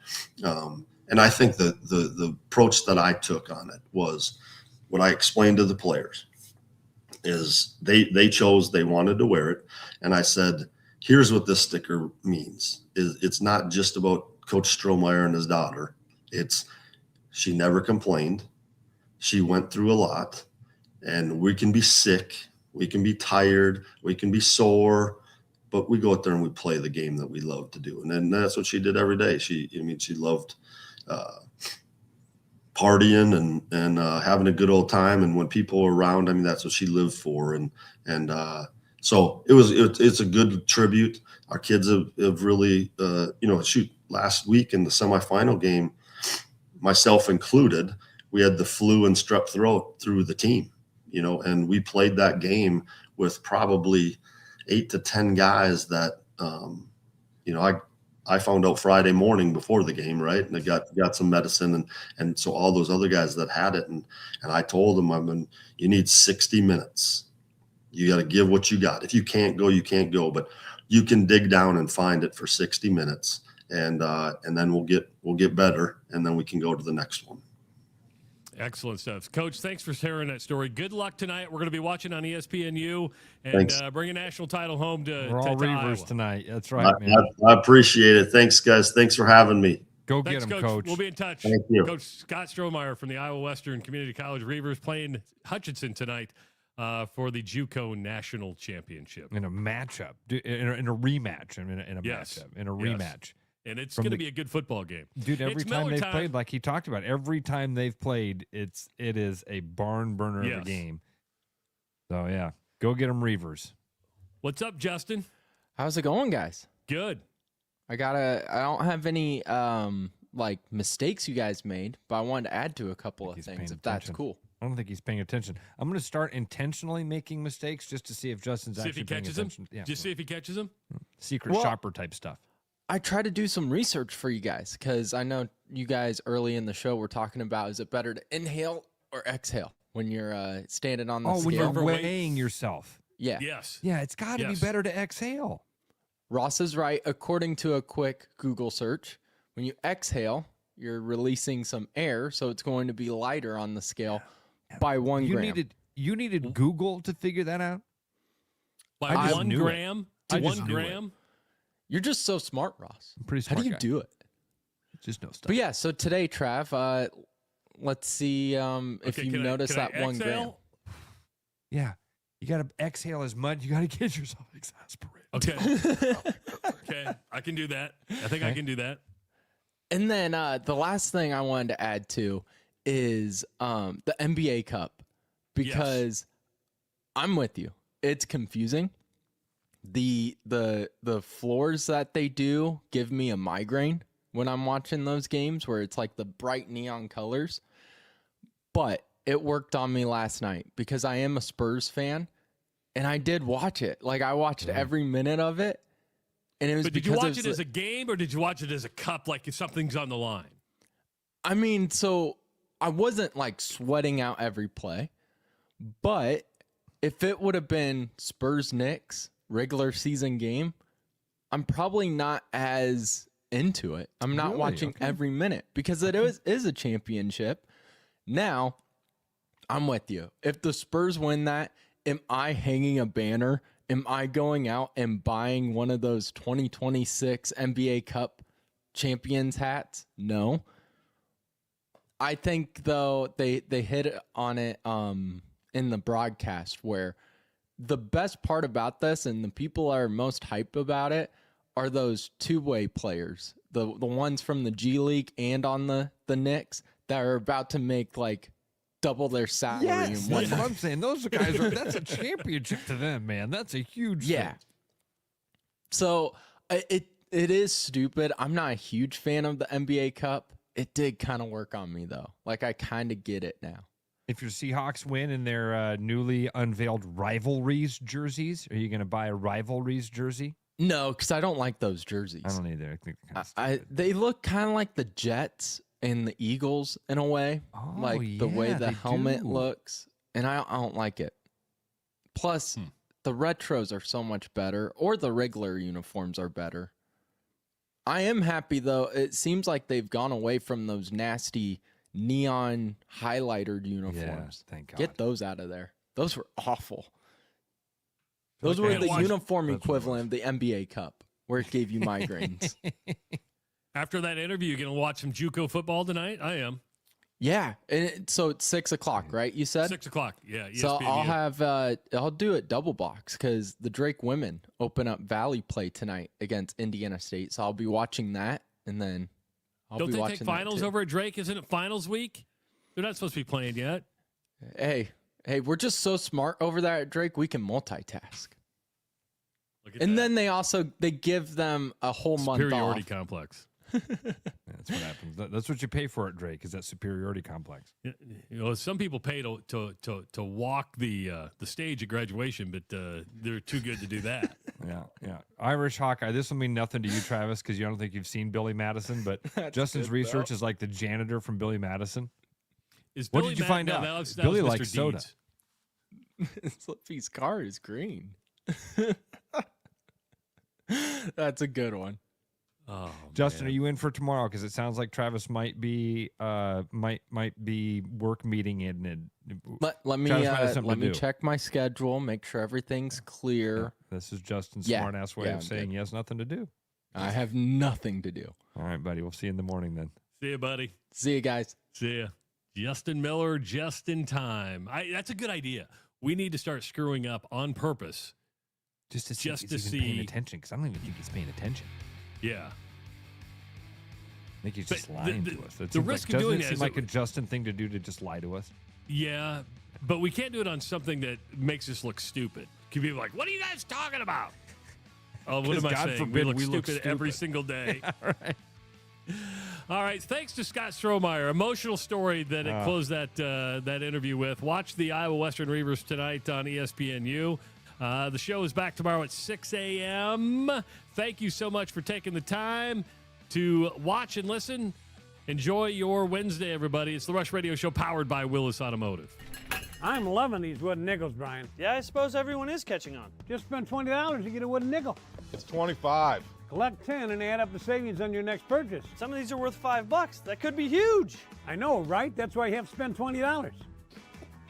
S23: And I think the approach that I took on it was what I explained to the players is they chose, they wanted to wear it. And I said, here's what this sticker means. It's not just about Coach Strohmeier and his daughter. She never complained. she went through a lot, and we can be sick, we can be tired, we can be sore, but we go out there and we play the game that we love to do. And then that's what she did every day. She loved partying and having a good old time. And when people were around, that's what she lived for. And so it's a good tribute. Our kids have really, last week in the semifinal game, myself included, we had the flu and strep throat through the team, and we played that game with probably 8 to 10 guys that, I found out Friday morning before the game, right? And I got some medicine, and so all those other guys that had it, and I told them, you need 60 minutes. You got to give what you got. If you can't go, you can't go, but you can dig down and find it for 60 minutes, and then we'll get better, and then we can go to the next one.
S5: Excellent stuff. Coach, thanks for sharing that story. Good luck tonight. We're going to be watching on ESPNU and bring a national title home to
S6: We're all Reivers tonight. That's right, man.
S23: I appreciate it. Thanks, guys. Thanks for having me.
S6: Get him, Coach.
S5: We'll be in touch.
S23: Thank you.
S5: Coach Scott Strohmeier from the Iowa Western Community College Reivers playing Hutchinson tonight for the JUCO National Championship.
S6: In a matchup, in a rematch, rematch.
S5: And it's going to be a good football game.
S6: Dude, every time they've played, like he talked about, every time they've played, it is a barn burner of a game. So, yeah, go get them, Reivers.
S5: What's up, Justin?
S9: How's it going, guys?
S5: Good.
S9: I don't have any mistakes you guys made, but I wanted to add to a couple of things, if that's cool.
S6: I don't think he's paying attention. I'm going to start intentionally making mistakes just to see if Justin's actually paying attention.
S5: Yeah, just see if he catches them?
S6: Secret shopper type stuff.
S9: I try to do some research for you guys because I know you guys early in the show were talking about, is it better to inhale or exhale when you're standing on the scale?
S6: When you're weighing yourself.
S9: Yeah.
S5: Yes.
S6: Yeah, it's got to be better to exhale.
S9: Ross is right. According to a quick Google search, when you exhale, you're releasing some air, so it's going to be lighter on the scale by 1 gram.
S6: You needed Google to figure that out?
S5: By 1 gram? To 1 gram?
S9: You're just so smart, Ross.
S6: I'm pretty smart.
S9: How do you do it?
S6: Just know stuff.
S9: But yeah, so today, Trav, let's see if you notice that 1 gram.
S6: Yeah. You got to exhale as much. You got to get yourself exasperated.
S5: Okay. Okay. I can do that. I think I can do that.
S9: And then the last thing I wanted to add to is the NBA Cup, because I'm with you. It's confusing. The floors that they do give me a migraine when I'm watching those games where it's like the bright neon colors. But it worked on me last night because I am a Spurs fan and I did watch it. Like I watched every minute of it. And it was.
S5: But did you watch it as a game or did you watch it as a cup, like if something's on the line?
S9: I mean, so I wasn't like sweating out every play, but if it would have been Spurs Knicks regular season game, I'm probably not as into it. I'm not watching every minute because it is a championship. Now, I'm with you. If the Spurs win that, am I hanging a banner? Am I going out and buying one of those 2026 NBA Cup champions hats? No. I think, though, they hit on it in the broadcast where the best part about this and the people are most hyped about it are those two-way players, the ones from the G League and on the Knicks that are about to make like double their salary.
S6: Yes,
S9: in one
S6: that's what I'm saying. Those guys that's a championship to them, man. That's a huge thing.
S9: So it is stupid. I'm not a huge fan of the NBA Cup. It did kind of work on me though. Like I kind of get it now.
S6: If your Seahawks win in their newly unveiled rivalries jerseys, are you going to buy a rivalries jersey?
S9: No, because I don't like those jerseys.
S6: I don't either. I think they're kind of
S9: they look kind of like the Jets and the Eagles in a way, like the way the helmet looks, and I don't like it. Plus, the retros are so much better, or the regular uniforms are better. I am happy though. It seems like they've gone away from those nasty neon highlighted uniforms.
S6: Yeah, thank God.
S9: Get those out of there. Those were awful. Those were the uniform equivalent of the NBA Cup, where it gave you migraines.
S5: After that interview, you going to watch some JUCO football tonight? I am.
S9: Yeah, so it's 6 o'clock, right? You said
S5: 6 o'clock. Yeah.
S9: So
S5: ESPNU.
S9: I'll do it double box because the Drake women open up Valley play tonight against Indiana State. So I'll be watching that, and then
S5: Don't they take finals over at Drake? Isn't it finals week? They're not supposed to be playing yet.
S9: Hey, we're just so smart over there at Drake. We can multitask. And then they give them a whole month off.
S5: Superiority complex.
S6: That's what happens. That's what you pay for at Drake, is that superiority complex.
S5: Some people pay to walk the stage at graduation, but they're too good to do that.
S6: Yeah. Irish Hawkeye. This will mean nothing to you, Travis, because you don't think you've seen Billy Madison, but Justin's research is like the janitor from Billy Madison. What did you find out?
S5: That
S6: Billy
S5: was
S6: likes
S5: Mr.
S6: soda.
S9: Slippy's car is green. That's a good one.
S5: Oh,
S6: Justin, are you in for tomorrow? Because it sounds like Travis might be work meeting in.
S9: Let me check my schedule, make sure everything's clear.
S6: Yeah, this is Justin's smart-ass way of saying he has nothing to do.
S9: I have nothing to do.
S6: All right, buddy. We'll see you in the morning then.
S5: See you, buddy.
S9: See you guys.
S5: See ya. Justin Miller, just in time. That's a good idea. We need to start screwing up on purpose.
S6: Just to see paying attention, because I don't even think he's paying attention.
S5: Yeah.
S6: I think he's just lying to us.
S5: The risk of doing that
S6: is like a Justin thing to do, to just lie to us.
S5: Yeah, but we can't do it on something that makes us look stupid. Can be like, what are you guys talking about? Oh, what am I saying?
S6: Forbid
S5: we look stupid every single day.
S6: Yeah, right.
S5: All right. Thanks to Scott Strohmeier. Emotional story that it closed that interview with. Watch the Iowa Western Reivers tonight on ESPNU. The show is back tomorrow at 6 a.m. Thank you so much for taking the time to watch and listen. Enjoy your Wednesday, everybody. It's the Rush Radio Show powered by Willis Automotive.
S17: I'm loving these wooden nickels, Brian.
S2: Yeah, I suppose everyone is catching on.
S17: Just spend $20 to get a wooden nickel.
S1: It's 25.
S17: Collect 10 and add up the savings on your next purchase.
S2: Some of these are worth $5. That could be huge.
S17: I know, right? That's why you have to spend $20.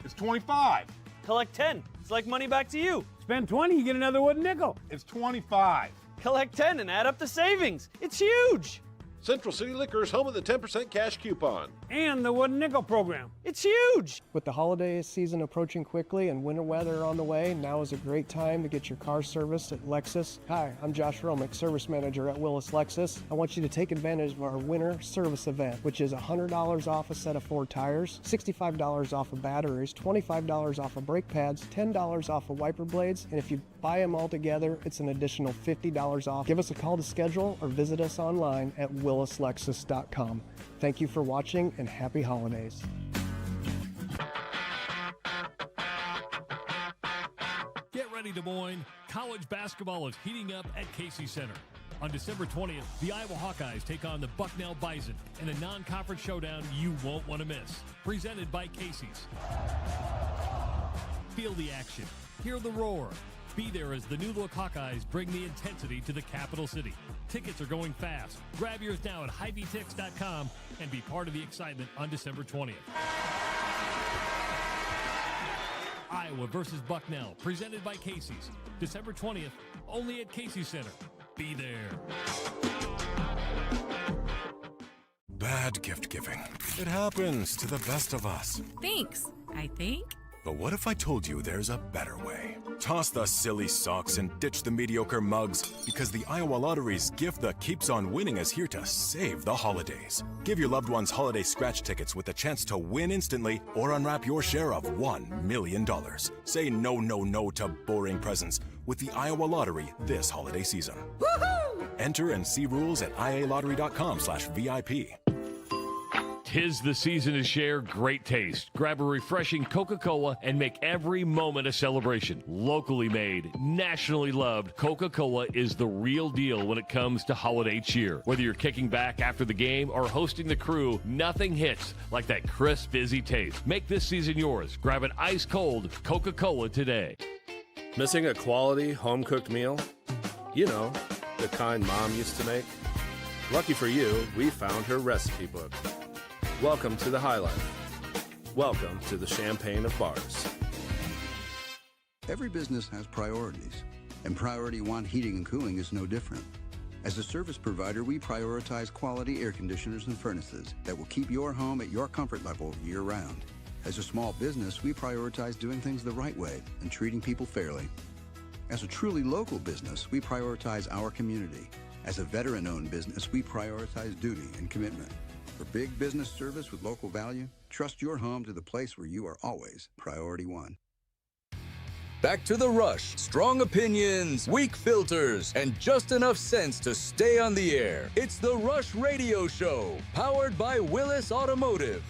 S1: It's 25.
S2: Collect 10. It's like money back to you.
S17: Spend 20, you get another wooden nickel.
S1: It's 25.
S2: Collect 10 and add up the savings. It's huge.
S1: Central City Liquors, home of the 10% cash coupon.
S17: And the wooden nickel program.
S2: It's huge.
S21: With the holiday season approaching quickly and winter weather on the way, now is a great time to get your car serviced at Lexus. Hi, I'm Josh Romick, Service Manager at Willis Lexus. I want you to take advantage of our winter service event, which is $100 off a set of 4 tires, $65 off of batteries, $25 off of brake pads, $10 off of wiper blades, and if you buy them all together, it's an additional $50 off. Give us a call to schedule or visit us online at willislexus.com. Thank you for watching and happy holidays.
S5: Get ready, Des Moines. College basketball is heating up at Casey Center. On December 20th, the Iowa Hawkeyes take on the Bucknell Bison in a non-conference showdown you won't want to miss. Presented by Casey's. Feel the action. Hear the roar. Be there as the new look Hawkeyes bring the intensity to the capital city. Tickets are going fast. Grab yours now at HighVTix.com and be part of the excitement on December 20th. Iowa versus Bucknell, presented by Casey's. December 20th, only at Casey Center. Be there.
S3: Bad gift giving. It happens to the best of us.
S20: Thanks, I think.
S3: But what if I told you there's a better way? Toss the silly socks and ditch the mediocre mugs, because the Iowa Lottery's gift that keeps on winning is here to save the holidays. Give your loved ones holiday scratch tickets with a chance to win instantly or unwrap your share of $1 million. Say no, no, no to boring presents with the Iowa Lottery this holiday season. Woohoo! Enter and see rules at ialottery.com/VIP.
S5: 'Tis the season to share great taste. Grab a refreshing Coca-Cola and make every moment a celebration. Locally made, nationally loved, Coca-Cola is the real deal when it comes to holiday cheer. Whether you're kicking back after the game or hosting the crew, nothing hits like that crisp, fizzy taste. Make this season yours. Grab an ice-cold Coca-Cola today.
S7: Missing a quality home-cooked meal? You know, the kind Mom used to make? Lucky for you, we found her recipe book. Welcome to the High Life. Welcome to the Champagne of Bars.
S11: Every business has priorities, and Priority One Heating and Cooling is no different. As a service provider, we prioritize quality air conditioners and furnaces that will keep your home at your comfort level year-round. As a small business, we prioritize doing things the right way and treating people fairly. As a truly local business, we prioritize our community. As a veteran-owned business, we prioritize duty and commitment. For big business service with local value, trust your home to the place where you are always priority one.
S4: Back to The Rush. Strong opinions, weak filters, and just enough sense to stay on the air. It's The Rush Radio Show, powered by Willis Automotive.